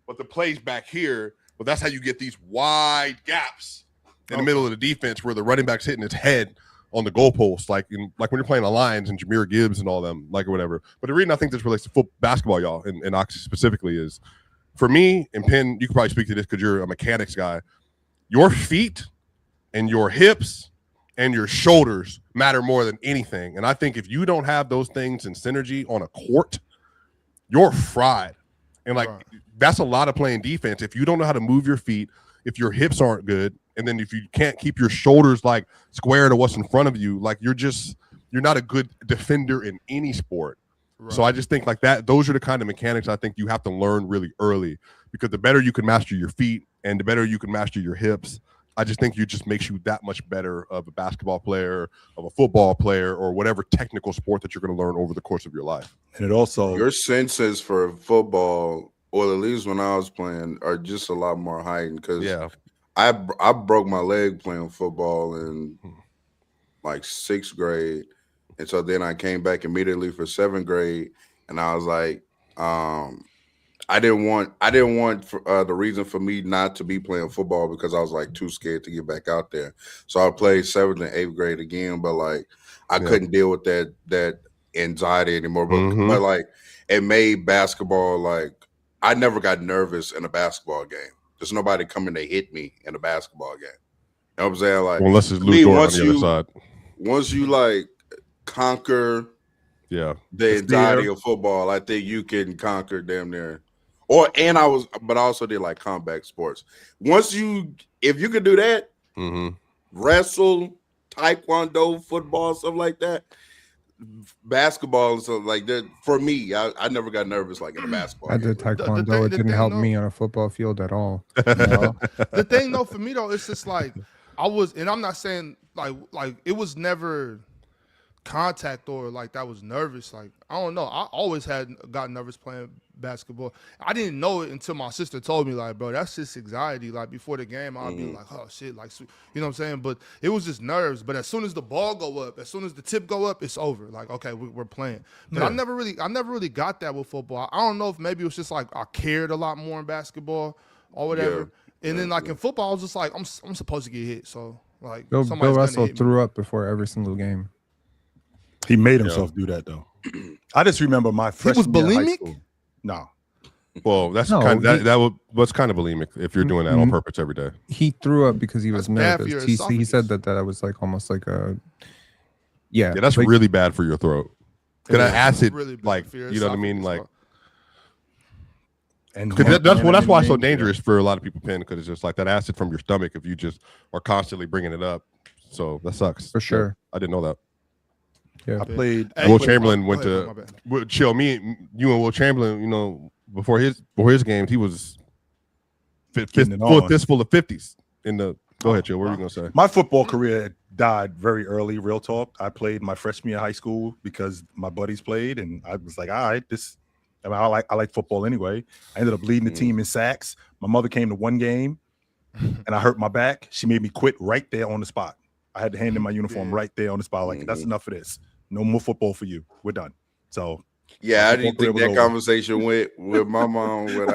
but the play's back here. But that's how you get these wide gaps in the middle of the defense where the running back's hitting his head on the goalpost, like when you're playing the Lions and Jahmyr Gibbs and all them, like or whatever. But the reason I think this relates to football, basketball, y'all, and Ox specifically is, for me, and Penn, you could probably speak to this because you're a mechanics guy. Your feet and your hips and your shoulders matter more than anything. And I think if you don't have those things in synergy on a court, you're fried. And that's a lot of playing defense. If you don't know how to move your feet, if your hips aren't good, and then if you can't keep your shoulders like square to what's in front of you, like you're not a good defender in any sport. So I just think like that, those are the kind of mechanics I think you have to learn really early, because the better you can master your feet and the better you can master your hips, I just think it just makes you that much better of a basketball player, of a football player, or whatever technical sport that you're going to learn over the course of your life. And it also, your senses for football, or at least when I was playing, are just a lot more heightened, because I broke my leg playing football in like 6th grade. And so then I came back immediately for 7th grade, and I was like, I didn't want the reason for me not to be playing football, because I was like too scared to get back out there. So I played 7th and 8th grade again, but like I couldn't deal with that anxiety anymore. But like it made basketball, like I never got nervous in a basketball game. There's nobody coming to hit me in a basketball game. You know what I'm saying? Like, unless it's Lou Dort on the other side. Once you like conquer the anxiety of football, I think you can conquer damn near. But I also did like combat sports. If you could do that, wrestle, taekwondo, football, stuff like that, basketball and stuff like that. For me, I never got nervous like in a basketball. I did taekwondo. It didn't help me on a football field at all. The thing though, for me though, it's just like and I'm not saying like it was never contact or like that was nervous. Like I don't know. I always got nervous playing basketball. I didn't know it until my sister told me, like, bro, that's just anxiety. Like before the game, I'd be like, oh shit, like, you know what I'm saying? But it was just nerves. But as soon as the ball go up, as soon as the tip go up, it's over. Like, okay, we're playing. But I never really got that with football. I don't know if maybe it was just like I cared a lot more in basketball or whatever. Yeah. And then like in football, I was just like, I'm supposed to get hit. So like, Bill Russell threw up before every single game. He made himself do that though. I just remember my freshman year in high school. No. Well, that's kind of what's kind of bulimic if you're doing that on purpose every day. He threw up because he was nervous. He said that was like almost like a that's like, really bad for your throat. Because that acid, really like, you know what I mean, like. And that's why it's so dangerous for a lot of people, because it's just like that acid from your stomach if you just are constantly bringing it up. So that sucks for sure. I didn't know that. Yeah, I played. Will Chamberlain went to chill. You and Will Chamberlain, you know, before his games, he was fistful of 50s in the. Go ahead, Chill. What were you gonna say? My football career died very early. Real talk. I played my freshman year of high school because my buddies played, and I was like, all right, I like football anyway. I ended up leading the team in sacks. My mother came to one game, and I hurt my back. She made me quit right there on the spot. I had to hand in my uniform right there on the spot. Like, that's enough of this. No more football for you. We're done. So yeah, I didn't think that conversation went with my mom when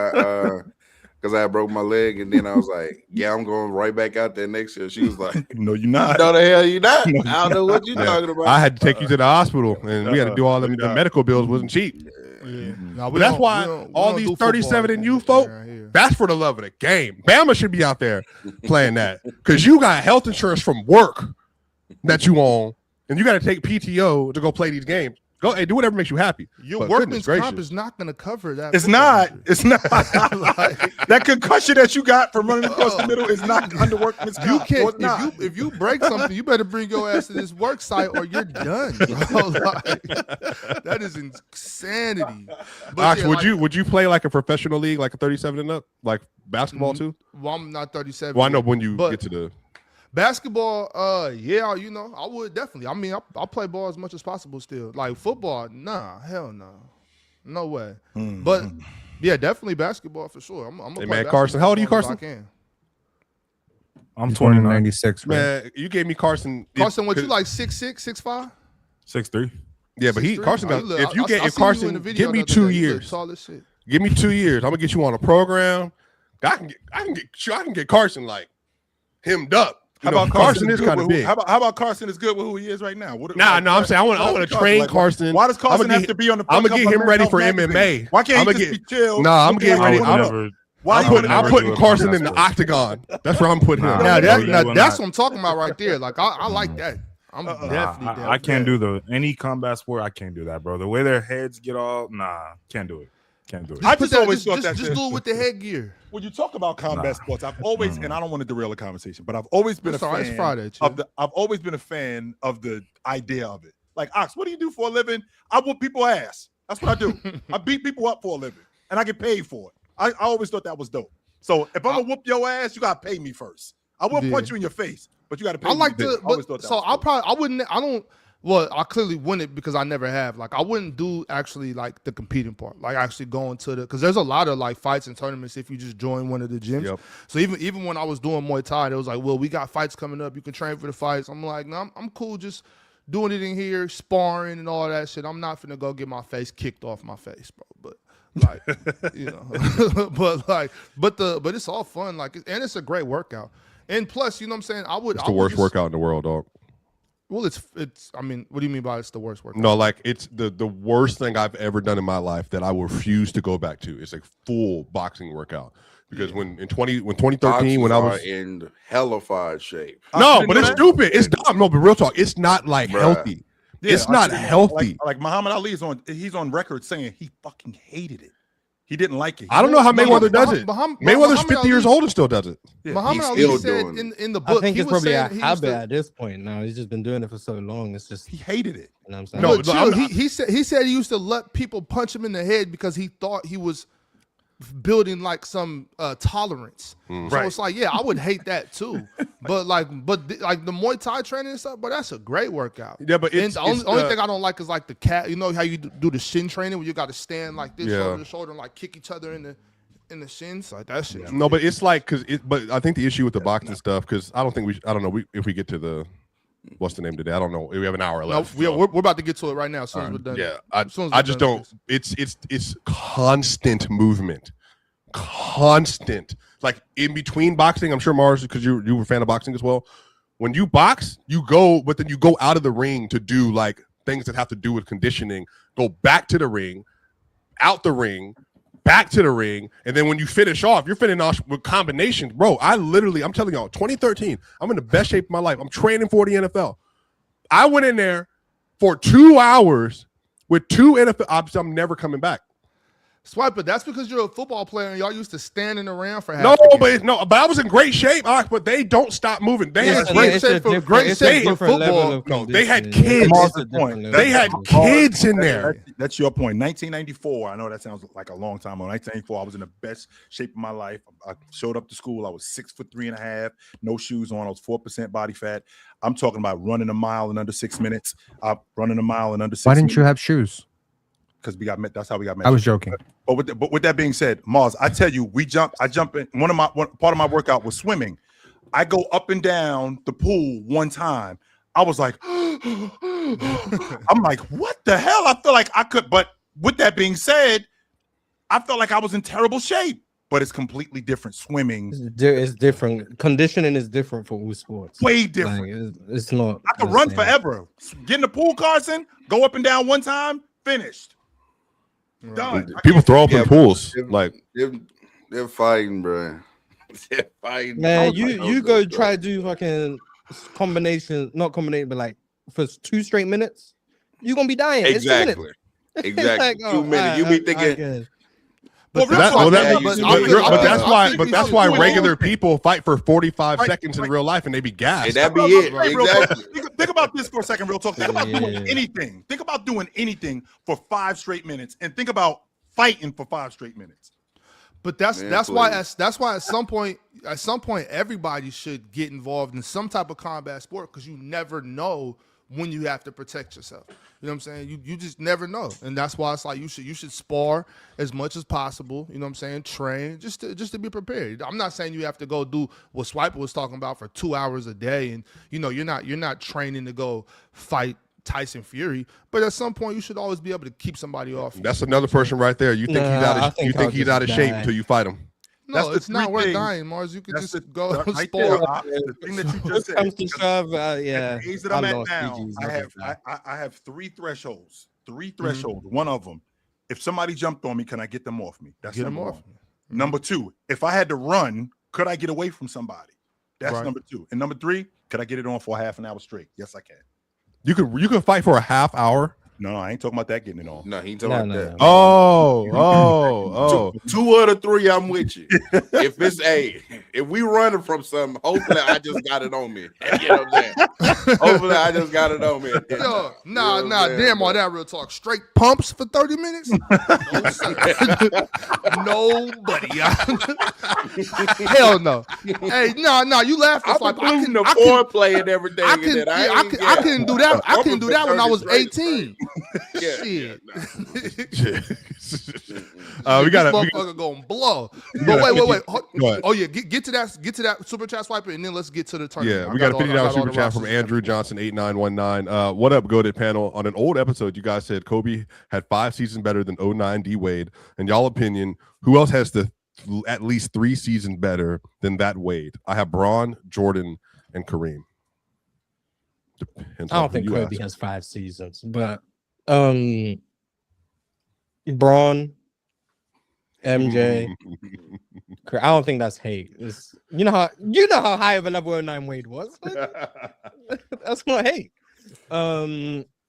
because I broke my leg, and then I was like, yeah, I'm going right back out there next year. She was like, no, you're not. No, the hell you're not. I don't know what you're talking about. I had to take you to the hospital, and we had to do all the medical bills. Wasn't cheap. No, but that's why all these 37 and you folk, that's for the love of the game. Bama should be out there playing that, because you got health insurance from work that you own, and you got to take PTO to go play these games. Go, hey, do whatever makes you happy. Your workman's comp is not going to cover that. It's not. It's not. That concussion that you got from running across the middle is not under workman's comp. You can't. If you break something, you better bring your ass to this work site or you're done, bro. Like, that is insanity. But Ox, would you play like a professional league, like a 37 and up, like basketball too? Well, I'm not 37. Well, I know when you get to the. Basketball, yeah, you know, I would definitely. I mean, I'll play ball as much as possible still. Like football, nah, hell no. No way. Mm-hmm. But, yeah, definitely basketball for sure. I'm hey, man, Carson, how old are you, Carson? I'm 96, man. You gave me Carson. Carson, what, you like 6'6", 6'5"? 6'3". Yeah, but Carson got, if Carson, give me 2 years. Give me 2 years. I'm going to get you on a program. I can get Carson, like, hemmed up. How about Carson is kind of big? How about Carson is good with who he is right now? I'm saying I want to train Carson. Why does Carson have to be on the? I'm gonna get him ready for MMA. Why can't he just be chill? No, I'm getting ready. I'm putting Carson in the octagon. That's where I'm putting him. Now that's what I'm talking about right there. Like I like that. I'm definitely. I can't do any combat sport. I can't do that, bro. The way their heads get all, can't do it. Can't do it. I just always thought that. Just do it with the headgear. When you talk about combat sports, I've always, and I don't want to derail the conversation, but I've always been a fan it's Friday, I've always been a fan of the idea of it. Like, Ox, what do you do for a living? I whoop people's ass. That's what I do. I beat people up for a living, and I get paid for it. I always thought that was dope. So if I'm gonna whoop your ass, you gotta pay me first. I will punch you in your face, but you gotta pay me. Well, I clearly wouldn't because I never have. Like, I wouldn't do actually like the competing part, like actually going to because there's a lot of like fights and tournaments if you just join one of the gyms. Yep. So even when I was doing Muay Thai, it was like, well, we got fights coming up. You can train for the fights. I'm like, no, I'm cool just doing it in here, sparring and all that shit. I'm not finna go get my face kicked off my face, bro. But like, but it's all fun. Like, and it's a great workout. And plus, you know what I'm saying? It's the worst workout in the world, dog. Well, it's. I mean, what do you mean by it's the worst workout? No, like it's the worst thing I've ever done in my life that I will refuse to go back to. It's a full boxing workout because when 2013 when I was in hellified shape. No, but it's stupid. It's dumb. No, but real talk, it's not like healthy. Yeah, it's not healthy. Like Muhammad Ali he's on record saying he fucking hated it. He didn't like it. I don't know how Mayweather does it. Mayweather's 50 years old and still does it. Yeah. Muhammad Ali said in the book, I think it's probably a habit at this point now. He's just been doing it for so long. It's just he hated it. You know what I'm saying? He said he used to let people punch him in the head because he thought he was building like some tolerance. So it's like, yeah, I would hate that too. but the Muay Thai training and stuff, but that's a great workout. Yeah, but the only thing I don't like is like the cat. You know how you do the shin training where you got to stand like this shoulder to shoulder and like kick each other in the shins, like that shit. No, but it's like but I think the issue with the boxing stuff because I don't know if we get to the what's the name today? I don't know. We have an hour left. No, we're about to get to it right now. As soon as we're done. Yeah, I just don't. It's constant movement, constant. Like in between boxing, I'm sure Mars, because you were a fan of boxing as well. When you box, you go, but then you go out of the ring to do like things that have to do with conditioning. Go back to the ring, out the ring, back to the ring, and then when you finish off, you're finishing off with combinations, bro. I'm telling y'all, 2013, I'm in the best shape of my life. I'm training for the NFL. I went in there for 2 hours with 2 NFL. I'm never coming back. Swipe, but that's because you're a football player and y'all used to standing around for half. But I was in great shape. But they don't stop moving. They had great shape for football. No, they had kids. They had kids in there. That's your point. 1994. I know that sounds like a long time ago. 1994. I was in the best shape of my life. I showed up to school. I was 6'3.5", no shoes on. I was 4% body fat. I'm talking about running a mile in under 6 minutes. Running a mile in under 6 minutes. Why didn't you have shoes? Because we got met. That's how we got met. I was joking. But with that being said, Mars, I tell you, I jump in. Part of my workout was swimming. I go up and down the pool one time. I was like, I'm like, what the hell? I feel like I could. But with that being said, I felt like I was in terrible shape. But it's completely different. Swimming is different. Conditioning is different for all sports. Way different. Like, it's not. I could run forever. Get in the pool, Carson. Go up and down one time. Finished. Done. People throw up in pools. They're fighting, bro. They're fighting. Man, you go try to do fucking combination, not combination, but like for 2 straight minutes, you're gonna be dying. Exactly. Exactly. Like, 2 minutes. You be thinking. But that's why regular people fight for 45 seconds in real life and they be gassed. And that be it. Exactly. Think about this for a second, real talk. Think about doing anything. Think about doing anything for 5 straight minutes, and think about fighting for 5 straight minutes. But that's why at some point everybody should get involved in some type of combat sport because you never know when you have to protect yourself. You know what I'm saying? You just never know. And that's why it's like you should spar as much as possible, you know what I'm saying? Train just to be prepared. I'm not saying you have to go do what Swiper was talking about for 2 hours a day and you're not training to go fight Tyson Fury, but at some point you should always be able to keep somebody off. That's another person right there. You think he's out of shape until you fight him. No, it's not worth dying, Mars. You can just go spar. The thing that you just said. Comes to shove, the age that I'm at now, I have 3 thresholds. 3 thresholds. One of them, if somebody jumped on me, can I get them off me? That's number 1. Number 2, if I had to run, could I get away from somebody? That's number 2. And number 3, could I get it on for a half an hour straight? Yes, I can. You can fight for a half hour. No, I ain't talking about that getting it on. No, he ain't talking about that. Oh. Two of the three, I'm with you. If we running from something, hopefully I just got it on me. You know what I'm saying? Hopefully I just got it on me. Yo, damn all that real talk. Straight pumps for 30 minutes? No, sir. Nobody. Hell no. Hey, no, you laughing. I'm including the foreplay and everything. I couldn't do that. I couldn't do that when I was 18. Yeah. Shit. We got this motherfucker gonna blow. But wait. Oh yeah, get to that super chat swiper, and then let's get to the tournament. Yeah, we got a $50 super chat from Andrew Johnson 8919. What up, Goated panel? On an old episode, you guys said Kobe had 5 seasons better than 09 D Wade. In y'all opinion, who else has at least 3 seasons better than that Wade? I have Braun, Jordan, and Kareem. I don't think Kobe has 5 seasons, but Braun, MJ. I don't think that's hate. You know how high of a level 09 Wade was. That's not hate.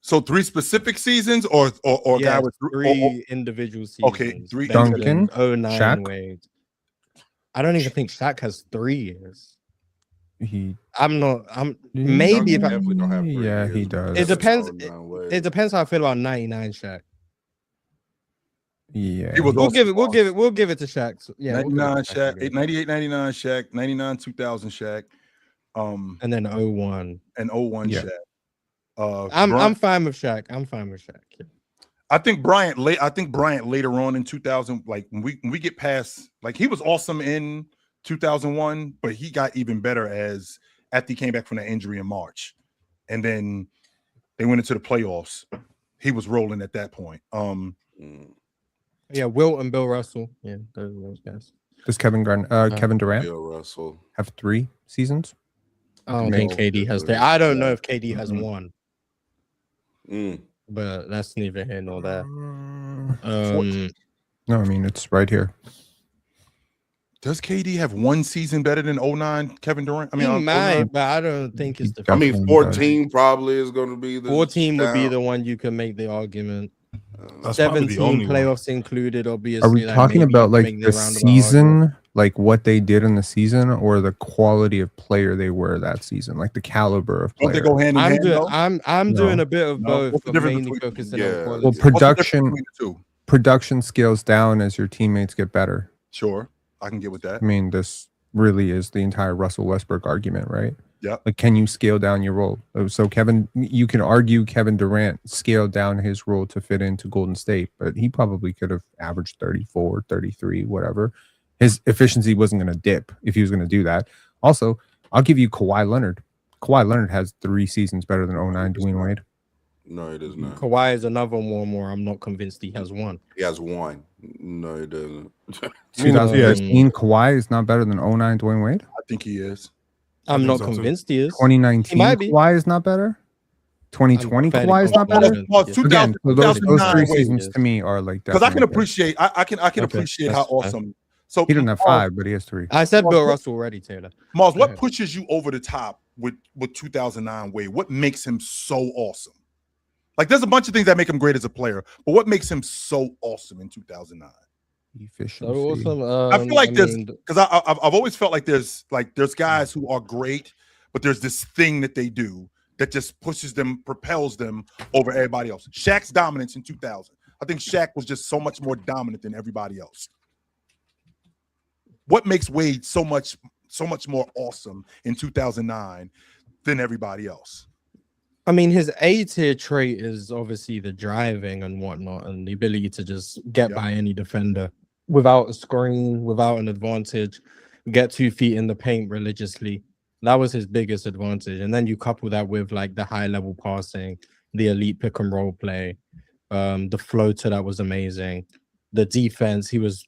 So 3 specific seasons, or yeah, guy with 3 individual seasons. Okay, 3 Duncan, 09 Shaq? Wade. I don't even think Shaq has 3 years. He maybe if I, definitely don't have 3 yeah, years. he does. it depends. 09 Wade. It depends how I feel about 99 Shaq. Yeah, He was We'll also give it to Shaq. So, yeah, 99 Shaq, 98, 99 Shaq, 99, 2000 Shaq, and then 01 and 01 Yeah. Shaq. I'm fine with Shaq. Yeah. I think Bryant later on in 2000, like when we get past, like he was awesome in 2001, but he got even better after he came back from that injury in March, and then they went into the playoffs. He was rolling at that point. Yeah, Wilt and Bill Russell. Yeah, those guys. Does Kevin Durant Bill Russell. have 3 seasons? I don't think KD has 3. I don't know if KD has 1, Mm. but that's neither here nor there. No, I mean it's right here. Does KD have 1 season better than 09 Kevin Durant? I mean, He might, but I don't think it's the. I mean, 14 probably is going to be the 14 would be the one you can make the argument. That's probably the 17 only one. playoffs included, obviously. Are we like, talking maybe about you like make the roundabout argument. season, like what they did in the season, or the quality of player they were that season, like the caliber of don't player? they go hand in hand? though? I'm doing a bit of No. both, What's the but difference mainly between- focusing yeah. on quality. Well, What's the difference production between the 2? production scales down as your teammates get better. Sure, I can get with that. I mean, this really is the entire Russell Westbrook argument, right? Yeah. Like, can you scale down your role? So you can argue Kevin Durant scaled down his role to fit into Golden State, but he probably could have averaged 34, 33, whatever. His efficiency wasn't going to dip if he was going to do that. Also, I'll give you Kawhi Leonard. Kawhi Leonard has 3 seasons better than 09 Dwayne Wade. No, he does not. Kawhi is another one where I'm not convinced he has 1. He has 1. No, he doesn't. 2015 Kawhi is not better than 09 Dwayne Wade. I think he is. I'm think not so, too. convinced he is. 2019 He might be. Kawhi is not better. 2020 fairly Kawhi is not better. confident. Well, Yeah. 2000 Again, so those 2009 3 Wade seasons is. to me are like because I can definitely better. appreciate I can Okay, appreciate that's how fine. awesome. So He doesn't have 5, but he has 3. I said Bill Russell already, Taylor. Mars, Go what ahead. pushes you over the top with 2009 Wade? What makes him so awesome? Like, there's a bunch of things that make him great as a player, but what makes him so awesome in 2009? Efficiency. So awesome. I feel like there's mean, because I've always felt like there's guys who are great, but there's this thing that they do that just pushes them, propels them over everybody else. Shaq's dominance in 2000. I think Shaq was just so much more dominant than everybody else. What makes Wade so much more awesome in 2009 than everybody else? I mean, his A-tier trait is obviously the driving and whatnot, and the ability to just get by any defender without a screen, without an advantage, get 2 feet in the paint religiously. That was his biggest advantage. And then you couple that with like the high level passing, the elite pick and roll play, the floater that was amazing, the defense. He was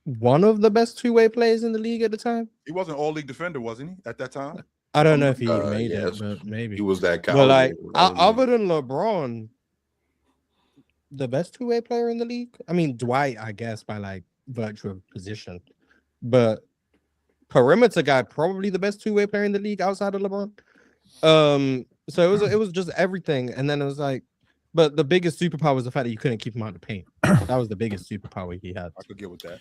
one of the best 2-way players in the league at the time. He wasn't all league defender, wasn't he, at that time? I don't know if he made yes. it, but maybe He was that But like, caliber. other than LeBron, the best 2-way player in the league. I mean, Dwight, I guess, by like virtue of position, but perimeter guy, probably the best 2-way player in the league outside of LeBron. So it was just everything, and then it was like, but the biggest superpower was the fact that you couldn't keep him out of the paint. That was the biggest superpower he had. I could get with that.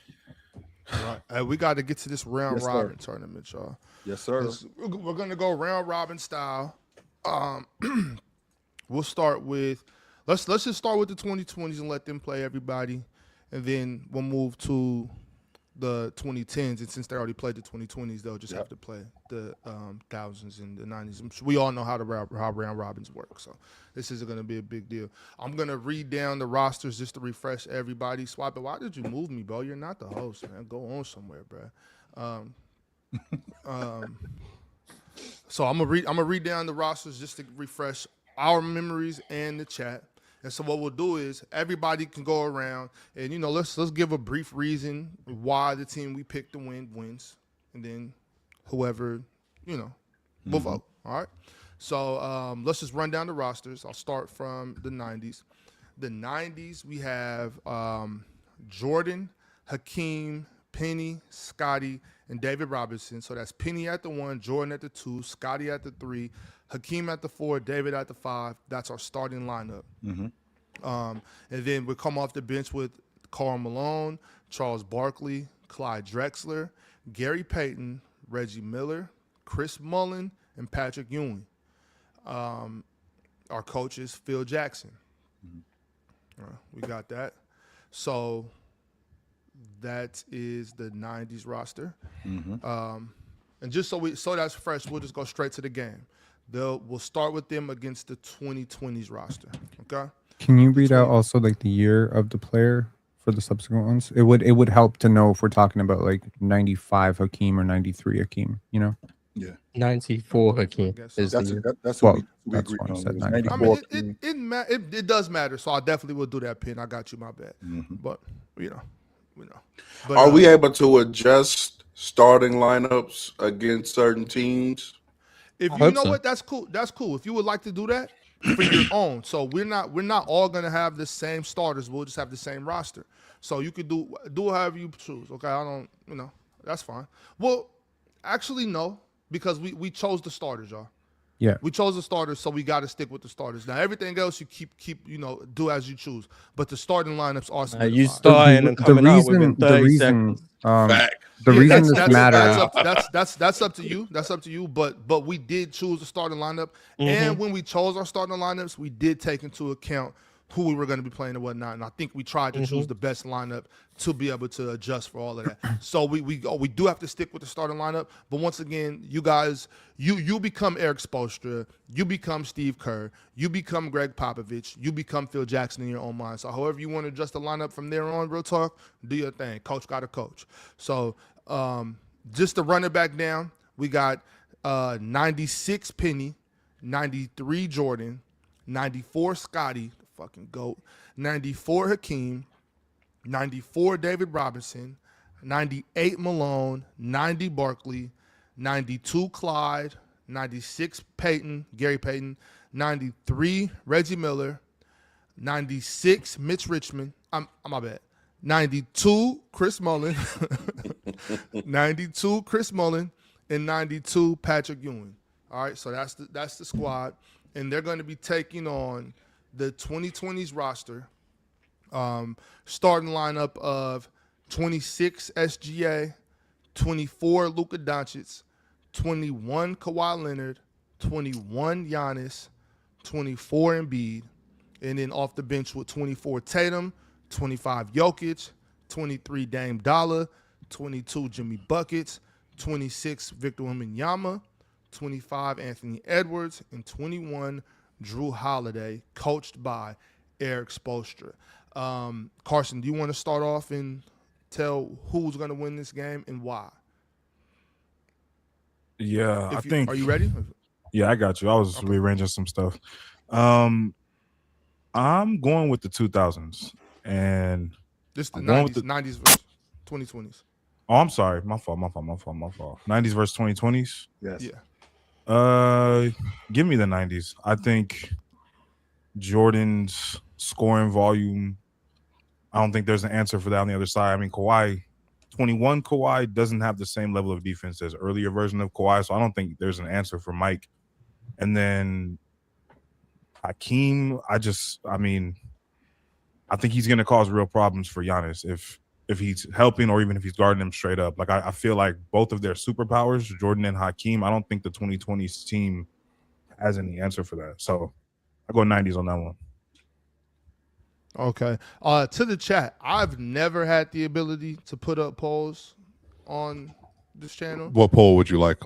All right, we got to get to this round Yes, sir. robin tournament, y'all. Yes, sir. We're gonna go round robin style. We'll start with let's just start with the 2020s and let them play everybody, and then we'll move to the 2010s. And since they already played the 2020s, they'll just have to play the thousands and the 90s. I'm sure we all know how round robins work, so this isn't gonna be a big deal. I'm gonna read down the rosters just to refresh everybody. Swap it. Why did you move me, bro? You're not the host, man. Go on somewhere, bro. So I'm gonna read down the rosters just to refresh our memories and the chat. And so what we'll do is everybody can go around and let's give a brief reason why the team we picked to win wins, and then whoever will vote. All right. So let's just run down the rosters. I'll start from the 90s. The 90s we have Jordan, Hakeem, Penny, Scotty, and David Robinson. So that's Penny at the 1, Jordan at the 2, Scotty at the 3, Hakeem at the 4, David at the 5. That's our starting lineup. And then we come off the bench with Karl Malone, Charles Barkley, Clyde Drexler, Gary Payton, Reggie Miller, Chris Mullin, and Patrick Ewing. Our coach is Phil Jackson. We got that. So that is the 90s roster. And just so that's fresh, we'll just go straight to the game. We'll start with them against the 2020s roster. Okay. Can you read out also like the year of the player for the subsequent ones? It would help to know if we're talking about like 95 Hakeem or 93 Hakeem, Yeah. 94 Hakeem is That's the year. that's Well, what we that's agreed why I on. said It was 94. 94. It does matter, so I definitely will do that, Pin. I got you, my bad. But we know. But, Are we able to adjust starting lineups against certain teams? If I you hope know so. what, that's cool. That's cool. If you would like to do that for your own, so we're not all gonna have the same starters. We'll just have the same roster. So you could do however you choose. Okay, I don't, that's fine. Well, actually no, because we chose the starters, y'all. Yeah. We chose the starters, so we got to stick with the starters. Now everything else you keep do as you choose. But the starting lineups are solidified. You starting and coming out within 30 seconds. The reason this matters. That's up to you. That's up to you. But we did choose a starting lineup, and when we chose our starting lineups, we did take into account who we were going to be playing and whatnot. And I think we tried to choose the best lineup to be able to adjust for all of that. So we do have to stick with the starting lineup. But once again, you guys, you become Eric Spoelstra, you become Steve Kerr, you become Greg Popovich, you become Phil Jackson in your own mind. So however you want to adjust the lineup from there on, real talk, do your thing. Coach got to coach. So just to run it back down, we got 96 Penny, 93 Jordan, 94 Scotty, the fucking GOAT, 94 Hakeem, 94 David Robinson, 98 Malone, 90 Barkley, 92 Clyde, 96 Payton, Gary Payton, 93 Reggie Miller, 96 Mitch Richmond. My bad. 92 Chris Mullin, 92 Chris Mullin, and 92 Patrick Ewing. All right, so that's the squad, and they're going to be taking on the 2020s roster. Starting lineup of 26 SGA, 24 Luka Doncic, 21 Kawhi Leonard, 21 Giannis, 24 Embiid, and then off the bench with 24 Tatum, 25 Jokic, 23 Dame Dollar, 22 Jimmy Buckets, 26 Victor Wembanyama, 25 Anthony Edwards, and 21 Drew Holiday, coached by Eric Spoelstra. Carson, do you want to start off and tell who's going to win this game and why? Yeah, I think. Are you ready? Yeah, I got you. I was rearranging some stuff. I'm going with the 2000s, and this the I'm 90s versus 2020s. Oh, I'm sorry. My fault. 90s versus 2020s. Yes. Yeah. Give me the 90s. I think Jordan's scoring volume, I don't think there's an answer for that on the other side. I mean, Kawhi doesn't have the same level of defense as earlier version of Kawhi, so I don't think there's an answer for Mike. And then Hakeem, I think he's going to cause real problems for Giannis if he's helping or even if he's guarding him straight up. Like I feel like both of their superpowers, Jordan and Hakeem, I don't think the 2020s team has any answer for that. So I go 90s on that one. Okay. To the chat, I've never had the ability to put up polls on this channel. What poll would you like?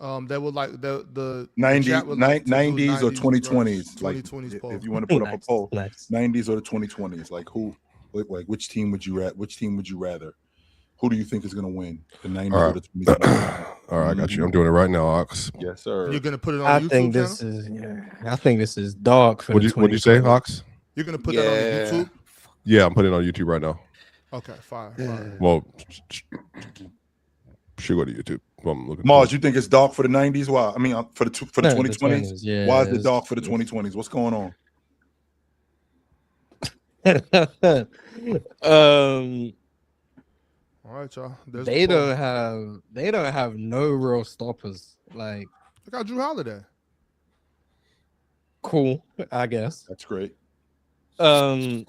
They would like the 90s, would like to do 90s or 2020s. 2020s like poll. if you want to put up a poll, Nice. 90s or the 2020s. Like which team would you rather? Who do you think is going to win? The 90s All or the 2020s? All right, I got you. I'm doing it right now, Ox. Yes, sir. You're gonna put it on I the YouTube think channel? this is I think this is dark for What'd you say, Ox? You're gonna put that on the YouTube? Yeah, I'm putting it on YouTube right now. Okay, fire. Well, should go to YouTube. Well, I'm looking. Mars, you think it's dark for the 90s? Why? I mean, for the 2020s. 20s, yeah, Why is it dark for the 2020s? What's going on? All right, y'all. There's They the poll. don't have no real stoppers. Like, I got Drew Holiday. cool, I guess. That's great. Drew's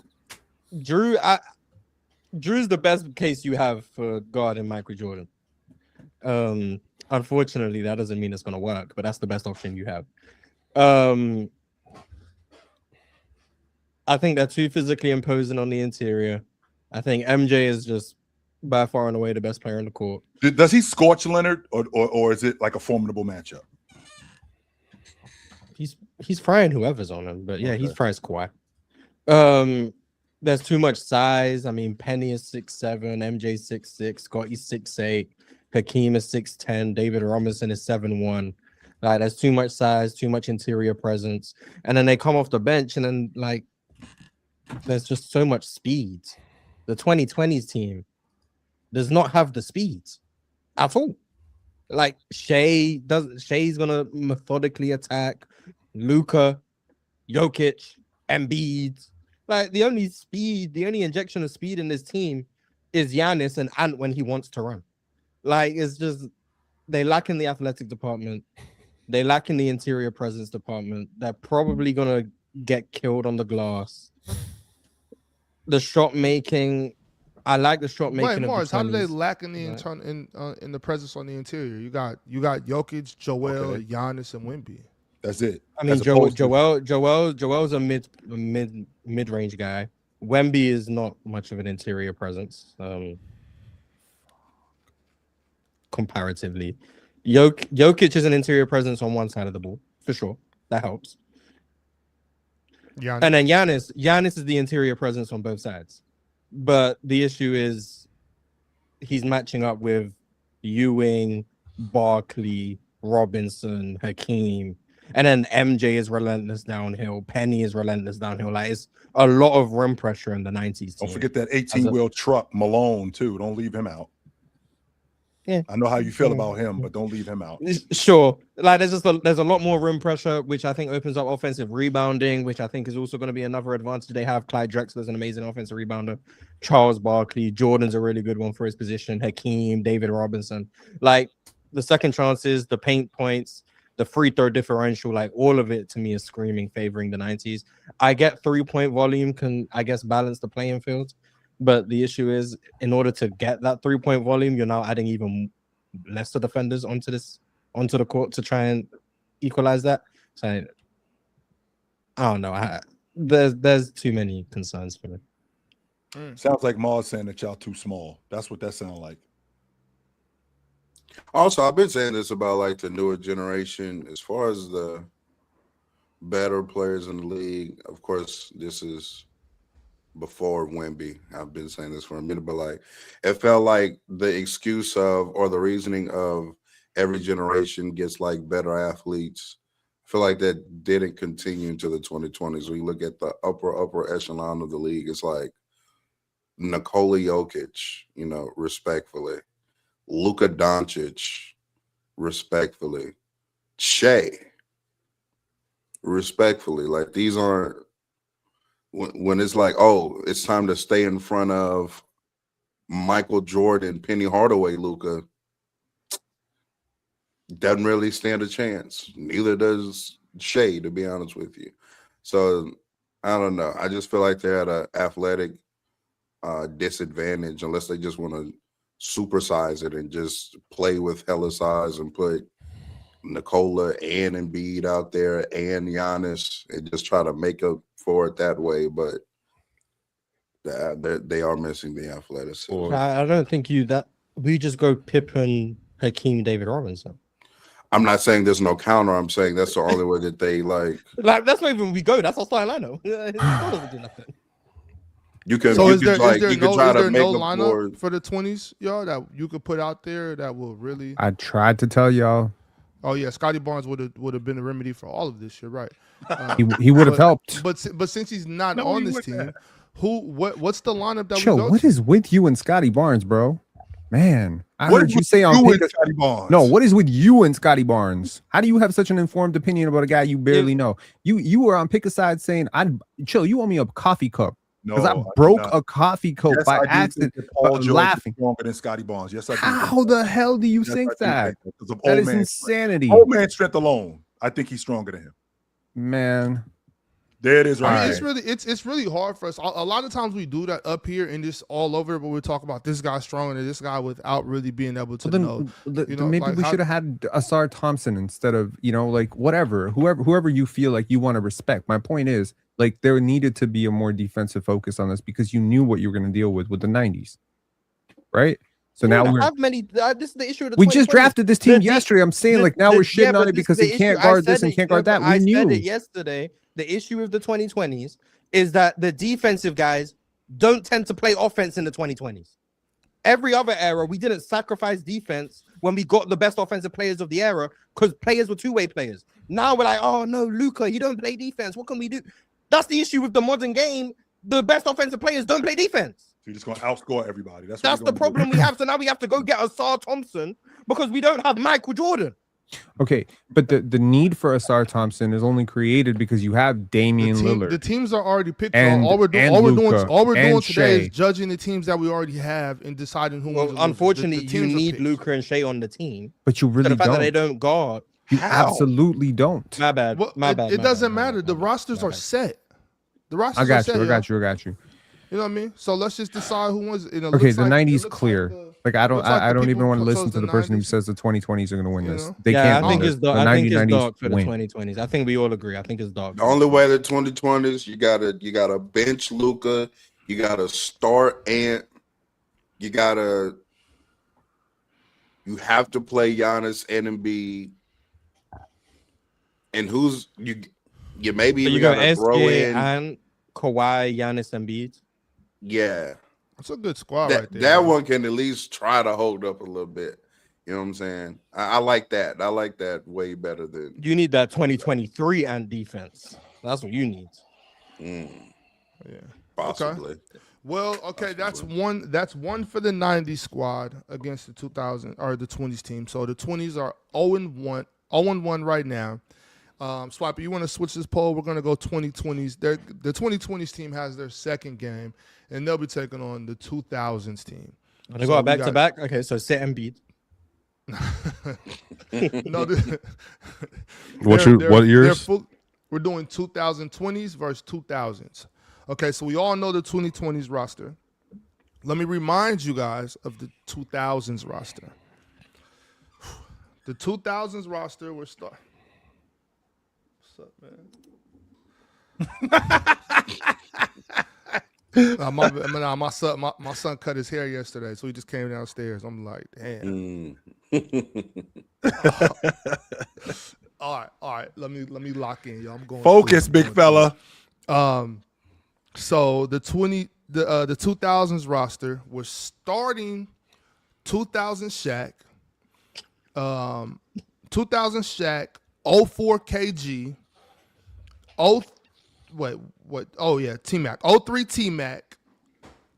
the best case you have for guarding Michael Jordan. Unfortunately, that doesn't mean it's gonna work, but that's the best option you have. I think they're too physically imposing on the interior. I think MJ is just by far and away the best player on the court. Does he scorch Leonard, or is it like a formidable matchup? He's frying whoever's on him, but yeah, Okay. he's frying Kawhi. There's too much size. I mean, Penny is 6'7", MJ 6'6", Scotty's 6'8", Hakeem is 6'10", David Robinson is 7'1". Like, there's too much size, too much interior presence, and then they come off the bench, and then like, there's just so much speed. The 2020s team does not have the speed at all. Like Shay's gonna methodically attack Luka, Jokic, Embiid. Like the only injection of speed in this team is Giannis and Ant when he wants to run. Like it's just they lack in the athletic department. They lack in the interior presence department. They're probably gonna get killed on the glass. The shot making, I like the shot making. Wait, of Mars, the how do they 20s. lack in the in the presence on the interior? You got Jokic, Joel, Okay. Giannis, and Wemby. That's it. I mean, As opposed to- Joel's a mid range guy. Wemby is not much of an interior presence, comparatively. Jokic is an interior presence on one side of the ball for sure. That helps. Giannis. And then Giannis is the interior presence on both sides. But the issue is he's matching up with Ewing, Barkley, Robinson, Hakeem, and then MJ is relentless downhill. Penny is relentless downhill. Like it's a lot of rim pressure in the 90s. Don't team. forget that 18-wheel truck, Malone, too. Don't leave him out. Yeah. I know how you feel about him, but don't leave him out. Sure. Like there's a lot more rim pressure, which I think opens up offensive rebounding, which I think is also going to be another advantage they have. Clyde Drexler's an amazing offensive rebounder. Charles Barkley, Jordan's a really good one for his position. Hakeem, David Robinson. Like the second chances, the paint points, the free throw differential, like all of it to me is screaming favoring the 90s. I get 3-point volume can, I guess, balance the playing field. But the issue is, in order to get that 3-point volume, you're now adding even lesser defenders onto the court to try and equalize that. So I don't know. There's too many concerns for me. Sounds like Mars saying that y'all too small. That's what that sounds like. Also, I've been saying this about like the newer generation, as far as the better players in the league. Of course, this is before Wemby. I've been saying this for a minute, but like it felt like the excuse of or the reasoning of every generation gets like better athletes. I feel like that didn't continue into the 2020s. When you look at the upper echelon of the league, it's like Nikola Jokic, respectfully. Luka Doncic, respectfully. Shea, respectfully. Like these aren't when it's like, oh, it's time to stay in front of Michael Jordan, Penny Hardaway, Luka, doesn't really stand a chance. Neither does Shea, to be honest with you. So I don't know. I just feel like they're at an athletic disadvantage unless they just want to supersize it and just play with hella size and put Nikola and Embiid out there and Giannis and just try to make up for it that way. But they are missing the athleticism. I don't think we just go Pippen, Hakeem, David Robinson. I'm not saying there's no counter. I'm saying that's the only way that they like. Like that's not even we go. That's our starting lineup. It doesn't do nothing. You can. So you is can there, like, is there you no, can try is there to make no up lineup for the 20s, y'all, that you could put out there that will really? I tried to tell y'all. Oh yeah, Scotty Barnes would have been a remedy for all of this. You're right. He would have helped. But since he's not on this team, what's the lineup that Chill, we go what to? is with you and Scotty Barnes, bro? Man, I What heard is you with say on you and Pick- Scotty Barnes? No, what is with you and Scotty Barnes? How do you have such an informed opinion about a guy you barely know? You were on Pick a Side saying, Chill, you owe me a coffee cup. Because I broke a coffee cup by accident, laughing. Stronger than Scotty Barnes. Yes, I do. How the hell do you think that? Because of That old is man insanity. Strength. Old man strength alone. I think he's stronger than him. Man. There it is, I right? mean, it's really hard for us. A lot of times we do that up here and just all over, but we talk about this guy stronger than this guy without really being able to know. Maybe we should have had Asar Thompson instead of, like whoever you feel like you want to respect. My point is, like, there needed to be a more defensive focus on this because you knew what you were going to deal with the 90s, right? So now this is the issue. Of the we just drafted this team yesterday. I'm saying now we're shitting on it because he can't guard this and can't guard that. We knew. I said it yesterday. The issue with the 2020s is that the defensive guys don't tend to play offense in the 2020s. Every other era, we didn't sacrifice defense when we got the best offensive players of the era because players were two-way players. Now we're like, oh no, Luka, you don't play defense. What can we do? That's the issue with the modern game. The best offensive players don't play defense. So you're just going to outscore everybody. That's the problem we have. So now we have to go get Asar Thompson because we don't have Michael Jordan. Okay, but the need for Asar Thompson is only created because you have Damian Lillard. The teams are already picked. And, all we're doing today Shea. is judging the teams that we already have and deciding who. Well, unfortunately, you need Luka and Shea on the team. But you really the fact don't. that they don't guard. You absolutely don't. My bad. Well, my bad. It doesn't matter. The rosters are set. The rosters I got are set. you. I got you. I got you. You know what I mean? So let's just decide who wins. Okay, the 90s clear. Like I don't even want to listen to the person who 90s. says the 2020s are going to win this. know? They can't. I think it's dark. I think it's dark for the win. 2020s. I think we all agree. I think it's dark. The only way the 2020s, you gotta bench Luka, you gotta start Ant, you have to play Giannis and Embiid, and you maybe even gotta throw in and Kawhi, Giannis, and Embiid. Yeah, that's a good squad that, right there. That one can at least try to hold up a little bit. You know what I'm saying? I like that. I like that way better than you need that 2023 and defense. That's what you need. Yeah, possibly. Okay. Well, okay, that's one for the 90s squad against the 2000 or the 20s team. So the 20s are 0-1 right now. Swiper, you want to switch this poll? We're going to go 2020s. The 2020s team has their second game, and they'll be taking on the 2000s team. They go back to back. Okay, so set and beat. No, what years? We're doing 2020s versus 2000s. Okay, so we all know the 2020s roster. Let me remind you guys of the 2000s roster. The 2000s roster, we're starting. What's up, man? My son cut his hair yesterday, so he just came downstairs. I'm like, damn. All right. Let me lock in, y'all. I'm going focus, big fella. So the 2000s roster, we're starting 2000 Shaq, 2000 Shaq, 04 KG, T-Mac, 03 T-Mac,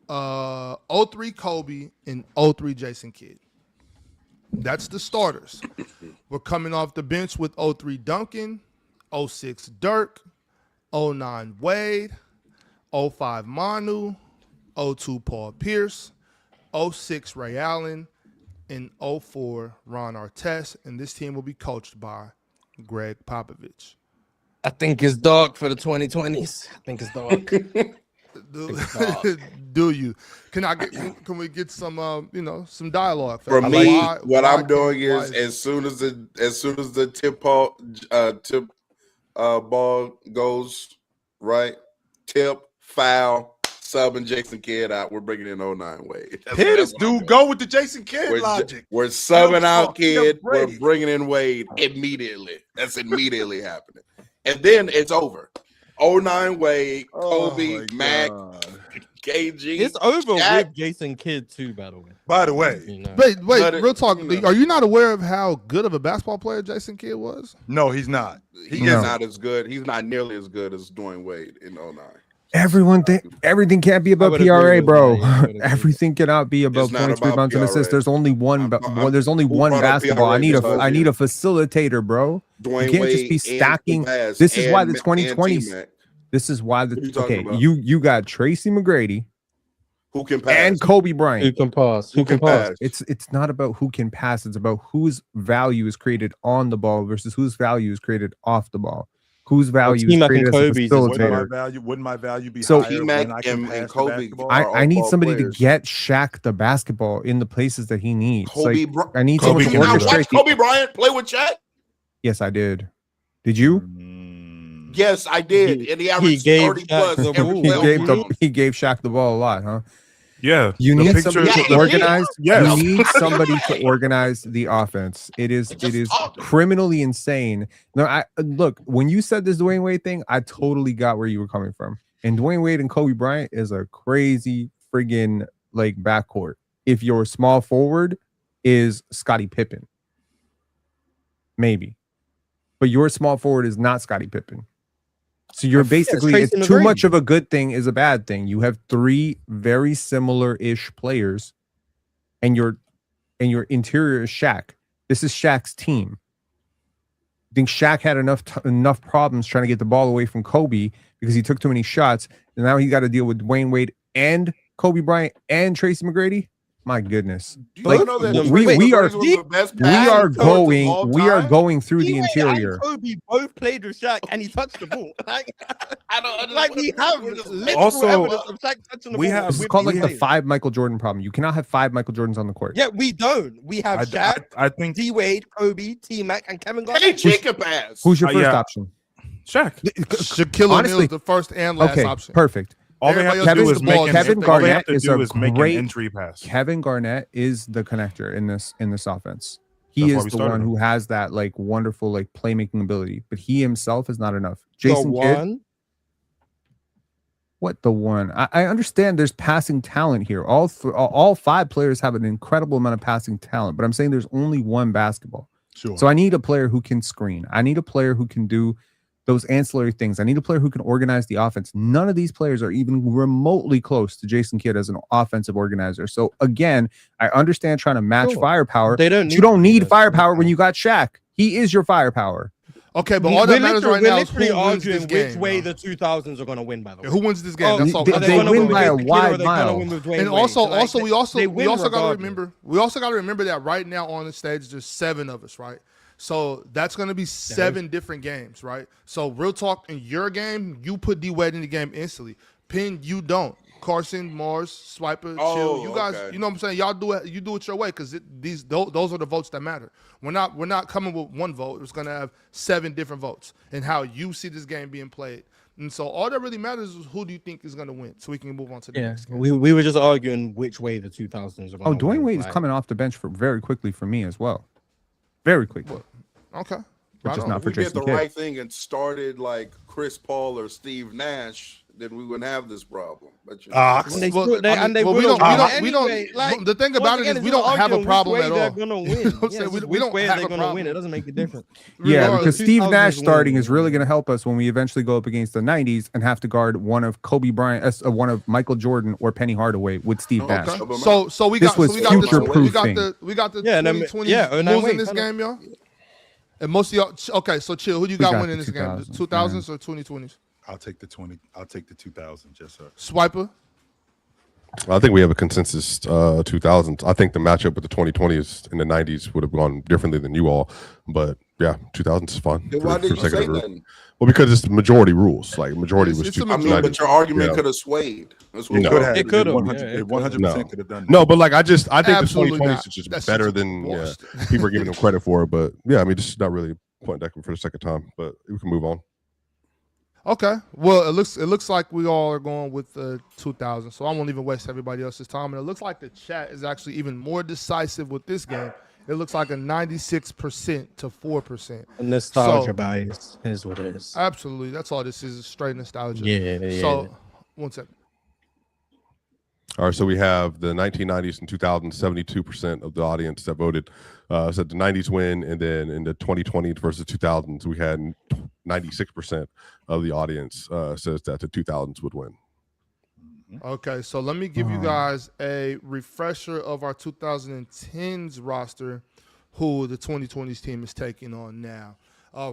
03 Kobe, and 03 Jason Kidd. That's the starters. We're coming off the bench with 03 Duncan, 06 Dirk, 09 Wade, 05 Manu, 02 Paul Pierce, 06 Ray Allen, and 04 Ron Artest. And this team will be coached by Greg Popovich. I think it's dark for the 2020s. I think it's dark. Do you? Can we get some some dialogue? For Like, me, why I'm doing why is as soon as the tip ball goes right, tip foul, subbing Jason Kidd out. We're bringing in 09 Wade. This dude, go with the Jason Kidd logic. We're subbing out Kidd. We're Brady. bringing in Wade immediately. That's immediately happening, and then it's over. 09 Wade, Kobe, Mac, KG. It's over Shaq. with Jason Kidd too, by the way. By the way, You know. Wait, But real talk. Are you not aware of how good of a basketball player Jason Kidd was? no, he's not. He's No. not as good. He's not nearly as good as Dwayne Wade in 09. Everything can't be about would agree PRA, with bro. that, yeah, I would agree. Everything cannot be about It's not points, about rebounds, and assists. PRA. There's only one. There's only who one brought up basketball. PRA I need a besides facilitator, bro. Dwayne You can't Wade just be and stacking. Bass This is why and the Ma- and 2020s. T-Mac. This is why What are you talking okay. about? You got Tracy McGrady Who can pass? and Kobe Who Bryant. can pass? Who can pass? It's not about who can pass. It's about whose value is created on the ball versus whose value is created off the ball. Whose value is T-Mac and created as a Kobe's is facilitator. Wouldn't my value be So- higher T-Mac when I can and pass the Kobe basketball? are I need off-ball somebody players. to get Shaq the basketball in the places that he needs. Kobe. Like, I need Kobe someone to can do that. orchestrate. Watch Kobe Bryant play with Shaq. Yes, I did. Did you? Mm. Yes, I did, and he averaged gave 30 Shaq plus the every ball. He playoff gave game. he gave Shaq the ball a lot, huh? Yeah, You the need picture- somebody Yeah, to he organize. did. Yes. You need somebody to organize the offense. It is talking. criminally insane. No, I look, when you said this Dwayne Wade thing, I totally got where you were coming from. And Dwayne Wade and Kobe Bryant is a crazy friggin' like backcourt. If your small forward is Scottie Pippen, maybe, but your small forward is not Scottie Pippen. So you're basically Tracy it's too McGrady. much of a good thing is a bad thing. You have three very similar-ish players, and your interior is Shaq. This is Shaq's team. I think Shaq had enough problems trying to get the ball away from Kobe because he took too many shots, and now he got to deal with Dwayne Wade and Kobe Bryant and Tracy McGrady. My goodness. Do you know that we Tracy are McGrady was the best we passer are of going all we are time? going through the T-Wade interior. and Kobe both played with Shaq, and he touched the ball. Like, I don't like we have literal Also, evidence of Shaq touching the we ball. have- This is with called these like the players. 5 Michael Jordan problem. You cannot have 5 Michael Jordans on the court. Yeah, we don't. We have Shaq, I think D Wade, Kobe, T-Mac, and Kevin Garnett. KG can pass. Who's your first yeah. option? Shaq. Shaquille O'Neal Honestly- is the first and last Okay, option. perfect. All they have to Everybody do else is gets the make ball. an Kevin all they have Garnett to is do a is make an great- entry pass. Kevin Garnett is the connector in this offense. He That's why is we the started one him. who has that like wonderful like playmaking ability, but he himself is not enough. The Jason Kidd, one. what the one? I understand there's passing talent here. All 5 players have an incredible amount of passing talent, but I'm saying there's only one basketball. Sure. So I need a player who can screen. I need a player who can do those ancillary things. I need a player who can organize the offense. None of these players are even remotely close to Jason Kidd as an offensive organizer. So again, I understand trying to match Sure. firepower. They don't. But you don't need to. firepower when you got Shaq. He is your firepower. Okay, but We're all that matters right now is literally who wins arguing this game. which way yo. the 2000s are going to win. By the way, Who wins this game? Oh, That's all. they- are That's they all gonna win I'm with by a doing. Jason Kidd, or wide are they gonna mile. win with Dwayne And Wade? also, So, like, also, they we win also got to regardless. remember. We also got to remember that right now on the stage, there's 7 of us, right? So that's going to be 7 different games, right? So real talk, in your game, you put D Wade in the game instantly. Pin, you don't. Carson, Mars, Swiper, Oh, Chill. You guys, okay. you know what I'm saying? Y'all do it. You do it your way because those are the votes that matter. We're not coming with one vote. It's going to have 7 different votes and how you see this game being played. And so all that really matters is who do you think is going to win, so we can move on to the Yeah, next game. we were just arguing which way the 2000s are going. Oh, Dwayne Wade is coming off the bench for very quickly for me as well. Very quickly. Okay. But Right just on. not If for we did Jason the Kidd. right thing and started like Chris Paul or Steve Nash, then we wouldn't have this problem. But you know, Ox. And they Well, still, they, I mean, and they well, will we don't- win we don't- anyway. Like, the thing about once it is again, we it's don't have a arguing which problem way at they're all. gonna win. You know what I'm Yeah, saying? it's just We which don't way have they're a gonna problem. win. It doesn't make a difference. Yeah, Regardless, because Steve 2000s Nash win. starting is really going to help us when we eventually go up against the 90s and have to guard one of Kobe Bryant, one of Michael Jordan or Penny Hardaway with Steve Nash. Okay. So we This got was so we got the future-proofing. we got the Yeah, and then- 2020 yeah, and then moves in wait, this hold game, y'all. And most of y'all. Okay, so Chill. Who do you got got winning the this game? The 2000s, 2000s or 2020s? I'll take the 20. I'll take the 2000. Yes, sir. Swiper. I think we have a consensus 2000s. I think the matchup with the 2020s and the 90s would have gone differently than you all. But yeah, 2000s is fun. Then why did you say nothing? Well, because it's the majority rules. Like majority was it's a 2000s. I mean, but your argument could have swayed. That's what It could have. 100% could have done that. No, but like I think Absolutely the 2020s not. is just That's better just than washed. people are giving them credit for it. But yeah, I mean, just not really pointing that for the second time. But we can move on. Okay. Well, it looks like we all are going with 2000. So I won't even waste everybody else's time. And it looks like the chat is actually even more decisive with this game. It looks like a 96% to 4%. Nostalgia bias is what it is. Absolutely. That's all this is straight nostalgia. Yeah. So, 1 second. All right, so we have the 1990s and 2000s, 72% of the audience that voted said the 90s win, and then in the 2020s versus 2000s, we had 96% of the audience says that the 2000s would win. Okay, so let me give you guys a refresher of our 2010s roster, who the 2020s team is taking on now.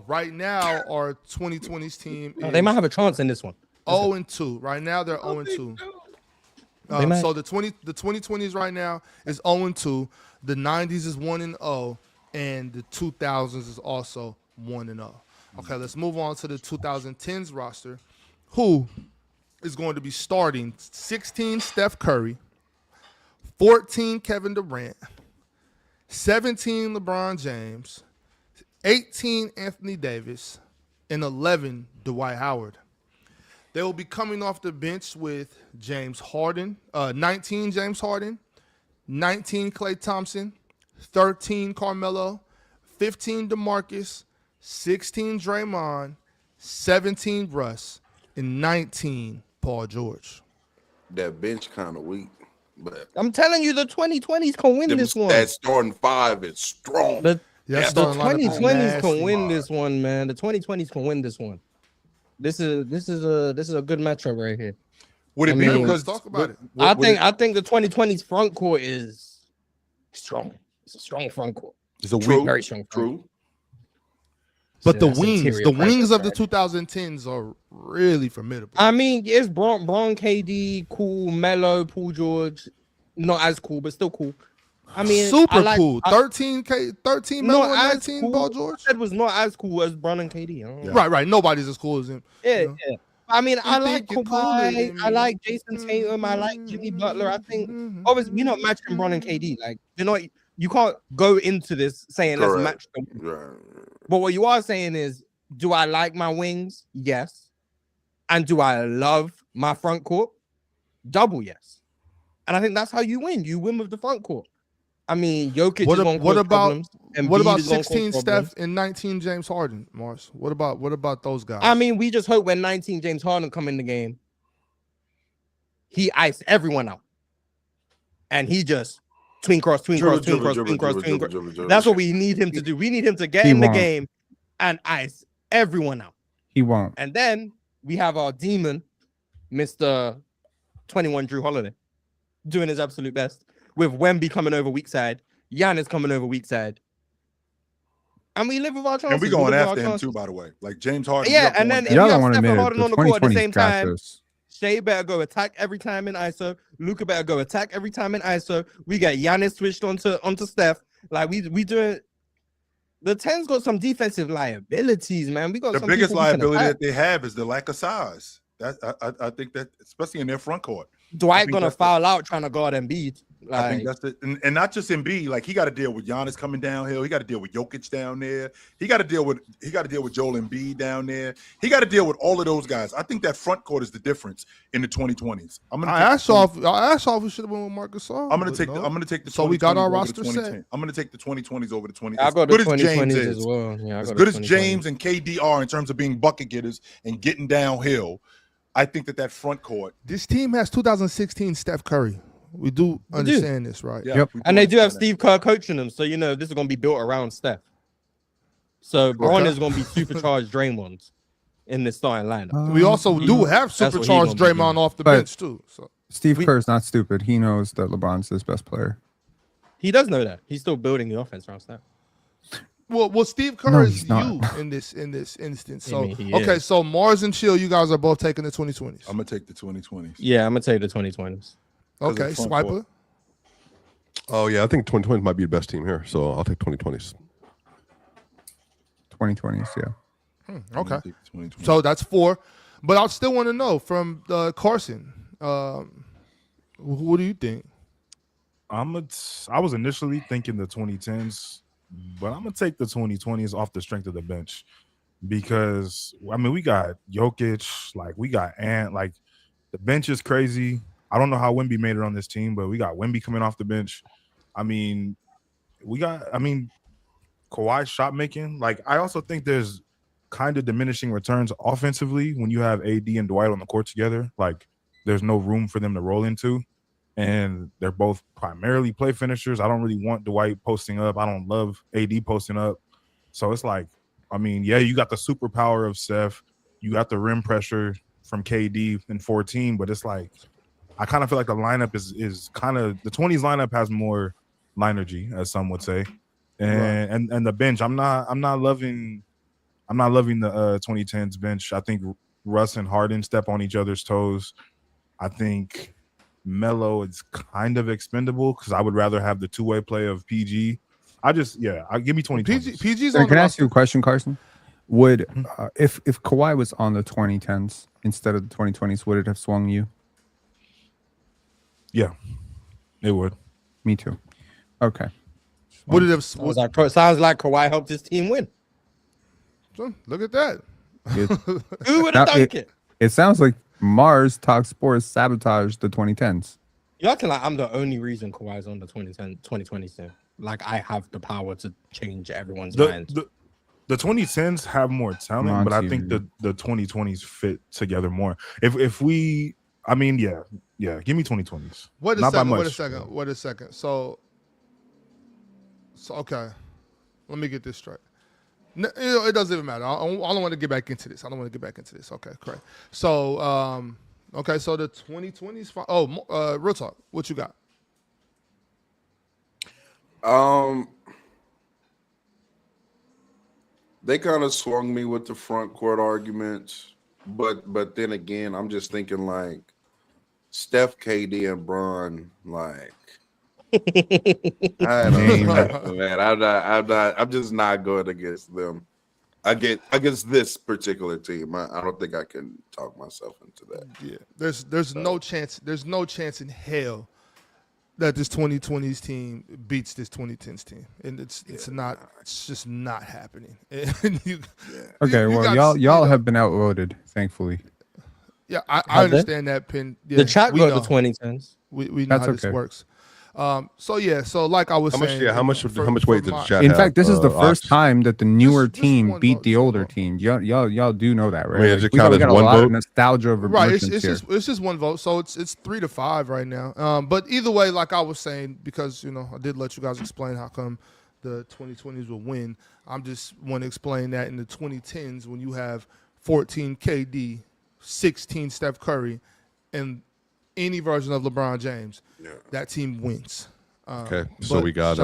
Right now, our 2020s team is They might have a chance in this one. 0-2. Right now, they're 0-2. So the 2020s right now is 0-2. The 90s is 1-0, and the 2000s is also 1-0. Okay, let's move on to the 2010s roster, who is going to be starting 16 Steph Curry, 14 Kevin Durant, 17 LeBron James, 18 Anthony Davis, and 11 Dwight Howard. They will be coming off the bench with James Harden, 19 James Harden, 19 Klay Thompson, 13 Carmelo, 15 DeMarcus, 16 Draymond, 17 Russ, and 19 Paul George. That bench kind of weak, but I'm telling you, the 2020s can win this one. That starting five is strong. The Yeah, 2020s can win this one, man. The 2020s can win this one. This is a good matchup right here. Would it be Let's because talk about it. I think the 2020s front court is strong. It's a strong front court. It's a True. Very strong. Front court. But the That's wings interior of the pressure, 2010s are really formidable. I mean, it's Bron, KD, cool, Melo, Paul George, not as cool, but still cool. I mean, super cool. 13 Melo and 19 cool. Paul George. It was not as cool as Bron and KD. I don't know. Right. Nobody's as cool as him. Yeah, you know? yeah. I mean, I like think you're cooler Kawhi. than I me. like Jason Tatum. I like Jimmy Butler. I think obviously we're not matching Bron and KD. Like you're not. You can't go into this saying let's match them. Right. But what you are saying is, do I like my wings? Yes. And do I love my front court? Double yes. And I think that's how you win. You win with the front court. I mean, Jokic is going to cause problems. What about Embiid is gonna 16 cause Steph problems. and 19 James Harden, Mars? What about those guys? I mean, we just hope when 19 James Harden come in the game, he iced everyone out. And he just tween cross. That's what we need him to do. We need him to get in the game and ice everyone out. He won't. And then we have our demon, Mr. 21 Drew Holiday, doing his absolute best. With Wemby coming over weak side, Giannis coming over weak side. And we live with our chances. And we're going after him too, by the way. Like James Harden. Yeah, and then if you Y'all have don't want to Stephen admit it. Harden The on the court at the 2020s same got time, this. Shea better go attack every time in ISO. Luka better go attack every time in ISO. We got Giannis switched onto Steph. Like we doing. The 10's got some defensive liabilities, man. We got the some biggest people we can liability attack. that they have is the lack of size. That I think that, especially in their front court. Dwight gonna foul out trying to guard Embiid. I think that's it, and not just Embiid. Like he got to deal with Giannis coming downhill. He got to deal with Jokic down there. He got to deal with Joel Embiid down there. He got to deal with all of those guys. I think that front court is the difference in the 2020s. I asked y'all if we should have went with Marcus Gasol. I'm gonna take the. So we got our over the roster set. 2010. I'm gonna take the 2020s over the 20s. I got the 2020s is, as well. Yeah, as good as James and KD are in terms of being bucket getters and getting downhill, I think that front court. This team has 2016 Steph Curry. We do understand this, right? Yeah, Yep. And they do have Steve Kerr coaching them, so you know this is gonna be built around Steph. So Bron is gonna be supercharged Draymond in the starting lineup. We also do have That's what he supercharged gonna be Draymond doing. off the But- bench too. So Steve Kerr's not stupid. He knows that LeBron's his best player. He does know that. He's still building the offense around Steph. well, Steve Kerr No, is he's not. you in this instance. I So mean, he okay, is. so Mars and Chill, you guys are both taking the 2020s. I'm gonna take the 2020s. Yeah, I'm gonna take the 2020s. Okay, of the front court. Swiper. Oh yeah, I think 2020 might be the best team here, so I'll take 2020s. 2020s, yeah. Okay. I think 2020. So that's 4. But I still want to know from Carson, what do you think? I was initially thinking the 2010s, but I'm gonna take the 2020s off the strength of the bench because I mean we got Jokic, like we got Ant, like the bench is crazy. I don't know how Wemby made it on this team, but we got Wemby coming off the bench. I mean, Kawhi's shot making. Like I also think there's kind of diminishing returns offensively when you have AD and Dwight on the court together. Like there's no room for them to roll into. And they're both primarily play finishers. I don't really want Dwight posting up. I don't love AD posting up. So it's like, I mean, yeah, you got the superpower of Steph. You got the rim pressure from KD in 14, but it's like, I kind of feel like the lineup is kind of, the 20s lineup has more linergy, as some would say. And the bench, I'm not loving the 2010s bench. I think Russ and Harden step on each other's toes. I think Melo is kind of expendable because I would rather have the two-way play of PG. I give me 20. PG's Can on the I ask you a roster. question, Carson? Would if Kawhi was on the 2010s instead of the 2020s, would it have swung you? Yeah, it would. Me too. Okay. Would it have? Sounds like Kawhi helped his team win. Look at that. Who would have done it? It sounds like Mars Talk Sports sabotaged the 2010s. You're acting like I'm the only reason Kawhi's on the 2020s team. Like I have the power to change everyone's minds. The 2010s have more talent, but I think the 2020s fit together more. If we, I mean, yeah, give me 2020s. Wait a Not second. by Wait a much. second. Wait a second. So okay, let me get this straight. No, it doesn't even matter. I don't want to get back into this. Okay, correct. So, okay, so the 2020s. Real talk. What you got? They kind of swung me with the front court arguments, but then again, I'm just thinking like Steph, KD, and Bron, like. I don't know, man. I'm just not going against them. Against this particular team. I don't think I can talk myself into that. Yeah, there's no chance. There's no chance in hell that this 2020s team beats this 2010s team, and it's just not happening. Y'all have been outvoted, thankfully. Yeah, I understand that. Pin. Yeah, the chat got the 2010s. We know how this works. So like I was saying, how much weight did the chat In have? fact, this is the first time that the newer team one beat vote, the one older vote. team. Y'all do know that, right? I mean, does it We count got as a one lot of vote? nostalgia of right? emotions here. It's just one vote, so it's 3-5 right now. But either way, like I was saying, because I did let you guys explain how come the 2020s will win. I'm just want to explain that in the 2010s when you have 14 KD, 16 Steph Curry, and any version of LeBron James, that team wins. Okay, so we got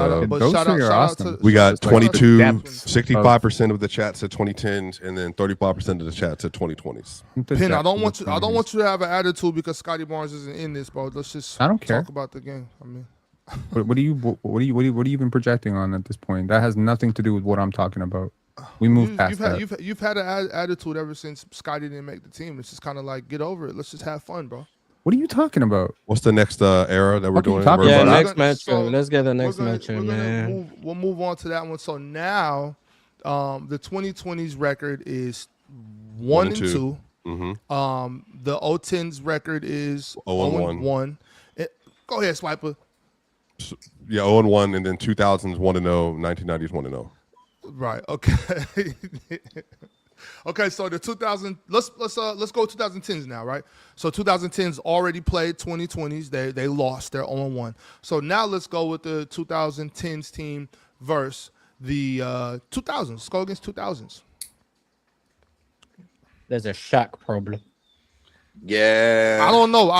we got 22, depth 65% of the chat said 2010s, and then 35% of the chat said 2020s. Pin, I don't want you to have an attitude because Scotty Barnes isn't in this, bro. Let's just I don't care. talk about the game. I mean, what are you even projecting on at this point? That has nothing to do with what I'm talking about. We moved past that. You've had an attitude ever since Scotty didn't make the team. It's just kind of like get over it. Let's just have fun, bro. What are you talking about? What's the next era that we're doing? Yeah, about? next match. Let's get the next match, man. We'll move on to that one. So now, the 2020s record is 1-2. Mm-hmm. The 010s record is 0-1. Go ahead, Swiper. Yeah, 0-1, and then 2000s 1-0, 1990s 1-0. Right. Okay. Okay, so the 2000 let's go 2010s now, right? So 2010s already played 2020s. They lost. They're 0-1. So now let's go with the 2010s team versus the 2000s. Let's go against 2000s. There's a Shaq problem. Yeah. I don't know.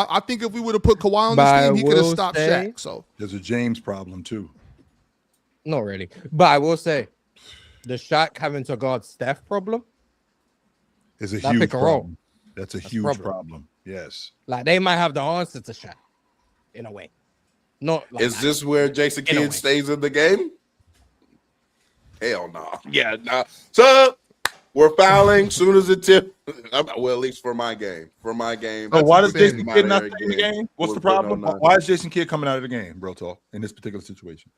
I think if we would have put Kawhi on this team, he could have stopped Shaq. So There's a James problem too. Not really. But I will say, the Shaq having to guard Steph problem Is a That huge pick and roll. problem. That's a That's huge problem. problem. Yes. Like they might have the answer to Shaq. in a way. Not like Is this where Jason in a Kidd way. stays in the game? Hell no. Yeah, no. So we're fouling soon as it tip. Well, at least for my game. For my game. So why does defending. Jason Come Kidd out not of stay in the there game? What's the We're putting problem? on nine. Why is Jason Kidd coming out of the game, real talk, in this particular situation?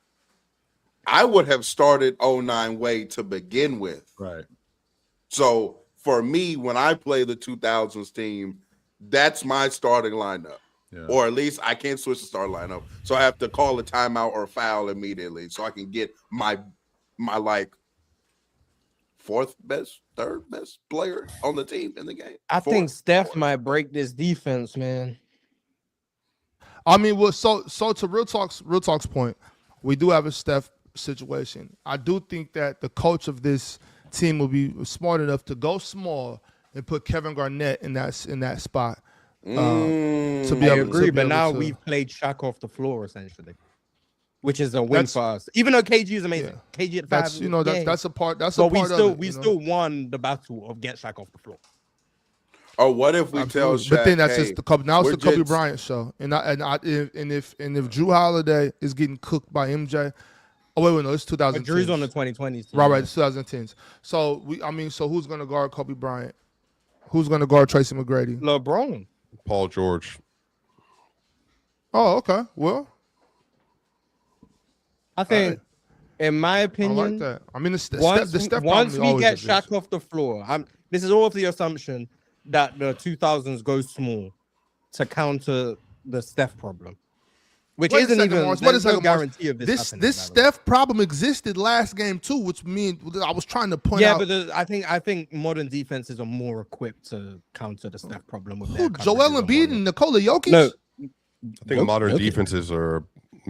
I would have started 09 Wade to begin with. Right. So for me, when I play the 2000s team, that's my starting lineup. Yeah. Or at least I can't switch the start lineup. So I have to call a timeout or foul immediately so I can get my like fourth best, third best player on the team in the game. I think Steph might break this defense, man. I mean, well, so to real talk's point, we do have a Steph situation. I do think that the coach of this team will be smart enough to go small and put Kevin Garnett in that spot. To be I able, agree, to be but able now to, we've played Shaq off the floor essentially, which is a win for us. Even though KG is amazing, KG at 5. that's that's a part. That's but a part of it. We still won the battle of get Shaq off the floor. Or what if we tell Shaq, but then that's hey, just the Kobe. Now it's the Kobe just- Bryant show, if Drew Holiday is getting cooked by MJ, oh wait, no, it's 2010. Drew's on the 2020s. Right, it's 2010s. So so who's gonna guard Kobe Bryant? Who's gonna guard Tracy McGrady? LeBron. Paul George. Oh, okay. Well, I think, in my I opinion, like that. I mean, the Steph once problem is we always get a bitch. Shaq off the floor, this is all of the assumption that the 2000s go small to counter the Steph problem, which Wait a isn't second, even Morris. Wait a there's no second, Morris. guarantee of this happening, This by the way. Steph problem existed last game too, which I was trying to point Yeah, out. but I think modern defenses are more equipped to counter the Steph problem with Who, their Joel coverages Embiid on and Nikola Jokic? No, I think modern defenses are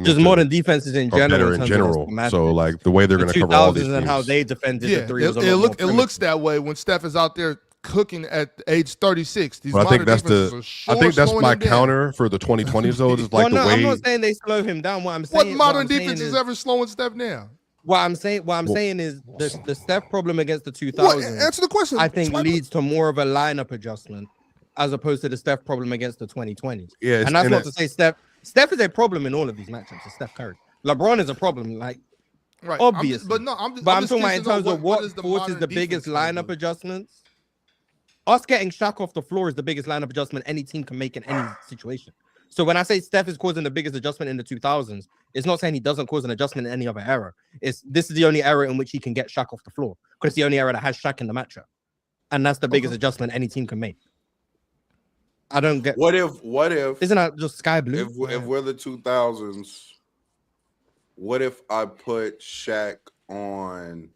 just modern defenses in are general. better in general. So like the way they're going to cover all these teams. And how they defended Yeah, the three was a it lot more looks that way when Steph is out there cooking at age 36. These But I think modern that's defenses are I think that's slowing my him down. counter for the 2020s though. Is like I'm the way. not saying they slow him down. What I'm What saying, modern what I'm saying defense is is, ever slowing Steph down? What I'm saying is the Steph problem against the 2000s. What? Answer the question. I think leads to more of a lineup adjustment as opposed to the Steph problem against the 2020s. Yeah, and that's not to say Steph is a problem in all of these matchups. It's Steph Curry. LeBron is a problem, like Right. obviously. I'm talking just about in curious terms to know of what is the forces modern the biggest defense gonna lineup do? adjustments. Us getting Shaq off the floor is the biggest lineup adjustment any team can make in any situation. So when I say Steph is causing the biggest adjustment in the 2000s, it's not saying he doesn't cause an adjustment in any other era. This is the only era in which he can get Shaq off the floor because it's the only era that has Shaq in the matchup, and that's the biggest adjustment any team can make. I don't get. What if Isn't that just sky blue? if we're the 2000s, what if I put Shaq on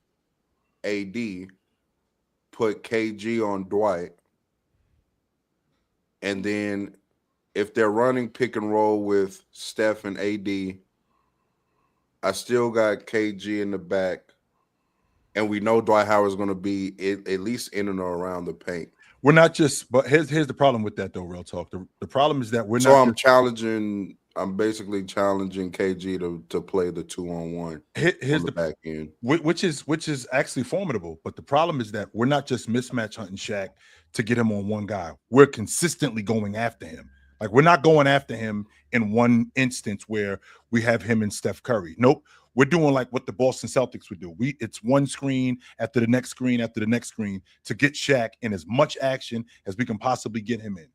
AD, put KG on Dwight, and then if they're running pick and roll with Steph and AD, I still got KG in the back, and we know Dwight Howard's going to be at least in and around the paint. We're not just, but here's the problem with that though, real talk. The problem is that we're So not. I'm basically challenging KG to play the 2-on-1 Here's on the back end, which is actually formidable. But the problem is that we're not just mismatch hunting Shaq to get him on one guy. We're consistently going after him. Like we're not going after him in one instance where we have him and Steph Curry. Nope. We're doing like what the Boston Celtics would do. It's one screen after the next screen after the next screen to get Shaq in as much action as we can possibly get him in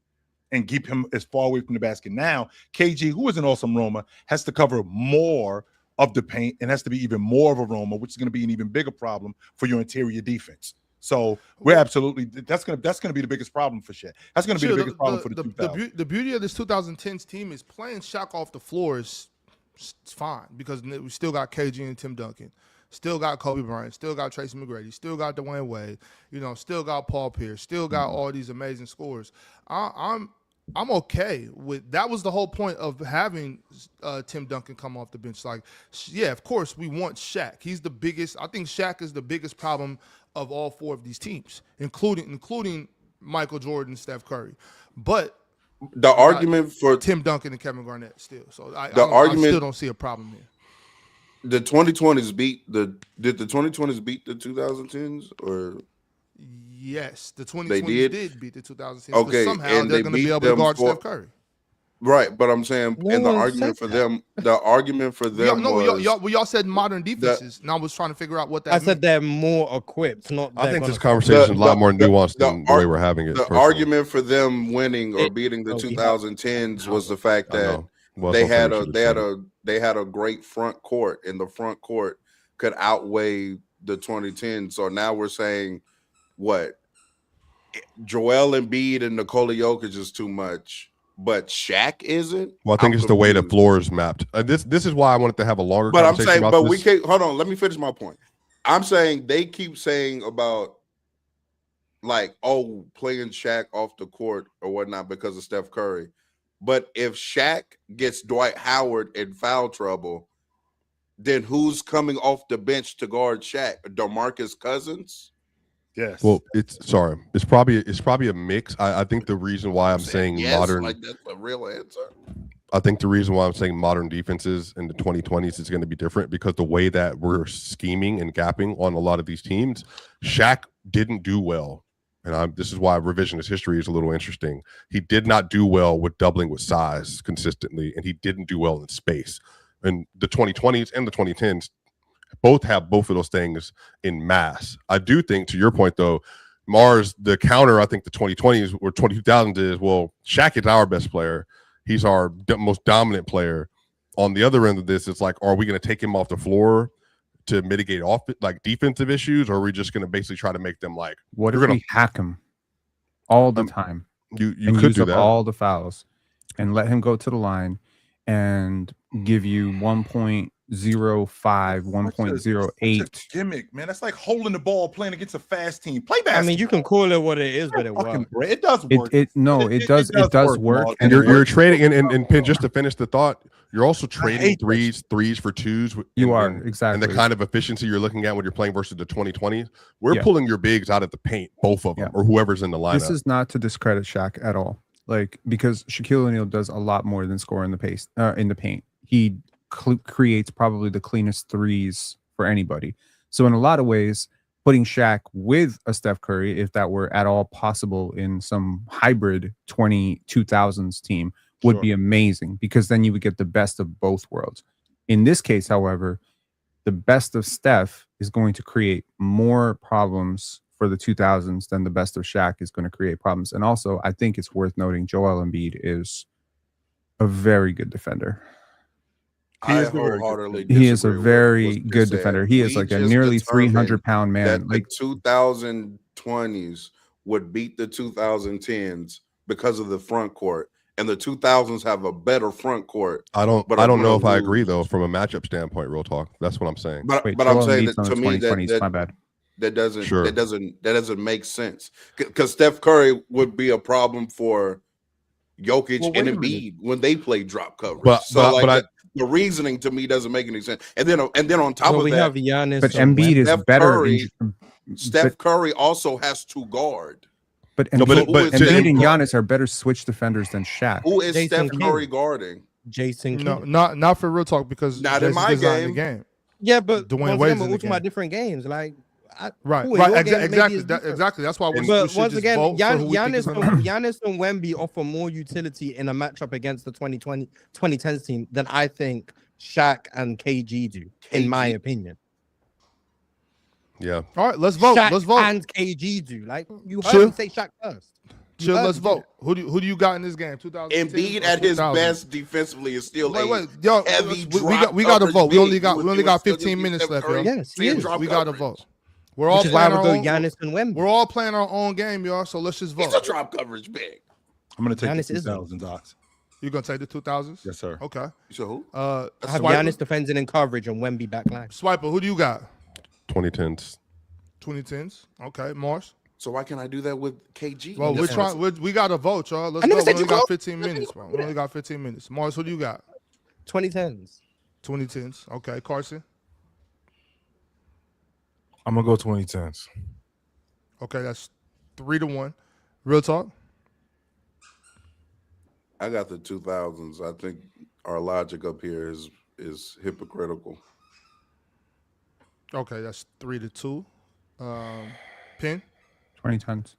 and keep him as far away from the basket. Now, KG, who is an awesome roamer, has to cover more of the paint and has to be even more of a roamer, which is going to be an even bigger problem for your interior defense. So we're absolutely that's gonna be the biggest problem for Shaq. That's gonna be the biggest problem for the 2000s. The beauty of this 2010s team is playing Shaq off the floor is it's fine because we still got KG and Tim Duncan, still got Kobe Bryant, still got Tracy McGrady, still got Dwayne Wade, still got Paul Pierce, still got all these amazing scorers. I'm okay with that. Was the whole point of having Tim Duncan come off the bench. Like, yeah, of course we want Shaq. He's the biggest. I think Shaq is the biggest problem of all four of these teams, including Michael Jordan, Steph Curry. But the argument for Tim Duncan and Kevin Garnett still. So I still don't see a problem here. The 2020s did the 2020s beat the 2010s or? Yes, the 2020s did beat the 2010s. Okay, somehow and they're they going to be beat able to them guard for- Steph Curry. Right, but I'm saying, No and the one argument said for that. them, the argument for them was y'all said modern defenses, and I was trying to figure out what that I meant. said they're more equipped, not I they're think gonna this stop conversation is it. a lot more nuanced than the way we're having it. the personally. argument for them winning or beating the Oh, we have- 2010s was the fact I that know. Well, they that's what had Terry a should they have had said. they had a great front court, and the front court could outweigh the 2010s. So now we're saying what Joel Embiid and Nikola Jokic is too much, but Shaq isn't. Well, I think I'm it's the way the confused. floor is mapped. This is why I wanted to have a longer But I'm conversation saying, about but this. we can't. Hold on, let me finish my point. I'm saying they keep saying about like, oh, playing Shaq off the court or whatnot because of Steph Curry. But if Shaq gets Dwight Howard in foul trouble, then who's coming off the bench to guard Shaq? DeMarcus Cousins? Yes. Well, it's probably a mix. I think the reason why I'm saying yes, modern, like that's a real answer. I think the reason why I'm saying modern defenses in the 2020s is going to be different because the way that we're scheming and gapping on a lot of these teams, Shaq didn't do well. And this is why revisionist history is a little interesting. He did not do well with doubling with size consistently, and he didn't do well in space. And the 2020s and the 2010s both have both of those things in mass. I do think, to your point, though, Mars, the counter, I think the 2020s or 2000s is, well, Shaq is our best player. He's our most dominant player. On the other end of this, it's like, are we going to take him off the floor to mitigate off like defensive issues, or are we just going to basically try to make them like, What if you're gonna we hack him all the time you and could use do up that. all the fouls and let him go to the line and give you 1.05, Such 1.08? a gimmick, man. That's like holding the ball playing against a fast team. Play basketball. I mean, you can call it what it is, but it Fucking works. great. It does work. It does work. Mark. And And you're it trading and Pin, just to finish the thought, you're also trading hate threes for twos. You are, and exactly. the kind of efficiency you're looking at when you're playing versus the 2020s. We're Yeah. pulling your bigs out of the paint, both of them, Yeah. or whoever's in the lineup. This is not to discredit Shaq at all. Like, because Shaquille O'Neal does a lot more than score in the paint. He creates probably the cleanest threes for anybody. So in a lot of ways, putting Shaq with a Steph Curry, if that were at all possible in some hybrid 2000s team, would Sure. be amazing, because then you would get the best of both worlds. In this case, however, the best of Steph is going to create more problems for the 2000s than the best of Shaq is going to create problems. And also, I think it's worth noting Joel Embiid is a very good defender. I wholeheartedly He is a disagree with very what you good said. defender. He is We like a just nearly determined 300-pound man. that Like, the 2020s would beat the 2010s because of the front court, and the 2000s have a better front court. I don't but know gonna if I agree lose. though from a matchup standpoint. Real talk. That's what I'm saying. But wait, I'm Joel saying Embiid's that on to the me 2020s. My bad. that doesn't Sure. that doesn't make sense, because Steph Curry would be a problem for Jokic Well, and wait a minute. Embiid when they play drop coverage. But the reasoning to me doesn't make any sense. And then on top So of we that, have Giannis. But and Embiid is Steph better. Curry- Steph but Curry also has to guard. but No, but- Embiid, but Embiid Steph and Curry? Giannis are better switch defenders than Shaq. Who is Jason Steph Kidd. Curry guarding? Jason No, Kidd. not for real talk, because Not in Jason's my designing the game. game. Yeah, but Dwayne once Wade's again, we're in the all talking about game. different games. Like, Right, cool, in your right, game, maybe exactly, it's different. exactly. That's why we But should once just again, vote for who we think is gonna win. Giannis and Wemby offer more utility in a matchup against the 2010s team than I think Shaq and KG do, in my opinion. yeah. All right, let's vote. Shaq Let's vote. and KG do. Like, you heard Chill. me say Shaq first. You Chill, heard let's me. vote. Who do you got in this game? 2010 Embiid or at his 2000? best defensively is still Wait, yo, heavy we got to drop vote. We only coverage got big. 15 minutes Steph left, Curry yo. Yes, he seeing is. drop We got to coverage. vote. We're all Which is why I playing would our go own. Giannis and Wemby. We're all playing our own game, y'all. So let's just He's a vote. drop coverage big. I'm gonna take Giannis the isn't. 2000s, Ox. You gonna take the 2000s? Yes, sir. Okay. So who? I have Swiper. Giannis defending in coverage and Wemby backline. Swiper, who do you got? 2010s. 2010s. Okay, Mars. So why can't I do that with KG? Well, Yes. we got to vote, y'all. Let's I go. never We said only you got go. 15 minutes, bro. We only got 15 minutes. Mars, who do you got? 2010s. 2010s. Okay, Carson. I'm gonna go 2010s. Okay, that's 3-1. Real talk. I got the 2000s. I think our logic up here is hypocritical. Okay, that's 3-2. Pin. 2010s.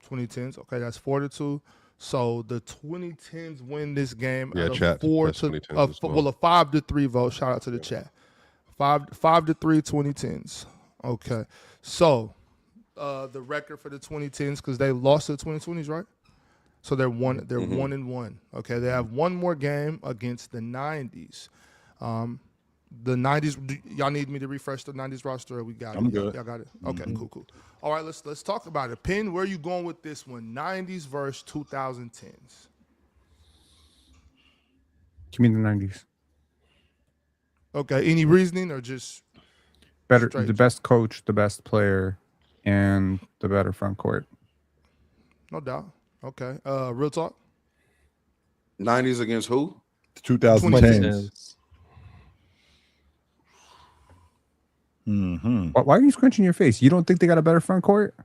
2010s. Okay, that's 4-2. So the 2010s win this game Yeah, at a chat. 4 That's to 2010s as well. well, a 5-3 vote. Shout out to the chat. 5-3 2010s. Okay. So the record for the 2010s, because they lost to the 2020s, right? So they're 1-1. Okay. They have one more game against the 90s. The 90s, y'all need me to refresh the 90s roster? Or we got it. I'm good. Y'all got it. Okay, cool. All right, let's talk about it. Penn, where are you going with this one? 90s versus 2010s. Give me the 90s. Okay, any reasoning or just Better, straight? the best coach, the best player, and the better front court. No doubt. Okay. Real talk. 90s against who? 2010s. Why are you scrunching your face? You don't think they got a better front court?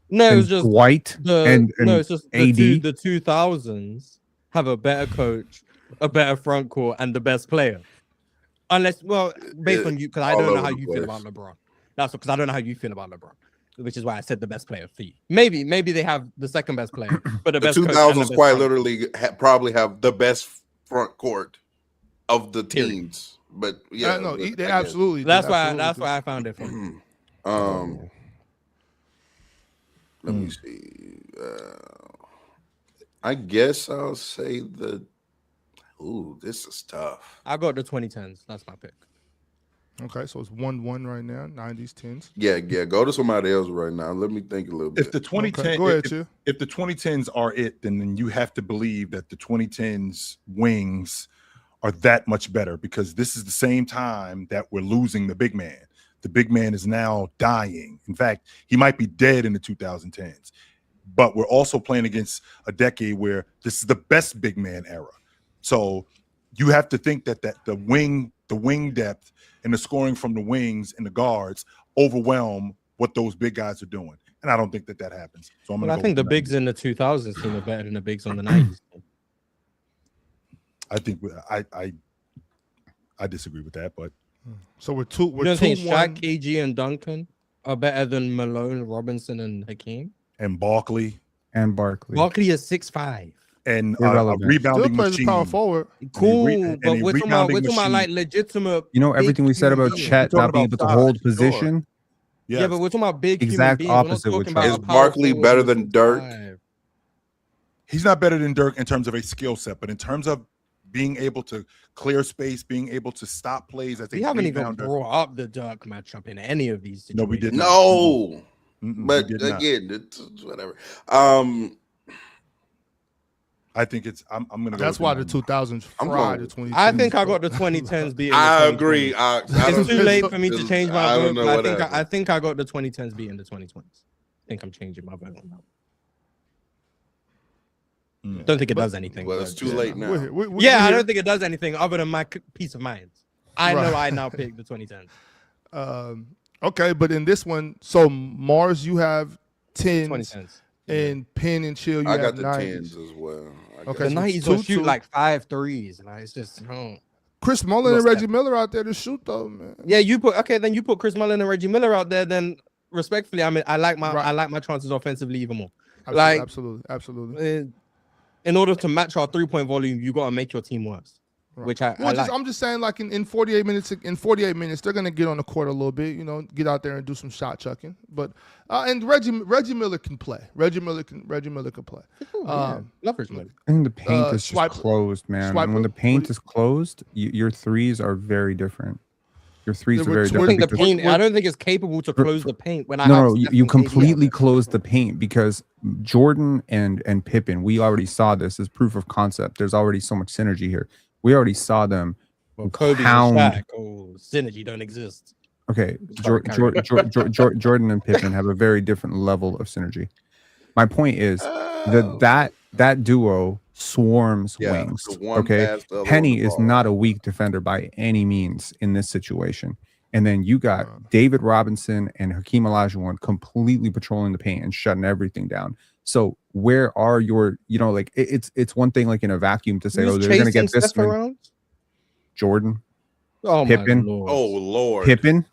No, it was than just White and no, it's just AD. the 2000s have a better coach, a better front court, and the best player. Unless, well, based on you, because I all don't know over how the you feel place. about LeBron. That's because I don't know how you feel about LeBron, which is why I said the best player for you. Maybe they have the second best player, but the The best coach and the 2000s best quite front. literally probably have the best front court of the Period. teams. But yeah, no, but they I guess. absolutely. That's do. why Absolutely that's do. why I found it funny. Let me see. I guess I'll say the. Ooh, this is tough. I got the 2010s. That's my pick. Okay, so it's 1-1 right now. 90s, 10s. Yeah. Go to somebody else right now. Let me think a little bit. If the 2010, Okay, go ahead, Chill. if the 2010s are it, then you have to believe that the 2010s wings are that much better, because this is the same time that we're losing the big man. The big man is now dying. In fact, he might be dead in the 2010s. But we're also playing against a decade where this is the best big man era. So you have to think that the wing depth and the scoring from the wings and the guards overwhelm what those big guys are doing. And I don't think that happens. So I'm Well, going to I think the bigs in the 2000s team are better than the bigs on the 90s. I think I disagree with that, but So we're You don't think 2-1. Shaq, KG, and Duncan are better than Malone, Robinson, and Hakeem? and Barkley and Barkley. Barkley is 6'5". and a Irrelevant. Still rebounding plays a machine. power forward. Cool, and but a we're talking about rebounding like machine. legitimate. You know big everything we said human about beings. Chet We're not talking being about able to size, hold sure. position. Yes. Yeah, but we're talking about big Exact human beings. opposite We're with not talking Chet. about Is a power Barkley forward better who's than Dirk? 6'5". He's not better than Dirk in terms of a skill set, but in terms of being able to clear space, being able to stop plays as a We haven't even rebounder. brought up the Dirk matchup in any of these situations. No, we did not. No. Mm-mm, But we did not. again, it's whatever. I think it's. I'm going to go. That's with why the the 2000s I'm fried going the with- 2010s. I think I got the 2010s beating. I the 2020s. agree. I It's don't- too late for me to change my I vote. don't know But what happened. I think I got the 2010s beating the 2020s. I think I'm changing my vote on that. Don't think it does anything. Well, it's but- too late now. Yeah, I don't think it does anything other than my peace of mind. I know I now pick the 2010s. Okay, but in this one, so Mars, you have 10s, 2010s. and Penn and Chill, you I have got the 90s. 10s as well. Okay, The so 90s it's will 2-2. shoot like 5 threes. Like, it's just Chris Mullin and Lost Reggie Miller out there to shoot though, man. Yeah, you put Chris Mullin and Reggie Miller out there. Then respectfully, I mean, I like my chances offensively even more. Absolutely. In order to match our 3-point volume, you got to make your team worse. Right. Which I Well, like. I'm just saying, like in 48 minutes, they're gonna get on the court a little bit, get out there and do some shot chucking. But and Reggie Miller can play. Reggie Miller can play. Love Reggie Miller. I think the paint is just Swiper. closed, man. Swiper. When the paint is closed, your threes are very different. Your threes Yeah, are very we're- I different. think the because- paint. I don't think it's capable to close the paint when I no, have no, Steph you and KD out completely there. close the paint because Jordan and Pippen, we already saw this as proof of concept. There's already so much synergy here. We already saw them Kobe pound. and Shaq. Oh, synergy don't exist. Okay, Sorry, carry Jordan and Pippen have a very different level of synergy. My point is that duo swarms Yeah, wings. the one Okay, pass the other Penny on the is ball. not a weak defender by any means in this situation. And then you got David Robinson and Hakeem Olajuwon completely patrolling the paint and shutting everything down. So where are your, it's one thing like in a vacuum to say, Who's they're going to chasing get this Steph many. around? Jordan, Oh Pippen. my lord. Oh Lord. Pippen.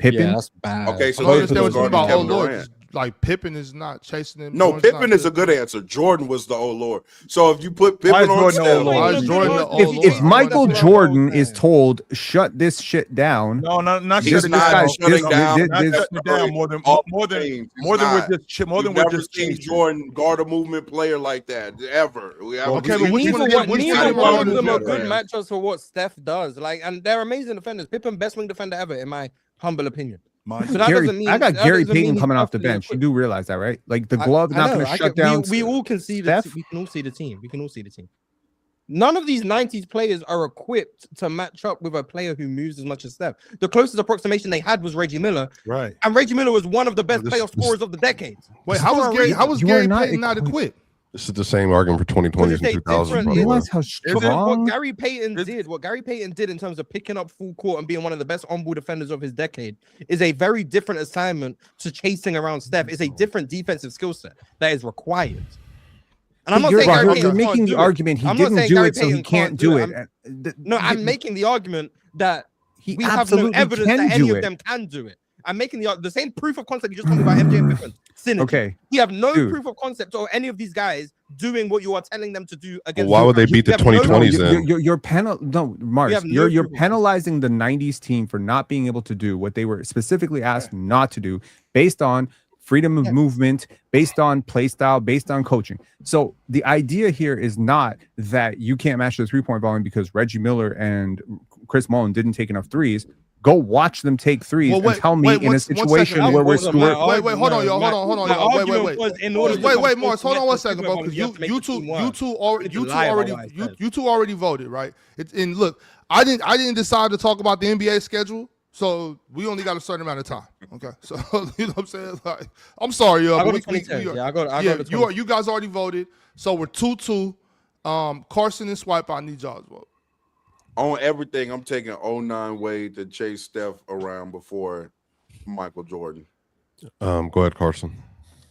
Yeah, that's bad. Okay, so I don't this understand what is you're guarding talking about. Oh Kevin Lord, Durant. like Pippen is not chasing him. No, Jordan's Pippen not is a good answer. Jordan was the oh Lord. So if you put Why is Pippen on Jordan the Steph, oh Lord? Why is Jordan the oh Lord? If Michael That's Jordan what I'm is saying. told shut this shit down, No, not he's shut it not down. shutting down. Not this- shutting it down more than All more than games. He's more than we're not. just more than We've we're never just seen chasing. Jordan guard a movement player like that ever. We have Okay, but which Neither one of them? Which one neither of one them of them are better? good matchups for what Steph does. Like, and they're amazing defenders. Pippen, best wing defender ever, in my humble opinion. Mine So that Gary, doesn't mean I got that Gary doesn't mean Payton he's coming off the perfectly bench. You equipped. do realize that, right? Like the glove's not going to shut down. We all can see Steph. we can all see the team. We can all see the team. None of these 90s players are equipped to match up with a player who moves as much as Steph. The closest approximation they had was Reggie Miller, right? and Reggie Miller was one of the best This- playoff scorers of the decade. Wait, how was Gary? How was You Gary are not Payton not equipped. equipped? This is the same argument for 2020s and Because it's a 2000s. different- by the way. Realize how What strong. Gary Payton did in terms of picking up full court and being one of the best on-ball defenders of his decade is a very different assignment to chasing around Steph. It's a different defensive skill set that is required. And I'm not saying Gary You're Payton making can't the do it. argument he I'm not didn't saying do Gary it, so he Payton can't do it. No, I'm making the argument that He we have no absolutely evidence can that any do of it. them can do it. I'm making the same proof of concept you just told me about MJ and Pippen. Synergy. Okay, We have no Dude. proof of concept or any of these guys doing what you are telling them to do against. Why would they beat the We have no- 2020s then? No, Mars, have no you're proof of penalizing the 90s team for not being able to do what they were specifically asked not to do based on freedom of movement, based on play style, based on coaching. So the idea here is not that you can't match the 3-point volume because Reggie Miller and Chris Mullin didn't take enough threes. Go watch them take threes Well, and tell me in a situation where we're wasn't my screwed. argument. Wait, hold on, y'all. Hold on, My y'all. argument Wait. was in order to Wait, come close Morris, to hold on one match the second, bro. Because have to make the team work. you two already voted, right? And look, I didn't decide to talk about the NBA schedule, so we only got a certain amount of time. Okay, so you know what I'm saying? Like, I'm sorry, y'all. I got but the 2010s. Yeah, I got the you guys already voted, so we're 2-2. Carson and Swipe, I need y'all's vote. on everything, I'm taking 09 Wade to chase Steph around before Michael Jordan. Go ahead, Carson.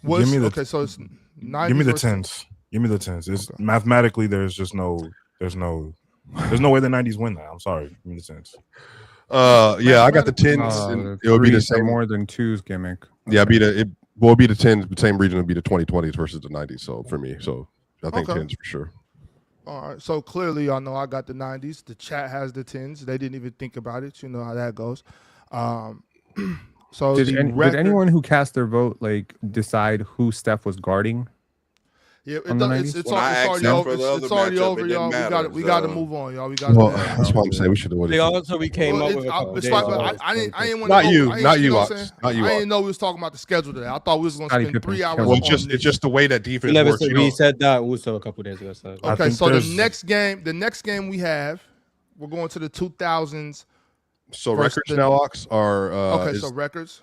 Give me the- okay, so it's 90s Give me the versus- tens. Give me the tens. It's mathematically there's no way the 90s win that. I'm sorry. Give me the tens. Yeah, I got the 10s. and it would be the Threes are same. more than twos gimmick. Yeah, it will be the 10s, but same region would be the 2020s versus the 90s. So for me, so I think Okay. 10s for sure. All right, so clearly y'all know I got the 90s. The chat has the 10s. They didn't even think about it. You know how that goes. So Did the did anyone who cast their vote like decide who Steph was guarding? Yeah, on the it's 90s? When I already asked them over. for the It's other already matchup, over, it y'all. didn't We matter, got to so- move on, y'all. We got. Well, that's why I'm saying we should have The waited. answer we came up with a couple days ago. I didn't want Not to. you, not you, know Ox. what I'm saying? Not you, I Ox. didn't know we was talking about the schedule today. I thought we was going to Scottie spend Pippen. 3 hours. Well, Well, on it's just this. it's just the way that We defense never works. said You we know, said that also a couple days ago. So I Okay, think so the there's- next game we have, we're going to the 2000s. so versus records the- now, Ox, are Okay, is- so records.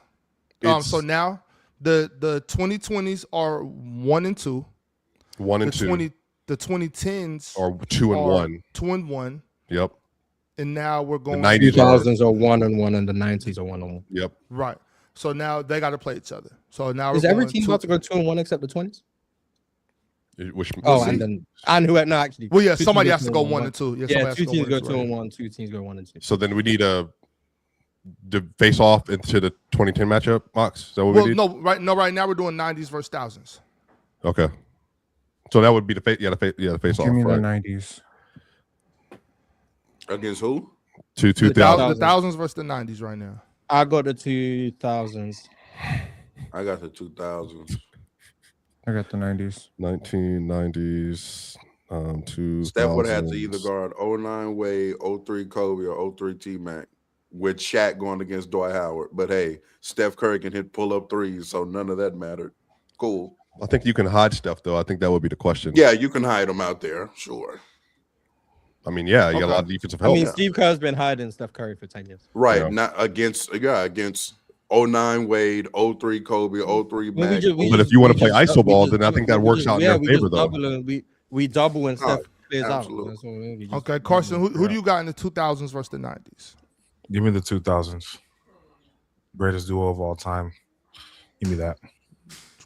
it's So now the 2020s are 1 and 2. 1 and 2 The 2010s or 2 and are 1. 2-1, Yep. and now we're going 90s are 2000s are 1-1 and the 90s are 1-1. Yep. right. So now they got to play each other. So now Is we're every going team about to go 2-1 except the 20s? Which Oh, see. and who? No, actually. Well, yeah, two somebody teams has to go 1 and 2. Yeah, somebody has two to teams go 1 and 2, right? 2-1. Two teams go 1 and 2. so then we need to face off into the 2010 matchup, Ox. Is that what Well, we need? right now we're doing 90s versus thousands. Okay. So that would be the face. Yeah, the face off. Give me the Right. 90s. Against who? To The 2000. The thousands versus the 90s right now. I got the 2000s. I got the 2000s. I got the 90s. 1990s. Steph would have to either 2000s. guard 09 Wade, 03 Kobe, or 03 T-Mac with Shaq going against Dwight Howard. But hey, Steph Curry can hit pull-up threes, so none of that mattered. Cool. I think you can hide stuff though. I think that would be the question. Yeah, you can hide them out there, sure. I mean, yeah, you got a lot of Okay. defensive I help. mean, Steve Kerr's been hiding Steph Curry for 10 years. Right, Yeah. not against 09 Wade, 03 Kobe, 03 Well, Mac. But if you wanna play iso ball, then I think that works out in your we favor, just though. double and we double when Steph plays out. absolutely. That's what we just Okay, Carson, who double. do you got in the 2000s versus the 90s? Give me the 2000s. Greatest duo of all time. Give me that.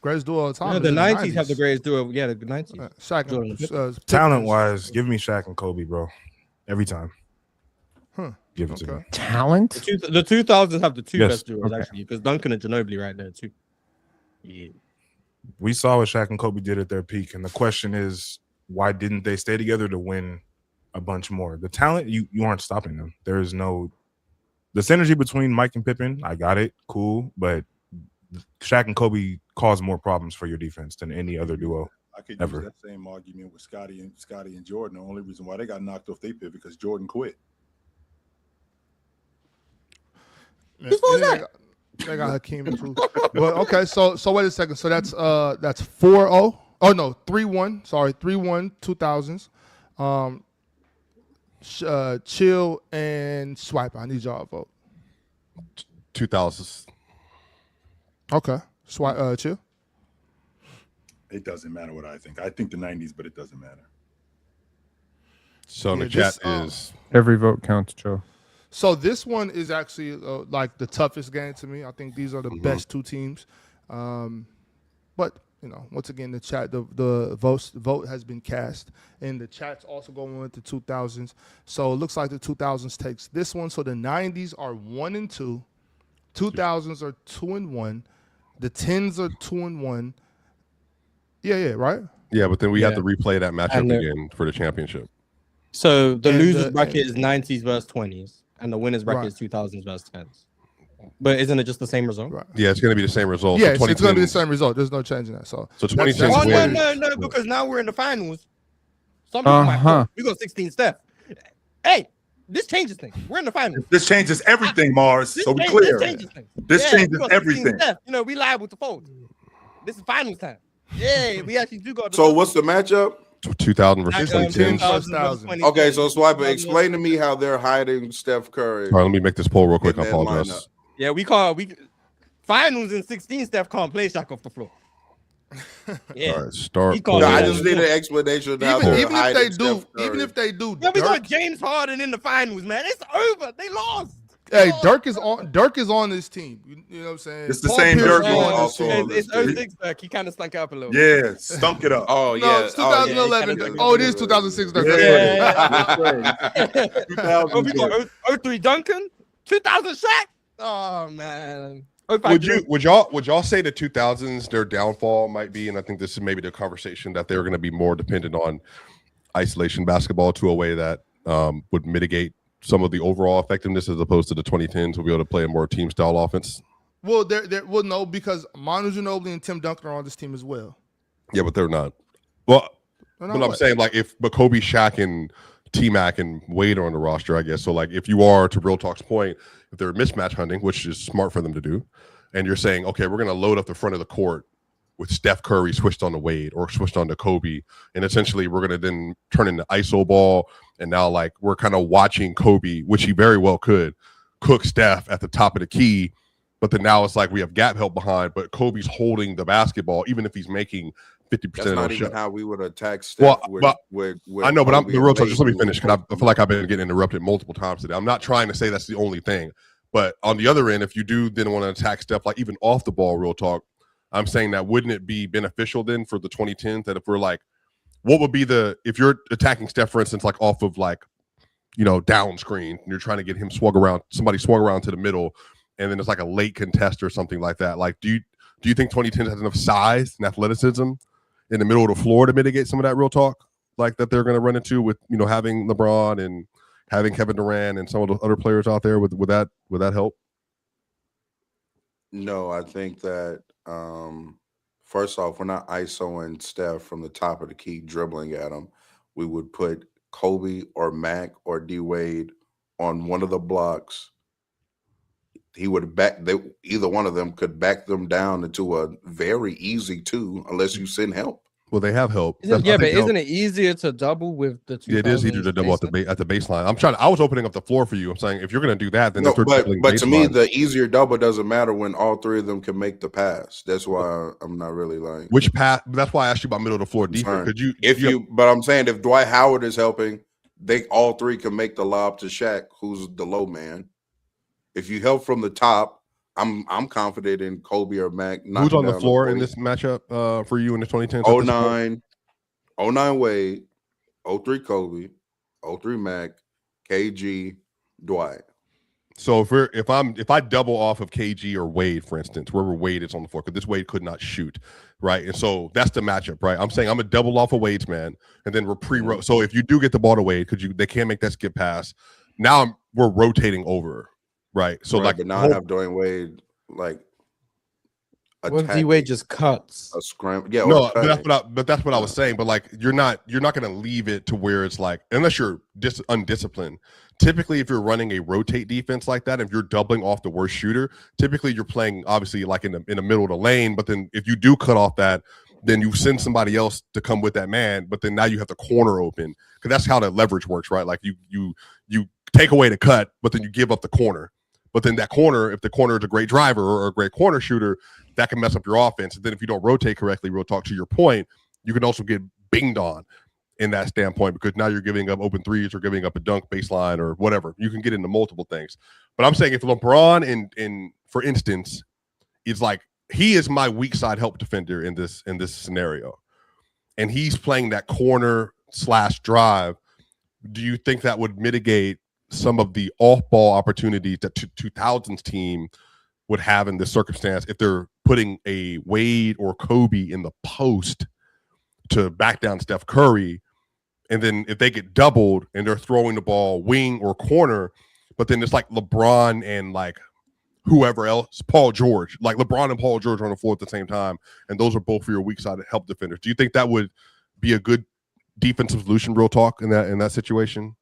Greatest duo of all time. Yeah, is the in 90s have the greatest duo. Yeah, the 90s. Shaq Jordan. and Pippen. Talent wise, give me Shaq and Kobe, bro. Every time. Huh. Give it to me. Talent? The 2000s have the two Yes. best duos, Okay. actually, because Duncan and Ginobili right there, too. We saw what Shaq and Kobe did at their peak, and the question is, why didn't they stay together to win a bunch more? The talent, you aren't stopping them. There is no the synergy between Mike and Pippen. I got it, cool, but Shaq and Kobe cause more problems for your defense than any other duo. I could ever. use that same argument with Scotty and Jordan. The only reason why they got knocked off their pivot because Jordan quit. Yeah, they got Hakeem too. But okay, so wait a second. So that's 4-0. Oh no, 3-1. Sorry, 3-1 2000s. Chill and Swipe. I need y'all to vote. 2000s. Okay. Swipe. Chill. It doesn't matter what I think. I think the 90s, but it doesn't matter. So in Yeah, the chat this, is Every vote counts, Joe. So this one is actually like the toughest game to me. I think these are the best two teams. But once again, the chat, the vote has been cast, and the chat's also going with the 2000s. So it looks like the 2000s takes this one. So the 90s are 1-2, 2000s are 2-1, the 10s are 2-1. Yeah, right. yeah, but then we have Yeah. to replay that matchup And the- again for the championship. So the And losers the- bracket is 90s versus 20s, and the winners bracket Right. is 2000s versus 10s. But isn't it just the same result? Right. Yeah, it's going to be the same result. Yeah, So it's going to be the 2010s same result. There's no changing that. So So that's- 2010s Oh, win. no, because now we're in the finals. Some people might Uh-huh. vote. We go 16 Steph. Hey, this changes things. We're in the finals. This changes everything, Mars. This So we change- clear. This changes things. This we changes go 16 everything. Steph. We liable to fold. This is finals time. Yeah, we actually do go. To So what's the matchup? 2000 versus It's 2010. 2000. Okay, so Swiper, explain to me how they're hiding Steph Curry. All right, let me make this poll real quick. in I that apologize. lineup. Yeah, we finals in 16. Steph can't play Shaq off the floor. Yeah, All right, start. He called No, I Yeah. just need an explanation of how they're Even if hiding they do, Steph Curry. even if they do, yeah, we got Dirk, James Harden in the finals, man. It's over. They lost. hey, Dirk is on this team. You know what I'm saying? It's the Paul same Pierce Dirk is going on this also team. on It's this team. 06 Dirk. He kind of stunk up a little. Yeah, stunk it up. Oh yeah, No, it's 2011. yeah, Oh, it is 2006. Dirk. Yeah. Oh, we got 03 Duncan, 2000 Shaq. Oh man. 05 Would y'all say the 2000s their downfall might be, and I think this is maybe the conversation that they're going to be more dependent on isolation basketball to a way that would mitigate some of the overall effectiveness as opposed to the 2010s will be able to play a more team style offense. Well, well, no, because Manu Ginobili and Tim Duncan are on this team as well. Yeah, but they're not. Well, They're but not I'm what? saying like if Kobe, Shaq, and T-Mac and Wade are on the roster, I guess. So like if you are, to Real Talk's point, if they're mismatch hunting, which is smart for them to do, and you're saying, okay, we're going to load up the front of the court with Steph Curry switched on to Wade or switched on to Kobe, and essentially we're going to then turn into ISO ball, and now like we're kind of watching Kobe, which he very well could, cook Steph at the top of the key, but then now it's like we have gap help behind, but Kobe's holding the basketball, even if he's making 50% That's of not the even shot. how we would attack Steph. Well, with I know, but I'm Kobe the and real talk. Wade Just let me who- finish, because I feel like I've been getting interrupted multiple times today. I'm not trying to say that's the only thing, but on the other end, if you do then want to attack Steph, like even off the ball, real talk, I'm saying that wouldn't it be beneficial then for the 2010s that if we're like, what would be if you're attacking Steph, for instance, like off of like, down screen, and you're trying to get him somebody swung around to the middle, and then it's like a late contest or something like that. Like, do you think 2010 has enough size and athleticism in the middle of the floor to mitigate some of that real talk like that they're going to run into with having LeBron and having Kevin Durant and some of the other players out there? Would that help? No, I think that first off, we're not ISOing Steph from the top of the key dribbling at him. We would put Kobe or Mac or D Wade on one of the blocks. He would either one of them could back them down into a very easy 2 unless you send help. Well, they have help. But isn't it easier to double with the 2000s? Yeah, it is easier to double at the baseline. I was opening up the floor for you. I'm saying if you're going to do that, then No, if they're dribbling but to me, baseline- the easier double doesn't matter when all 3 of them can make the pass. That's why I'm not really like which pass. That's why I asked you about middle of the floor defense. Could but I'm saying if Dwight Howard is helping, they all 3 can make the lob to Shaq, who's the low man. If you help from the top, I'm confident in Kobe or Mac. Who's on the floor in this matchup for you in the 2010s? 09 Wade, 03 Kobe, 03 Mac, KG, Dwight. So if I double off of KG or Wade, for instance, wherever Wade is on the floor, because this Wade could not shoot, right? And so that's the matchup, right? I'm saying I'm a double off of Wade's man, and then we're pre-rotate. So if you do get the ball to Wade, because they can't make that skip pass, now we're rotating over, right? So right, like, but now I have Dwayne Wade like. What if D-Wade just cuts? A scramble? Yeah, no, but that's what I was saying. But like, you're not going to leave it to where it's like, unless you're undisciplined. Typically, if you're running a rotate defense like that, if you're doubling off the worst shooter, typically you're playing obviously like in the middle of the lane. But then if you do cut off that, then you send somebody else to come with that man. But then now you have the corner open, because that's how the leverage works, right? Like you take away the cut, but then you give up the corner. But then that corner, if the corner is a great driver or a great corner shooter, that can mess up your offense. And then if you don't rotate correctly, real talk, to your point, you can also get binged on in that standpoint, because now you're giving up open threes or giving up a dunk baseline or whatever. You can get into multiple things. But I'm saying if LeBron, in for instance, is like, he is my weak side help defender in this scenario, and he's playing that corner / drive, do you think that would mitigate some of the off-ball opportunities that 2000s team would have in this circumstance if they're putting a Wade or Kobe in the post to back down Steph Curry, and then if they get doubled and they're throwing the ball wing or corner, but then it's like LeBron and like whoever else, Paul George, like LeBron and Paul George on the floor at the same time, and those are both for your weak side help defenders. Do you think that would be a good defensive solution, real talk, in that situation?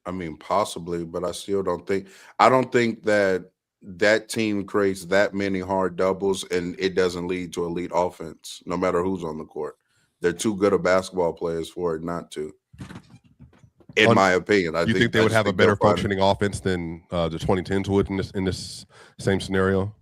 I mean, possibly, but I still don't think. I don't think that team creates that many hard doubles and it doesn't lead to elite offense, no matter who's on the court. They're too good of basketball players for it not to. In my opinion, you think they would have a better functioning offense than the 2010s would in this same scenario?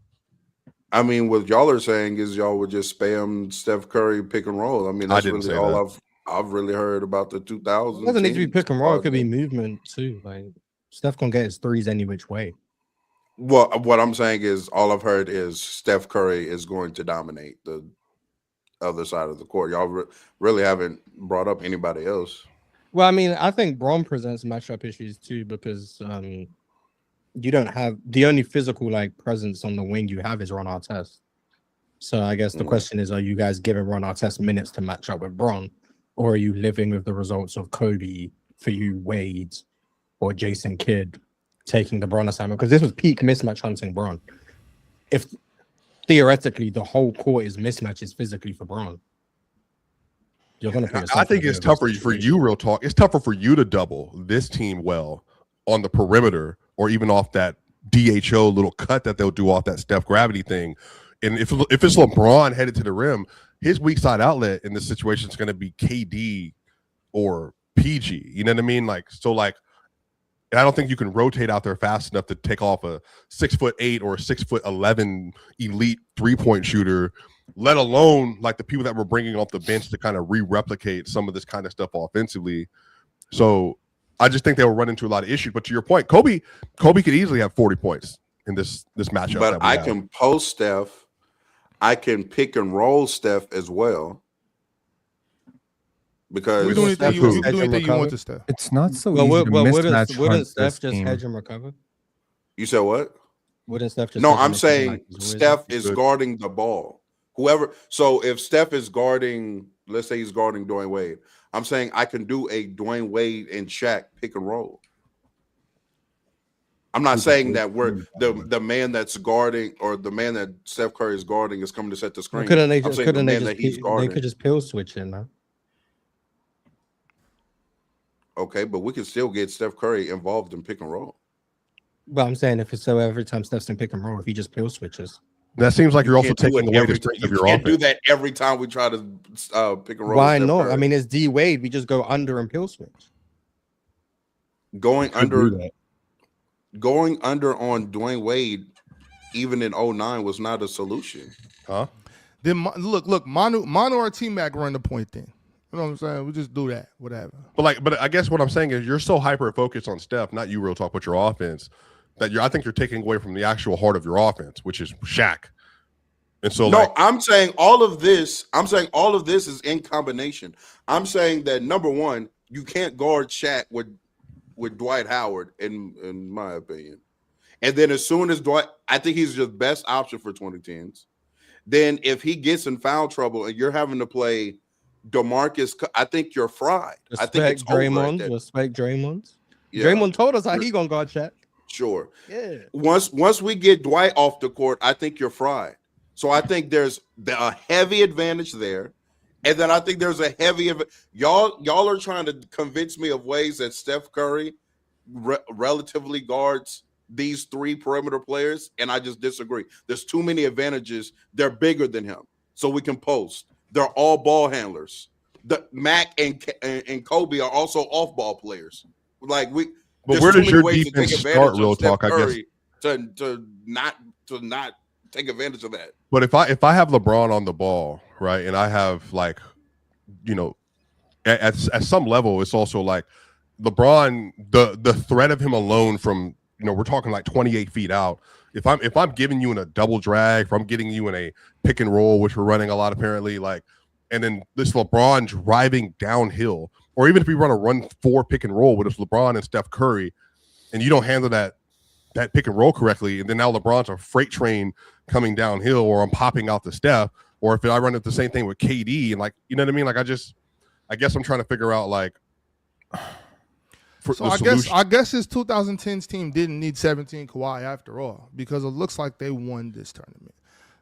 I mean, what y'all are saying is y'all would just spam Steph Curry pick and roll. I mean, that's really all I've really heard about the 2000s. It doesn't need to be pick and roll. It could be movement too. Like Steph can get his threes any which way. Well, what I'm saying is all I've heard is Steph Curry is going to dominate the other side of the court. Y'all really haven't brought up anybody else. Well, I mean, I think Braun presents matchup issues too, because you don't have the only physical like presence on the wing you have is Ron Artest. So I guess the question is, are you guys giving Ron Artest minutes to match up with Braun, or are you living with the results of Kobe for you, Wade, or Jason Kidd taking the Braun assignment? Because this was peak mismatch hunting Braun. If theoretically the whole court is mismatches physically for Braun, you're going to. I think it's tougher for you, real talk. It's tougher for you to double this team well on the perimeter, or even off that DHO little cut that they'll do off that Steph gravity thing. And if it's LeBron headed to the rim, his weak side outlet in this situation is going to be KD or PG. You know what I mean? Like, so like, I don't think you can rotate out there fast enough to take off a 6'8" or a 6'11" elite 3-point shooter, let alone like the people that we're bringing off the bench to kind of replicate some of this kind of stuff offensively. So I just think they will run into a lot of issues. But to your point, Kobe could easily have 40 points in this matchup. But I can post Steph. I can pick and roll Steph as well. Because we do anything you want to Steph. It's not so easy to mismatch. Wouldn't Steph just hedge and recover? You said what? Wouldn't Steph just? No, I'm saying Steph is guarding the ball. Whoever. So if Steph is guarding, let's say he's guarding Dwayne Wade, I'm saying I can do a Dwayne Wade and Shaq pick and roll. I'm not saying that we're the man that's guarding or the man that Steph Curry is guarding is coming to set the screen. They could just pill switch in, man. Okay, but we can still get Steph Curry involved in pick and roll. Well, I'm saying if it's so every time Steph's in pick and roll, if he just pill switches. That seems like you're also taking away the strength of your offense. You can't do that every time we try to pick and roll. Why not? Curry. I mean, it's D Wade. We just go under and pill switch. Going under on Dwayne Wade, even in 2009, was not a solution. Huh? Then look, Manu or T-Mac run the point thing. You know what I'm saying? We just do that, whatever. But I guess what I'm saying is you're so hyper focused on Steph, not you, real talk, but your offense, that I think you're taking away from the actual heart of your offense, which is Shaq. And so, I'm saying all of this. I'm saying all of this is in combination. I'm saying that number one, you can't guard Shaq with with Dwight Howard, in my opinion. And then as soon as Dwight, I think he's the best option for 2010s. Then if he gets in foul trouble and you're having to play DeMarcus, I think you're fried. I think it's Draymond. over. Respect Draymond. Yeah. Draymond told us how he gonna guard Shaq. Sure. Yeah. Once we get Dwight off the court, I think you're fried. So I think there's a heavy advantage there. And then I think there's a heavy y'all are trying to convince me of ways that Steph Curry relatively guards these three perimeter players, and I just disagree. There's too many advantages. They're bigger than him, so we can post. They're all ball handlers. The Mac and Kobe are also off ball players. Like but where does your defense start? Real talk, I guess. To not take advantage of that. But if I have LeBron on the ball, right, and I have like, at some level, it's also like LeBron, the threat of him alone from, we're talking like 28 feet out. If I'm giving you in a double drag, if I'm getting you in a pick and roll, which we're running a lot apparently, like, and then this LeBron driving downhill, or even if we run a run 4 pick and roll with it's LeBron and Steph Curry, and you don't handle that pick and roll correctly, and then now LeBron's a freight train coming downhill, or I'm popping out the Steph, or if I run it the same thing with KD, and like, you know what I mean? Like I guess I'm trying to figure out like. So I guess his 2010s team didn't need 17 Kawhi after all, because it looks like they won this tournament.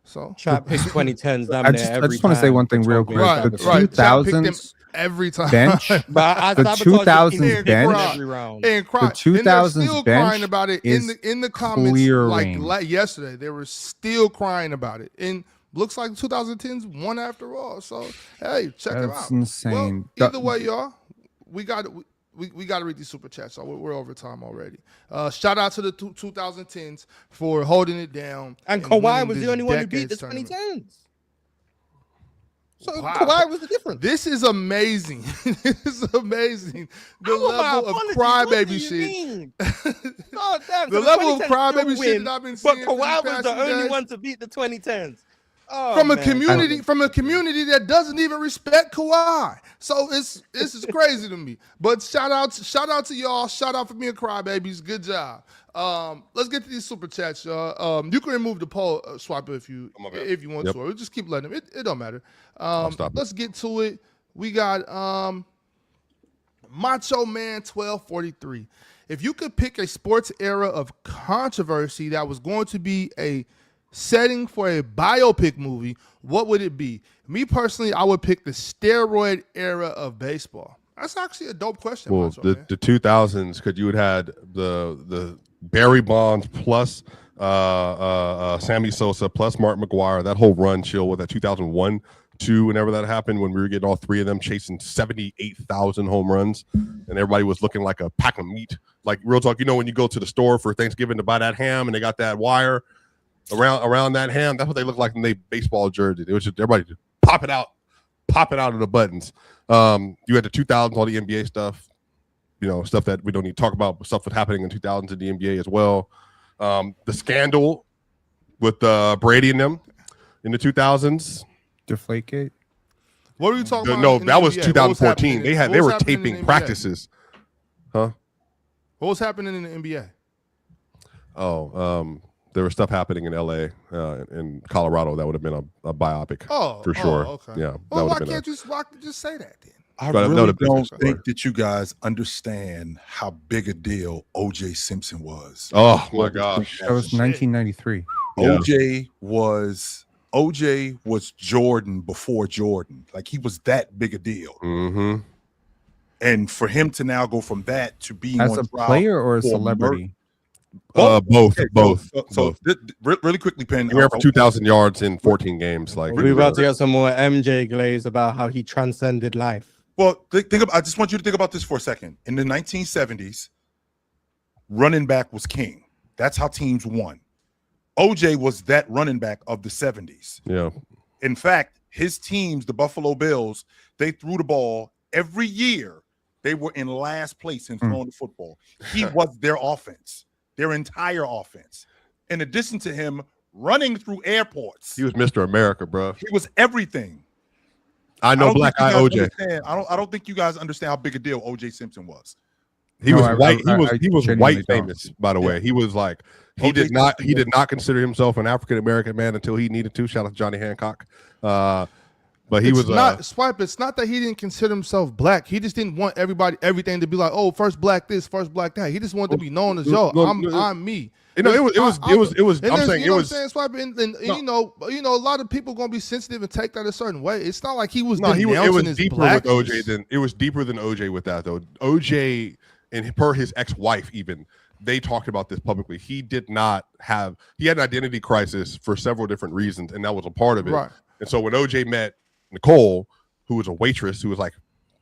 So Trap pick 2010s. I just want to say one thing real quick. The 2000s every time bench, the 2000s bench, and cry. The 2000s still bench crying about it in the comments. Clearing. Like yesterday, they were still crying about it, and looks like 2010s won after all. So hey, check it out. That's insane. Well, either way, y'all, we got it. We got to read these super chats, so we're over time already. Shout out to the 2010s for holding it down. And Kawhi was the only one who beat the 2010s. So wow. Kawhi was the difference. This is amazing. This is amazing. The level of crybaby shit. God damn, the level of crybaby shit that I've been seeing. But Kawhi was the only one to beat the 2010s. Oh, from a community that doesn't even respect Kawhi. So this is crazy to me. But shout out to y'all. Shout out for being crybabies. Good job. Let's get to these super chats, y'all. You can remove the poll swiper if you want to, or just keep letting them. It don't matter. Let's get to it. We got Macho Man 1243. If you could pick a sports era of controversy that was going to be a setting for a biopic movie, what would it be? Me personally, I would pick the steroid era of baseball. That's actually a dope question. Well, the 2000s, because you would had the Barry Bonds plus Sammy Sosa plus Mark McGwire, that whole run chill with that 2001, 2, whenever that happened, when we were getting all three of them chasing 78,000 home runs, and everybody was looking like a pack of meat. Like real talk, when you go to the store for Thanksgiving to buy that ham and they got that wire around that ham, that's what they look like in their baseball jersey. It was just everybody just pop it out of the buttons. You had the 2000s, all the NBA stuff, stuff that we don't need to talk about, but stuff that's happening in 2000s in the NBA as well. The scandal with Brady and them in the 2000s. Deflategate. What are you talking about? No, that was 2014. They were taping practices. Huh? What was happening in the NBA? There was stuff happening in LA, in Colorado that would have been a biopic for sure. Okay. Yeah. Well, why can't you just say that then? I really don't think that you guys understand how big a deal O.J. Simpson was. Oh my gosh, that was 1993. OJ was Jordan before Jordan. Like he was that big a deal. Mm-hmm. And for him to now go from that to being as a player or a celebrity. Both. So really quickly, Penn. He ran for 2,000 yards in 14 games. Like we're about to get some more MJ glaze about how he transcended life. Well, I just want you to think about this for a second. In the 1970s, running back was king. That's how teams won. OJ was that running back of the 70s. Yeah. In fact, his teams, the Buffalo Bills, they threw the ball every year. They were in last place in throwing the football. He was their offense, their entire offense. In addition to him running through airports. He was Mr. America, bro. He was everything. I know black eye OJ. I don't think you guys understand how big a deal OJ Simpson was. He No, was white. He was genuinely white don't. famous, by the way. He was like he OJ did not consider himself an African American man until he needed to. Shout out to Johnny Hancock. But he was not Swipe. It's not that he didn't consider himself black. He just didn't want everything to be like, oh, first black this, first black that. He just wanted to be known as I'm me. You know, it was. I'm saying it was. Swipe, and you know, a lot of people gonna be sensitive and take that a certain way. It's not like he was. No, it was his deeper blackness. with OJ than it was deeper than OJ with that though. OJ and per his ex-wife even they talked about this publicly. He had an identity crisis for several different reasons, and that was a part of it. Right. And so when OJ met Nicole, who was a waitress, who was like,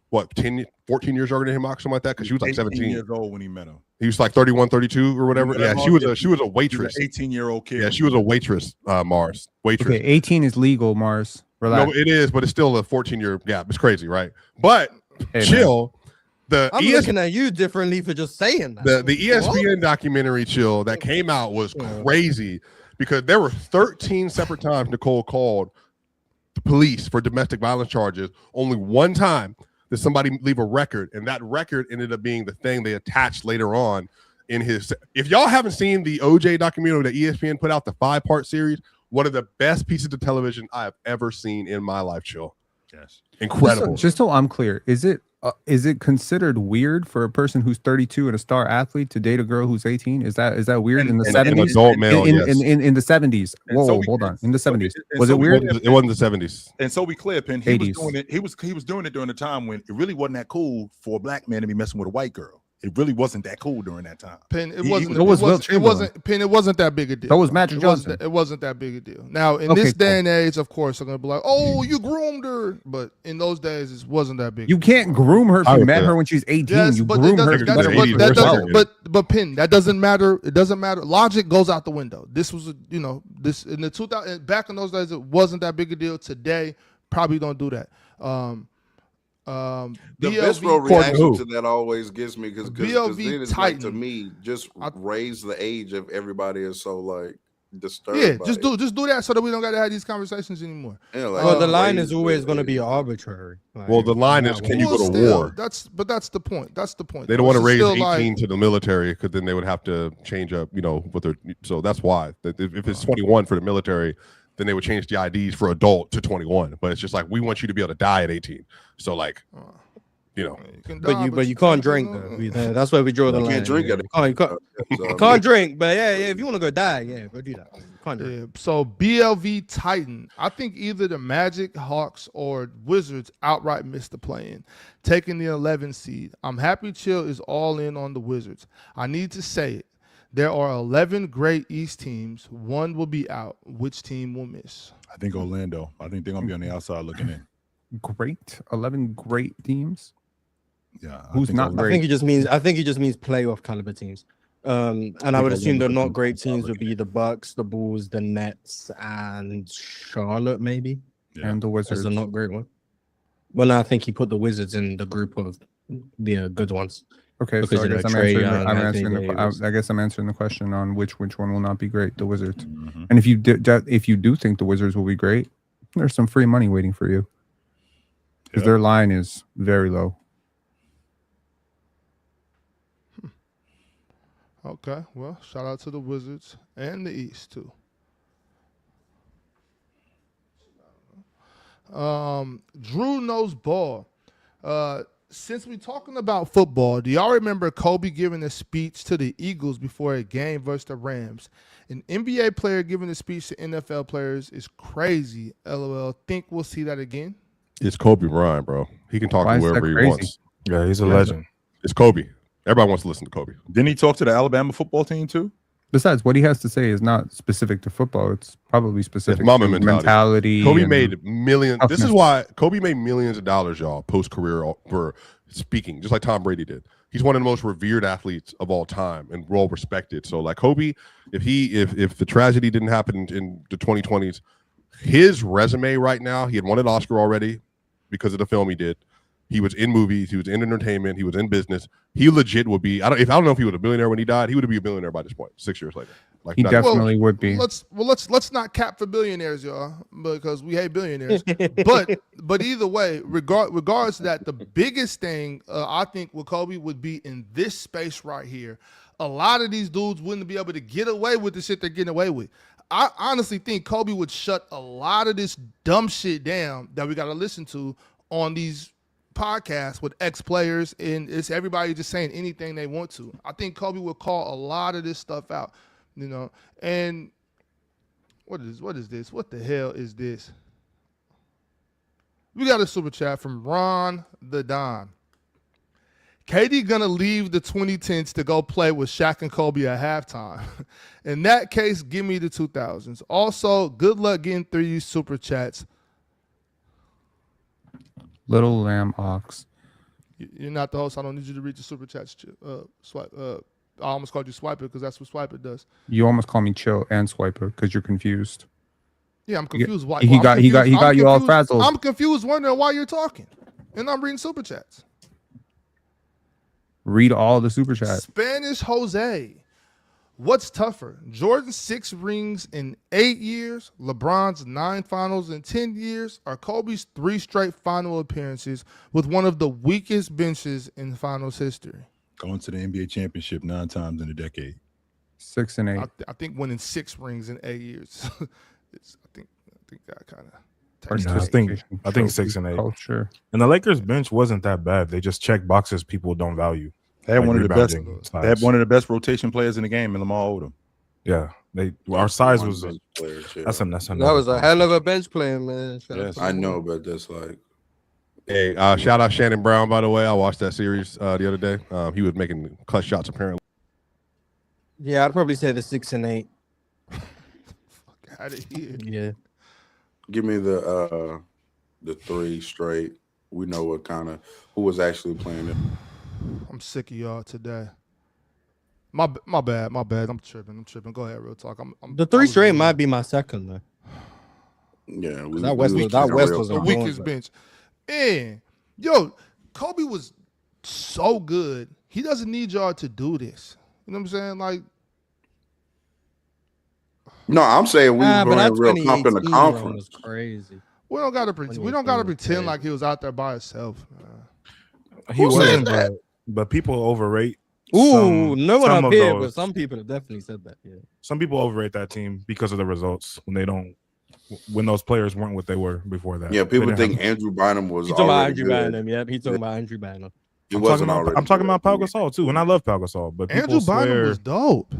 what, 14 years younger than him, something like that? Because she was like 17 years old when he met her. He was like 31, 32 or whatever. Yeah, she was a waitress. 18-year-old kid. Yeah, she was a waitress, Mars. Waitress. Okay, 18 is legal, Mars. Relax. No, it is, but it's still a 14-year gap. It's crazy, right? But chill. I'm looking at you differently for just saying that. The ESPN documentary Chill that came out was crazy because there were 13 separate times Nicole called the police for domestic violence charges. Only one time did somebody leave a record, and that record ended up being the thing they attached later on in his. If y'all haven't seen the OJ documentary that ESPN put out, the 5-part series, one of the best pieces of television I have ever seen in my life. Chill. Yes. Incredible. Just so I'm clear, is it considered weird for a person who's 32 and a star athlete to date a girl who's 18? Is that weird in the 70s? An adult male, in yes. the 70s. Whoa, hold on. In the 70s, was it weird? It wasn't the 70s. And so we clear, Pin. He was doing it. He was doing it during the time when it really wasn't that cool for a black man to be messing with a white girl. It really wasn't that cool during that time. Pin, it wasn't that big a deal. That was Magic Johnson. It wasn't that big a deal. Now in this day and age, of course, they're gonna be like, "Oh, you groomed her," but in those days, it wasn't that big. You can't groom her if you met her when she's 18. Yes, you but groom her. But Pin, that doesn't matter. It doesn't matter. Logic goes out the window. This was, this in the 2000 back in those days, it wasn't that big a deal. Today, probably don't do that. The visceral reaction to that always gets me because then it's like, to me, just raise the age of everybody is so like disturbed. Yeah, just do that so that we don't got to have these conversations anymore. Yeah, well, the line is always going to be arbitrary. Like, well, the line is, can you go to war? That's the point. That's the point. They don't want to raise 18 to the military because then they would have to change up, what they're. So that's why if it's 21 for the military, then they would change the IDs for adult to 21. But it's just like, we want you to be able to die at 18. So like, but you can't drink though. That's why we draw the line. Can't drink it. You can't drink, but yeah, if you want to go die, go do that. You can't drink. Yeah, so BLV Titan, I think either the Magic, Hawks, or Wizards outright missed the play-in, taking the 11 seed. I'm happy Chill is all in on the Wizards. I need to say it. There are 11 great East teams. One will be out. Which team will miss? I think Orlando. I think they're going to be on the outside looking in. Great. 11 great teams. Yeah. Who's not great? I think it just means playoff caliber teams. And I would assume the not great teams would be the Bucks, the Bulls, the Nets, and Charlotte, maybe. Yeah. And the Wizards. That's a not great one. Well, no, I think he put the Wizards in the group of the good ones. Okay, so I guess I'm answering the question on which one will not be great. The Wizards. Mm-hmm. And if you do think the Wizards will be great, there's some free money waiting for you because their line is very low. Okay, well, shout out to the Wizards and the East too. Drew knows ball. Since we're talking about football, do y'all remember Kobe giving a speech to the Eagles before a game versus the Rams? An NBA player giving a speech to NFL players is crazy. LOL. Think we'll see that again? It's Kobe Bryant, bro. He can talk to whoever he wants. Yeah, he's a legend. It's Kobe. Everybody wants to listen to Kobe. Didn't he talk to the Alabama football team too? Besides, what he has to say is not specific to football. It's probably specific to mentality. Kobe made millions. This is why Kobe made millions of dollars, y'all, post-career for speaking, just like Tom Brady did. He's one of the most revered athletes of all time and well respected. So like Kobe, if the tragedy didn't happen in the 2020s, his resume right now, he had won an Oscar already because of the film he did. He was in movies. He was in entertainment. He was in business. He legit would be. I don't know if he was a billionaire when he died. He would be a billionaire by this point. 6 years later. Like He not- definitely would be. Let's not cap for billionaires, y'all, because we hate billionaires. but either way, regards to that, the biggest thing I think with Kobe would be in this space right here. A lot of these dudes wouldn't be able to get away with the shit they're getting away with. I honestly think Kobe would shut a lot of this dumb shit down that we got to listen to on these podcasts with ex-players, and it's everybody just saying anything they want to. I think Kobe would call a lot of this stuff out, you know. And what is this? What the hell is this? We got a super chat from Ron the Don. KD gonna leave the 2010s to go play with Shaq and Kobe at halftime. In that case, give me the 2000s. Also, good luck getting through you super chats. Little Lamb Ox. You're not the host. I don't need you to read the super chats. Swipe. I almost called you Swiper because that's what Swiper does. You almost call me Chill and Swiper because you're confused. Yeah, I'm confused. Why He got you all frazzled. I'm confused, wondering why you're talking, and I'm reading super chats. Read all the super chats. Spanish Jose. What's tougher, Jordan's 6 rings in 8 years, LeBron's 9 finals in 10 years, or Kobe's 3 straight final appearances with one of the weakest benches in finals history? Going to the NBA championship 9 times in a decade. 6 and 8. I think winning 6 rings in 8 years. I think that kind of. I think 6 and 8. Culture. And the Lakers bench wasn't that bad. They just check boxes people don't value. They had Like one of the best. rebounding They had size. one of the best rotation players in the game, and Lamar Odom. Yeah, our size was One bench player, that's yeah. that's That was a hell of a bench player, man. Shout out Yes. to I him. know, but that's like Hey, shout out Shannon Brown, by the way. I watched that series the other day. He was making clutch shots apparently. Yeah, I'd probably say the 6 and 8. Out of here. Yeah. give me the 3 straight. We know what kind of who was actually playing it. I'm sick of y'all today. My bad. I'm tripping. Go ahead, real talk. The 3 straight might be my second, though. Yeah, we, That West we was- that keep it West real was the a talk. weak- weakest bench. And yo, Kobe was so good. He doesn't need y'all to do this. You know what I'm saying? Like, No, I'm saying we But were that in real comp in the 2018 run was conference. crazy. we don't gotta was pretend crazy. like he was out there by himself. he Who said wasn't, that? but people overrate. Ooh, no one some up of here, those. but some people have definitely said that. Yeah. Some people overrate that team because of the results when those players weren't what they were before that. Yeah, They people didn't think have- Andrew Bynum was He talking about already Andrew good. Bynum. Yep, he talking about Andrew Bynum. He I'm wasn't talking already. about, I'm talking good. about Pau Gasol too, and I love Pau Gasol, but people Andrew Bynum swear was dope.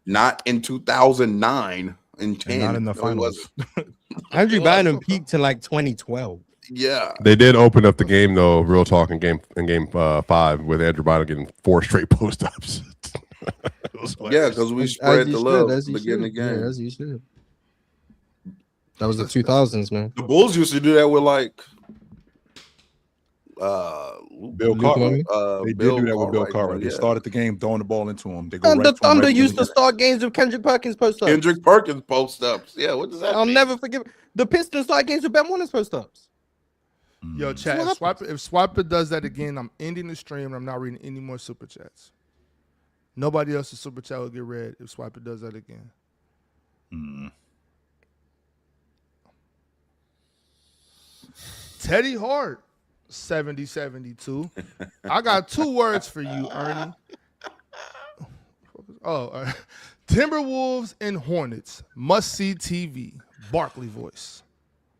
Not in 2009 and 10. and not in the No, he finals. wasn't. Andrew Bynum peaked in like 2012. Yeah. They did open up the game though, real talk in game 5 with Andrew Bynum getting 4 straight post ups. Yeah, because we spread the love at the beginning of the game. Yeah, as you should. That was the 2000s, man. The Bulls used to do that with like Bill Cartwright. Bill They did do that with Bill Cartwright, Cartwright. They yeah. started the game throwing the ball into him. They go And right the to him, Thunder right used to him. start games with Kendrick Perkins post ups. Kendrick Perkins post ups. Yeah, what does that I'll mean? never forgive. The Pistons start games with Ben Wallace post ups. Yo, chat. what If Swiper does that again, I'm ending the stream and I'm not reading any more super chats. Nobody else's super chat will get read if Swiper does that again. Teddy Hart, 70-72. I got 2 words for you, Ernie. Timberwolves and Hornets, must see TV. Barkley voice.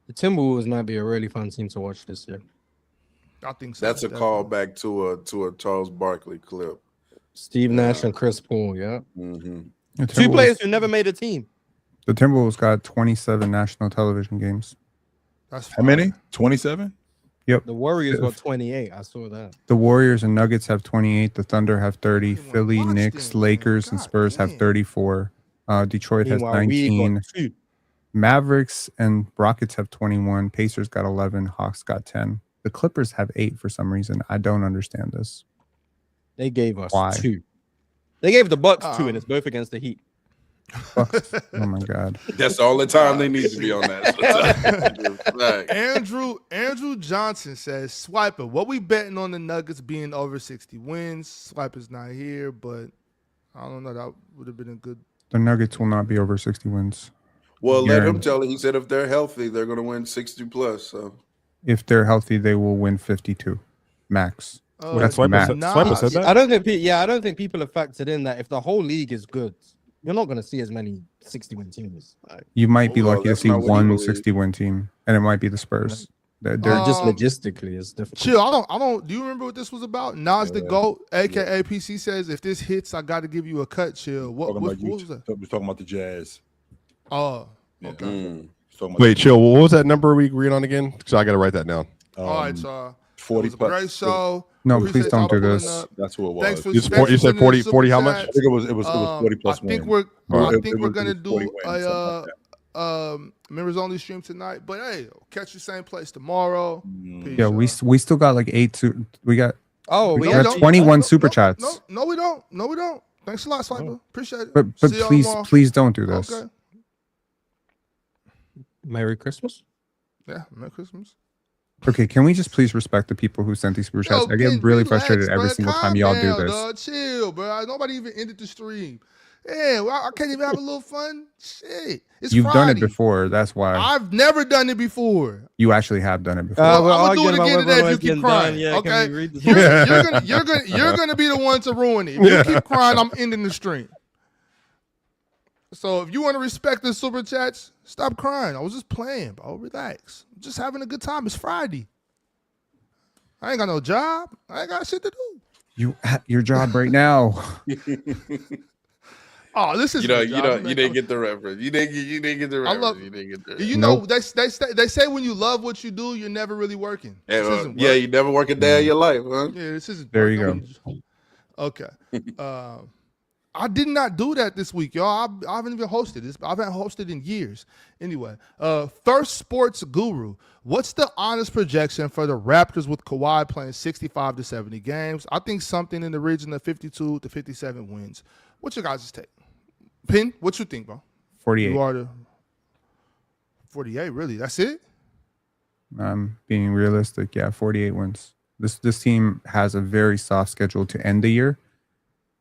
The Timberwolves might be a really fun team to watch this year. I think so. That's a definitely. callback to a Charles Barkley clip. Steve Nash and Chris Paul, yeah. Mm-hmm. The 2 Timberwolves- players who never made a team. The Timberwolves got 27 national television games. That's How many? 27? Yep. The Warriors got 28. I saw that. The Warriors and Nuggets have 28. The Thunder have 30. Everyone Philly, watched Knicks, them, man. Lakers, and God Spurs have damn. 34. Detroit has Meanwhile, we 19. got 2. Mavericks and Rockets have 21. Pacers got 11. Hawks got 10. The Clippers have 8 for some reason. I don't understand this. They gave us Why? 2. They gave the Bucks 2, and it's both against the Heat. Bucks. Oh my God. That's all the time they need to be on that. Like, Andrew Johnson says, Swiper, what we betting on the Nuggets being over 60 wins? Swiper's not here, but I don't know. That would have been a good The Nuggets will not be over 60 wins. Well, let him Guaranteed. tell it. He said if they're healthy, they're going to win 60 plus. So If they're healthy, they will win 52 max. That's Swiper max. said that. I don't think people have factored in that if the whole league is good, you're not going to see as many 60-win teams. Like, You might be Well, lucky to that's see not what he one believes. 60-win team, and it might be the Spurs. They're just logistically, it's difficult. Chill. I don't. Do you remember what this was about? Nas the GOAT, aka PC, says if this hits, I got to give you a cut. Chill. What was that? We're talking about the Jazz. Oh, Yeah. okay. Wait, chill. What was that number we agreed on again? So I got to write that down. All right, so 40 it was a great show. No, Appreciate please don't y'all do pulling this. up. That's who it was. Thanks for You said 40, 40 how much? I think it was 40 plus I think wins. we're gonna do 40 wins, something like members only stream tonight. But hey, catch the same place tomorrow. Peace, Yeah, we still got like 8. We got we got actually- 21 super chats. No, we don't. No, we don't. Thanks a lot, Swiper. Appreciate it. But See y'all please, tomorrow. please don't do this. Okay. Merry Christmas. Yeah, Merry Christmas. Okay, can we just please respect the people who sent these super chats? I get really frustrated every single time y'all do this. Dog. Chill, bro. Nobody even ended the stream. Yeah, well, I can't even have a little fun. Shit, it's You've done it Friday. before. That's why I've never done it before. you actually have done it before. I'm we're gonna do it arguing again about today whether if you it's keep been done. crying. Yeah, can Okay, we read this? you're gonna be the one to ruin it. If you keep crying, I'm ending the stream. So if you want to respect the super chats, stop crying. I was just playing, bro. Relax. I'm just having a good time. It's Friday. I ain't got no job. I ain't got shit to do. You at your job right now. Oh, this is you didn't get the reference. You didn't get the reference. You didn't get the. You know, they say when you love what you do, you're never really working. This isn't work. You never work a day of your life, huh? Yeah, this isn't. There work. you go. Okay. I did not do that this week, y'all. I haven't even hosted this. I haven't hosted in years. Anyway, First Sports Guru. What's the honest projection for the Raptors with Kawhi playing 65 to 70 games? I think something in the region of 52 to 57 wins. What's your guys' take? Pin, what you think, bro? 48. You are the 48, really? That's it? I'm being realistic. Yeah, 48 wins. This team has a very soft schedule to end the year.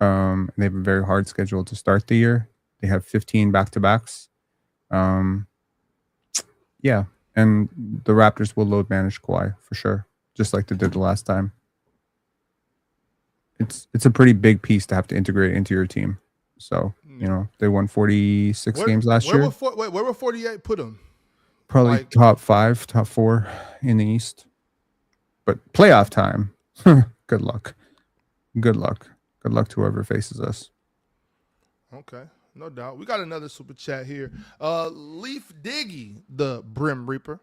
And they have a very hard schedule to start the year. They have 15 back-to-backs. Yeah, and the Raptors will load manage Kawhi for sure, just like they did the last time. It's a pretty big piece to have to integrate into your team. So, they won 46 games last year. Where will 48 put them? Probably like- top 5, top 4 in the East. But playoff time, good luck. Good luck. Good luck to whoever faces us. Okay, no doubt. We got another super chat here. Leaf Diggy, the Brim Reaper.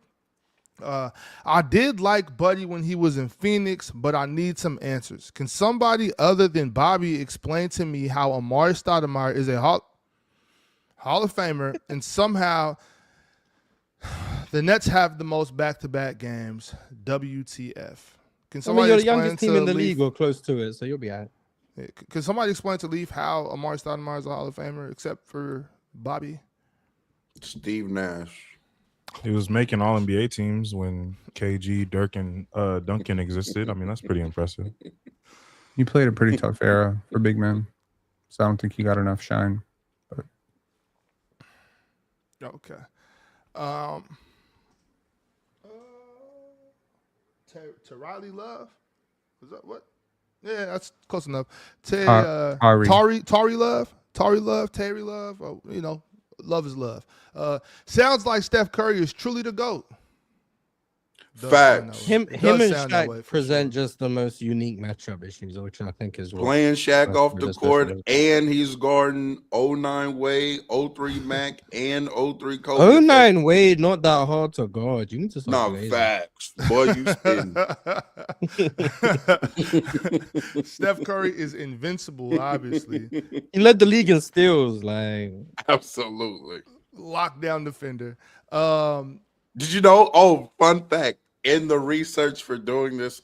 I did like Buddy when he was in Phoenix, but I need some answers. Can somebody other than Bobby explain to me how Amari Stoudemire is a Hall of Famer and somehow the Nets have the most back-to-back games? WTF. Can somebody you're the explain youngest team to in the Leaf- league or close to it, so you'll be all right. Can somebody explain to Leaf how Amari Stoudemire is a Hall of Famer except for Bobby? Steve Nash. He was making all NBA teams when KG, Dirk, and Duncan existed. I mean, that's pretty impressive. You played a pretty tough era for big men, so I don't think you got enough shine. But Okay. Riley Love? Was that what? Yeah, that's close enough. Tari. Tari Love. Terry Love. Love is love. Sounds like Steph Curry is truly the GOAT. Facts. Him Does and sound that way Shaq for present just the most unique matchup issues, which I think is what Playing Shaq that's off what the this court, is. and he's guarding 09 Wade, 03 Mac, and 03 Kobe. 09 Wade, not that hard to guard. You need to stop. No, facts. Boy, you spin. Steph Curry is invincible, obviously. He led the league in steals. Like, Absolutely. Lockdown defender. Did you know? Oh, fun fact. In the research for doing this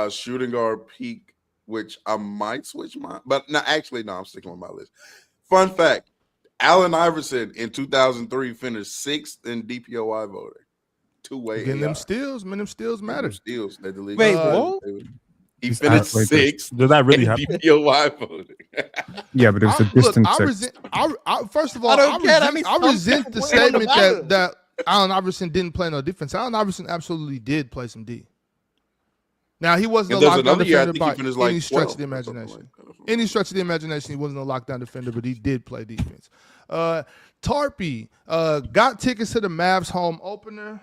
shooting guard peak, which I might switch my, but no, actually, no, I'm sticking with my list. Fun fact. Allen Iverson in 2003 finished 6th in DPOI voting. Two-way Getting AI. them steals, man. Them steals matter. Steals led the league. Wait, in what? steals. He finished wait, sixth. Did that really in happen? DPOY voting. Yeah, but it was a distant six. First of all, I don't care. That means I some resent people the put it on the statement ballot. that Allen Iverson didn't play no defense. Allen Iverson absolutely did play some D. Now, he wasn't And a there's lockdown another year, I defender think he by finished like any stretch of 12th the or something imagination. like that. Any stretch of the imagination, he wasn't a lockdown defender, but he did play defense. Tarpey got tickets to the Mavs home opener.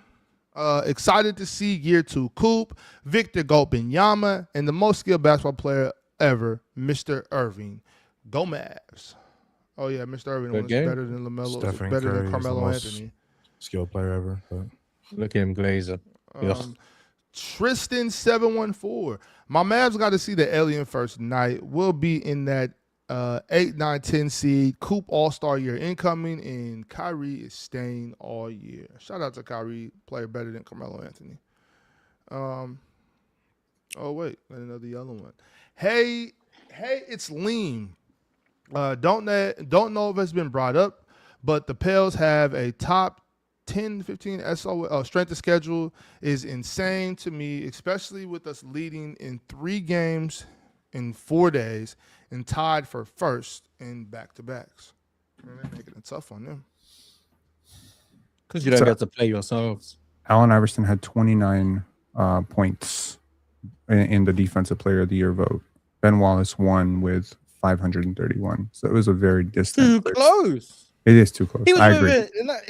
Excited to see year 2 Coop, Victor Gobanyama, and the most skilled basketball player ever, Mr. Irving. Go Mavs. Oh, yeah, Mr. Irving was better than LaMelo, Stephen better Curry than is the Carmelo most Anthony. skilled player ever. But Look at him, Glazer. Tristan 714. My Mavs got to see the alien first night. We'll be in that 8, 9, 10 seed. Coop All-Star year incoming, and Kyrie is staying all year. Shout out to Kyrie, player better than Carmelo Anthony. Oh wait, another yellow one. Hey, it's Lean. Don't know if it's been brought up, but the Pels have a top 10, 15 SO strength of schedule is insane to me, especially with us leading in 3 games in 4 days and tied for first in back-to-backs. Man, they're making it tough on them. Because you don't get to play yourselves. Allen Iverson had 29 points in the Defensive Player of the Year vote. Ben Wallace won with 531. So it was a very distant. Too close. It is too close. I agree.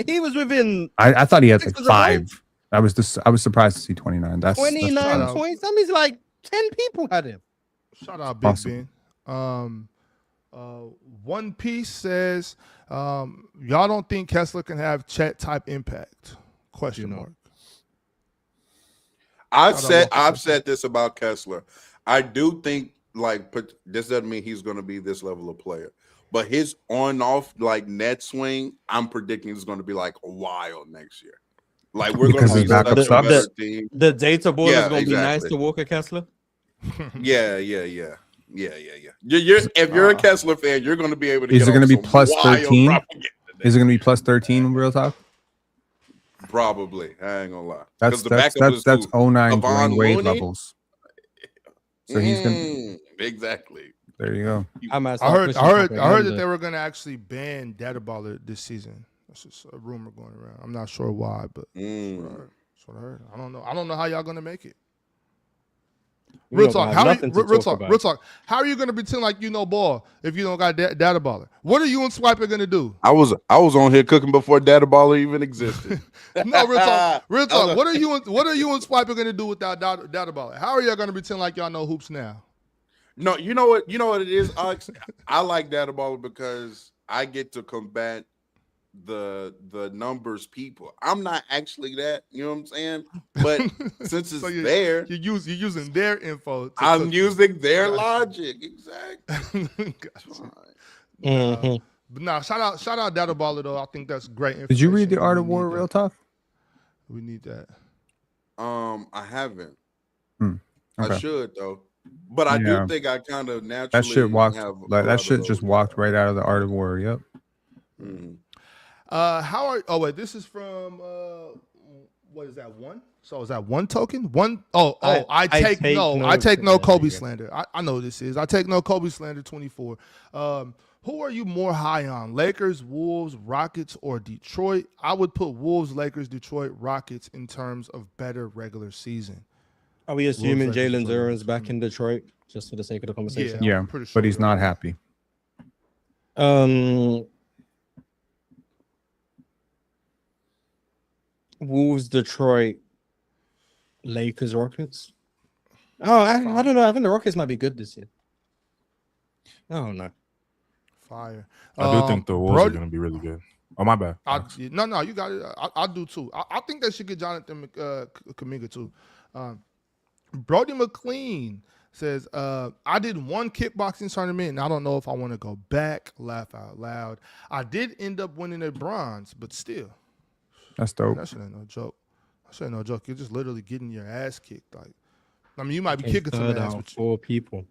He was within. I thought he had like 5. 5. I was surprised to see 29. That's 29 points. That means like 10 people had him. Shout out Big Awesome. Ben. One Piece says, y'all don't think Kessler can have Chet type impact? Question mark. I've said this about Kessler. I do think this doesn't mean he's going to be this level of player, but his on-off net swing, I'm predicting is going to be like wild next year. Like we're going to be such a better team. The data board is going to be nice to Walker Kessler. Yeah. If you're a Kessler fan, you're going to be able to. Is it going to be plus 13? Is it going to be plus 13? Real talk. Probably. I ain't gonna lie. That's 09 Dwayne Wade levels. So he's gonna exactly. There you go. I heard that they were gonna actually ban data baller this season. That's just a rumor going around. I'm not sure why, but that's what I heard. I don't know. I don't know how y'all gonna make it. Real talk. Real talk. How are you gonna pretend like you know ball if you don't got data baller? What are you and Swiper gonna do? I was on here cooking before data baller even existed. No, real talk. Real talk. What are you and Swiper gonna do without data baller? How are y'all gonna pretend like y'all know hoops now? No, you know what it is, Alex? I like data baller because I get to combat the numbers people. I'm not actually that, you know what I'm saying? But since it's there, you're using their info. I'm using their logic. Exactly. But no, shout out Data Baller though. I think that's great. Did you read The Art of War Real Talk? We need that. I haven't. Okay. I should though. But I do think I kind of naturally that shit just walked right out of The Art of War. Yep. Mm-hmm. This is from what is that one? So is that one token? I take no Kobe slander. I know this is. I take no Kobe slander 24. Who are you more high on? Lakers, Wolves, Rockets, or Detroit? I would put Wolves, Lakers, Detroit, Rockets in terms of better regular season. Are we assuming Jalen Duren's back in Detroit just for the sake of the conversation? Yeah, I'm pretty sure, but he's not happy. Wolves, Detroit, Lakers, Rockets. Oh, I don't know. I think the Rockets might be good this year. I don't know. Fire. I do think the Wolves are going to be really good. Oh, my bad. No, you got it. I do too. I think they should get Jonathan Kuminga too. Brody McLean says, I did one kickboxing tournament, and I don't know if I want to go back. Laugh out loud. I did end up winning a bronze, but still. That's dope. That shit ain't no joke. You're just literally getting your ass kicked. Like, I mean, you might be kicking some ass. But 4 people.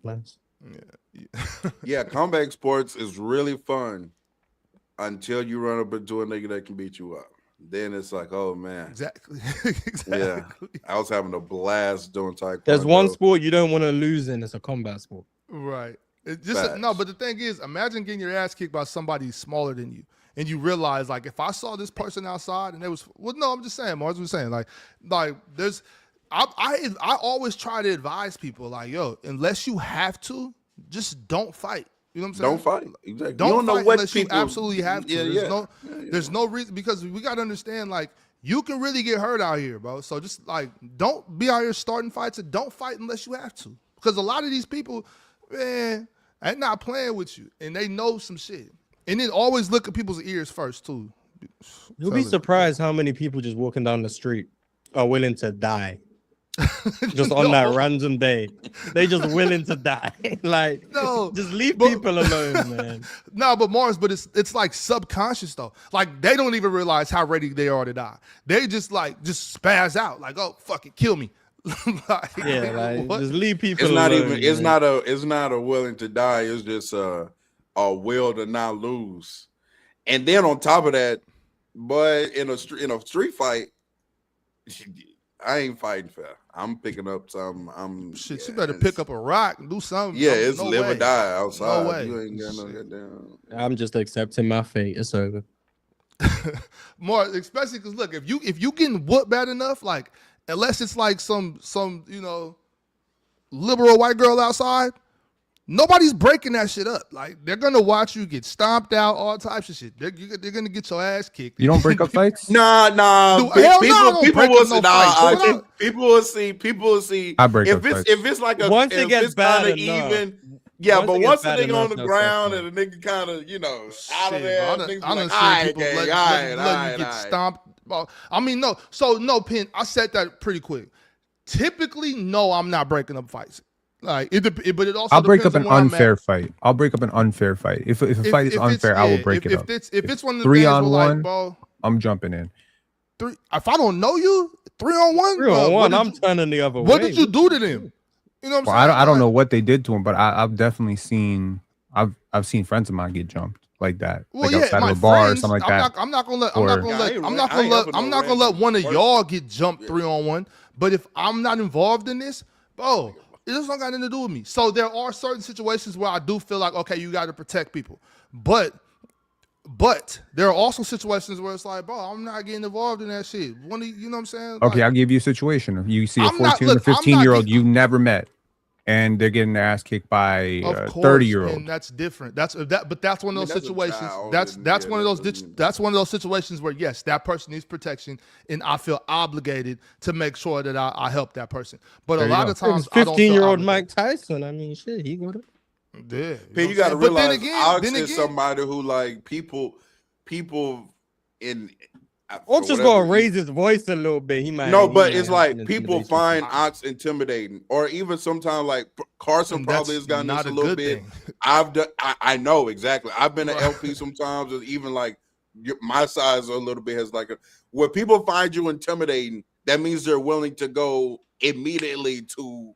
Yeah, combat sports is really fun until you run up into a nigga that can beat you up. then it's like, oh man, Exactly. yeah. I was having a blast doing taekwondo. There's one sport you don't want to lose in. It's a combat sport. Right. It just no, but the thing is, imagine getting your ass kicked by somebody smaller than you, and you realize, like, if I saw this person outside and they was, well, no, I'm just saying, Mars was saying, like there's, I always try to advise people, like, yo, unless you have to, just don't fight. You know what I'm saying? Don't fight. Exactly. Don't know fight what unless people, you absolutely have to. Yeah, There's no reason, because we got to understand, like, you can really get hurt out here, bro. So just, like, don't be out here starting fights, and don't fight unless you have to. Because a lot of these people, man, ain't not playing with you, and they know some shit. And then always look at people's ears first, too. You'll be surprised how many people just walking down the street are willing to die. Just on that random day, they just willing to die. Like, no, just leave people alone, man. No, but Mars, but it's like subconscious though. Like, they don't even realize how ready they are to die. They just spaz out, like, oh, fuck it, kill me. Like, yeah, like, just leave people it's alone. Not even. It's not a willing to die. It's just a will to not lose. And then on top of that, but in a street fight, I ain't fighting fair. I'm picking up some. Shit, you better pick up a rock and do something. Yeah, it's live or die outside. No way. You ain't got no goddamn. I'm just accepting my fate. It's over. More, especially because look, if you getting whooped bad enough, like, unless it's like some liberal white girl outside, nobody's breaking that shit up. Like, they're gonna watch you get stomped out, all types of shit. They're gonna get your ass kicked. You don't break up fights? Nah. People will see. I break up fights. If it's like a once it gets bad even. Yeah, but once a nigga on the ground and a nigga kind of, out of there, I done seen people let you get stomped. I mean, no. So, no, Penn, I said that pretty quick. Typically, no, I'm not breaking up fights. Like, but it also I'll break up depends an on where I'm unfair at. fight. I'll break up an unfair fight. If a fight is unfair, I will break it up. If it's one of the 3 things on where, 1, like, bro, I'm jumping in. if I don't know you, 3 on 1? 3 on 1, I'm turning the other way. What did you do to them? You know what I'm saying? I don't know what they did to him, but I've definitely seen I've seen friends of mine get jumped like that, well, like outside of a bar or something like that. I'm not gonna let one of y'all get jumped 3 on 1. But if I'm not involved in this, bro, it doesn't got nothing to do with me. So there are certain situations where I do feel like, okay, you got to protect people, but there are also situations where it's like, bro, I'm not getting involved in that shit. You know what I'm saying? Okay, I'll give you a situation. You see a 14 or 15-year-old you never met, and they're getting their ass kicked by a 30-year-old. And that's different. But that's one of those situations. That's one of those. That's one of those situations where, yes, that person needs protection, and I feel obligated to make sure that I help that person. But a lot of times, 15-year-old Mike Tyson. I mean, shit, he got it. Yeah, you got to realize, Ox is somebody who, like, people in. Ox just gonna raise his voice a little bit. He might. No, but it's like people find Ox intimidating, or even sometimes, like, Carson probably has gotten this a little bit. I know exactly. I've been an LP sometimes, or even like my size a little bit has like where people find you intimidating. That means they're willing to go immediately to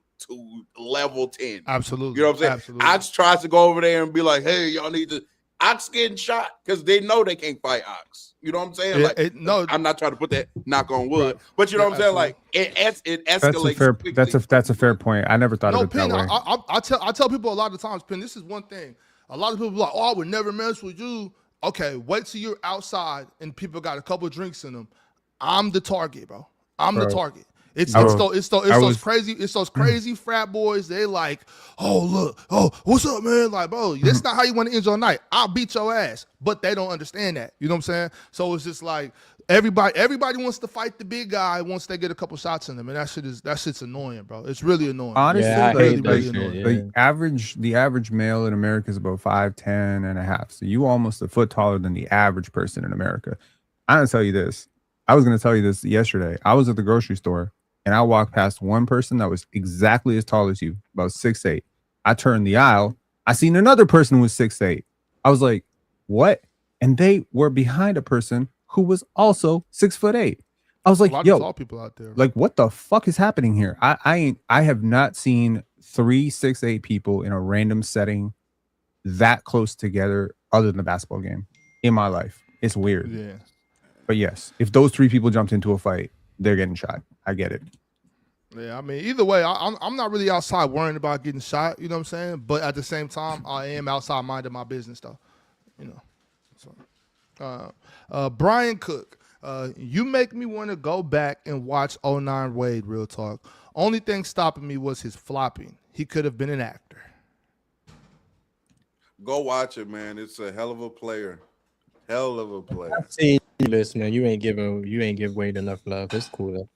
level 10. Absolutely. You know what I'm saying? Absolutely. Ox tries to go over there and be like, hey, y'all need to. Ox getting shot because they know they can't fight Ox. You know what I'm saying? No, I'm not trying to put that knock on wood, right. But you know what I'm saying? Like it escalates. That's a fair point. I never thought of it Penn, that way. I tell people a lot of times, Penn, this is one thing. A lot of people are like, oh, I would never mess with you. Okay, wait till you're outside and people got a couple drinks in them. I'm the target, bro. I'm the target. It's those crazy frat boys. They like, oh look, oh what's up, man? Like, bro, that's not how you want to end your night. I'll beat your ass, but they don't understand that. You know what I'm saying? So it's just like everybody wants to fight the big guy once they get a couple shots in them, and that shit's annoying, bro. It's really annoying. Honestly, really annoying. The average male in America is about 5'10" and a half. So you almost a foot taller than the average person in America. I'm gonna tell you this. I was gonna tell you this yesterday. I was at the grocery store. And I walked past one person that was exactly as tall as you, about 6'8". I turned the aisle. I seen another person who was 6'8". I was like, what? And they were behind a person who was also 6'8". I was like, yo, tall people out there. Like, what the fuck is happening here? I have not seen 3 6'8" people in a random setting that close together other than the basketball game in my life. It's weird. Yeah. But yes, if those three people jumped into a fight, they're getting shot. I get it. Yeah, I mean, either way, I'm not really outside worrying about getting shot. You know what I'm saying? But at the same time, I am outside minding my business, though. You know. So, Brian Cook, you make me want to go back and watch '09 Wade. Real talk. Only thing stopping me was his flopping. He could have been an actor. Go watch it, man. It's a hell of a player. Hell of a player. I've seen you, listen, man. You ain't give Wade enough love. It's cool though.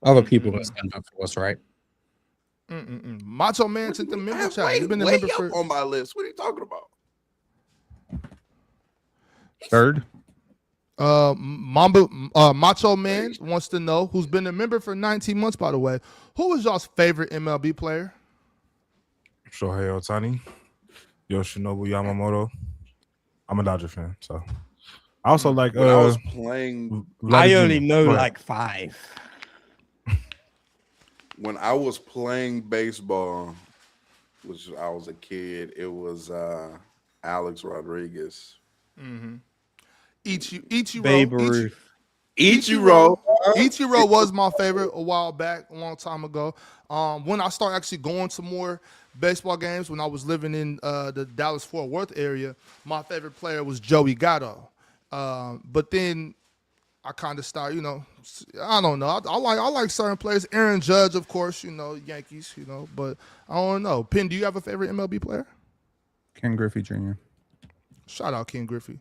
Other people gonna stand up for what's right. Macho Man sent the member chat. Wait, You've been a way member up for on my list. What are you talking about? Third. Macho Man wants to know, who's been a member for 19 months, by the way. Who was y'all's favorite MLB player? Shohei Ohtani, Yoshinobu Yamamoto. I'm a Dodger fan, so I also like. When I was playing, I only know like 5. when I was playing baseball, which I was a kid, it was Alex Rodriguez. Ichiro. Babe Ruth. Ichiro was my favorite a while back, a long time ago. When I started actually going to more baseball games, when I was living in the Dallas-Fort Worth area, my favorite player was Joey Gatto. But then I kind of started, I don't know. I like certain players. Aaron Judge, of course, Yankees, but I don't know. Penn, do you have a favorite MLB player? Ken Griffey Jr. Shout out Ken Griffey.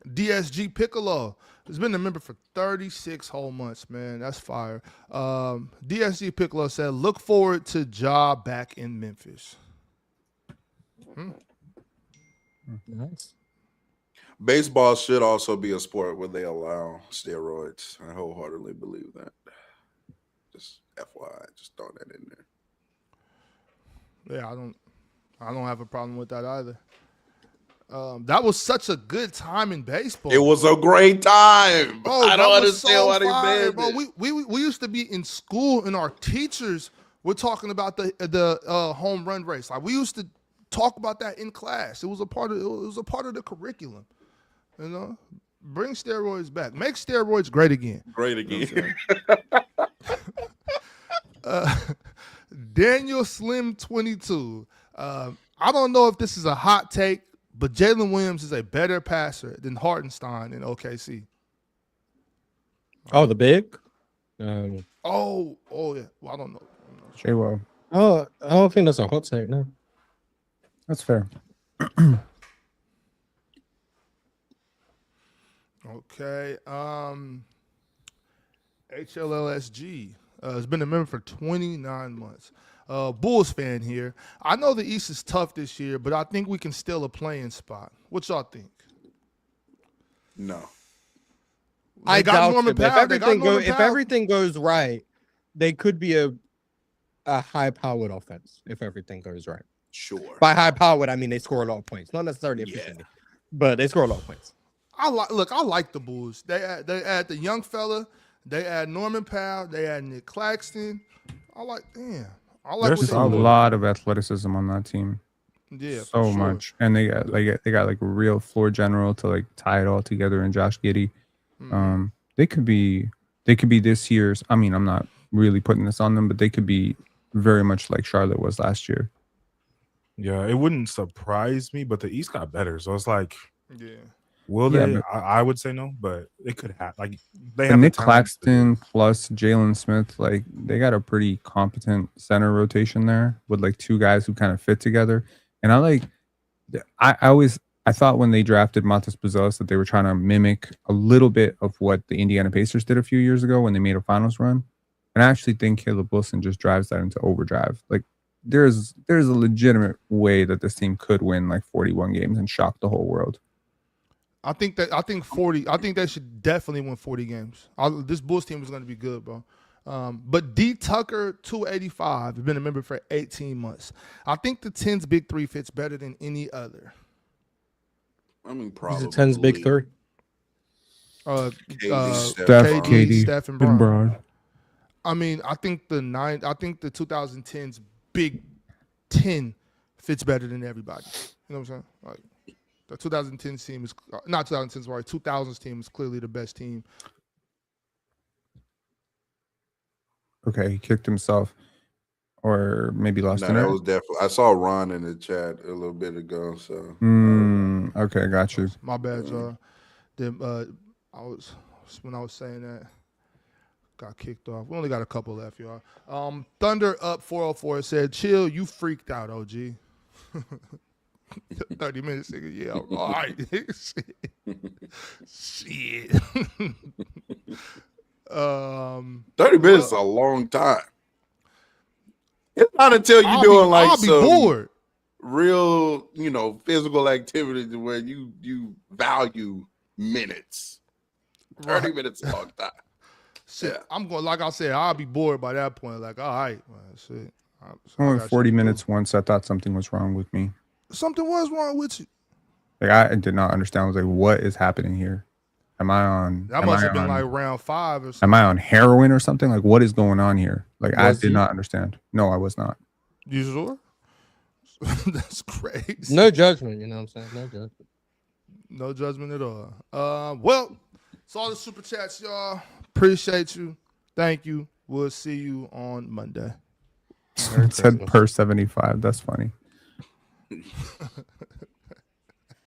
DSG Piccolo has been a member for 36 whole months, man. That's fire. DSG Piccolo said, look forward to Ja back in Memphis. Nice. Baseball should also be a sport where they allow steroids. I wholeheartedly believe that. Just FYI, just throw that in there. Yeah, I don't have a problem with that either. That was such a good time in baseball. It was a great time. Bro, I don't understand why they banned bro. it. We used to be in school and our teachers were talking about the home run race. Like we used to talk about that in class. It was a part of the curriculum. Bring steroids back. Make steroids great again. Great again. Daniel Slim 22. I don't know if this is a hot take, but Jalen Williams is a better passer than Hartenstein in OKC. Oh, the big? Oh yeah. Well, I don't know. J-Wo. Oh, I don't think that's a hot take, no. That's fair. Okay. HLLSG has been a member for 29 months. Bulls fan here. I know the East is tough this year, but I think we can steal a playing spot. What y'all think? No. I doubt Norman it. But Powell. if everything goes right, they could be a high-powered offense if everything goes right. Sure. By high-powered, I mean they score a lot of points, not necessarily efficiently, but they score a lot of points. I like the Bulls. They add the young fella. They add Norman Powell. They add Nick Claxton. There's what a lot of athleticism on that team. Yeah, so much, and they got like a real floor general to like tie it all together in Josh Giddey. They could be this year's. I mean, I'm not really putting this on them, but they could be very much like Charlotte was last year. Yeah, it wouldn't surprise me, but the East got better, so it's like, yeah. they? I would say no, but it could have. Like they And have Nick the talent Claxton plus Jalen Smith, like they got a pretty competent center rotation there with like two guys who kind of fit together. And I thought when they drafted Montes Buzelis that they were trying to mimic a little bit of what the Indiana Pacers did a few years ago when they made a finals run. And I actually think Caleb Wilson just drives that into overdrive. Like there's a legitimate way that this team could win like 41 games and shock the whole world. I think they should definitely win 40 games. This Bulls team is going to be good, bro. But D Tucker 285 has been a member for 18 months. I think the 10's big three fits better than any other. I mean, probably. He's a 10's big three. KD, Steph, and Bron. Bron. I mean, I think the 2010's big 10 fits better than everybody. You know what I'm saying? Like, The 2010 team is not 2010. Sorry, 2000s team is clearly the best team. Okay, he kicked himself, or maybe lost No, an that air. was definitely. I saw Ron in the chat a little bit ago. So Okay, got you. My bad, y'all. Then when I was saying that, got kicked off. We only got a couple left, y'all. Thunder up 404 said, "Chill, you freaked out, OG." 30 minutes, nigga. Yeah, all right. Shit. 30 minutes is a long time. It's not until you're doing I'll be bored. Real, physical activity where you value minutes. 30 minutes is a long time. Shit, Yeah. I'm going, like I said, I'll be bored by that point. Like, all right, man, shit. I went 40 minutes once. I thought something was wrong with me. Something was wrong with you. Like, I did not understand. I was like, what is happening here? Am I on? That must have been like round 5 or something. Am I on heroin or something? Like, what is going on here? Like, I did he? not understand. No, I was not. You sure? That's crazy. No judgment, you know what I'm saying? No judgment. No judgment at all. Well, it's all the super chats, y'all. Appreciate you. Thank you. We'll see you on Monday. It said per 75. That's funny.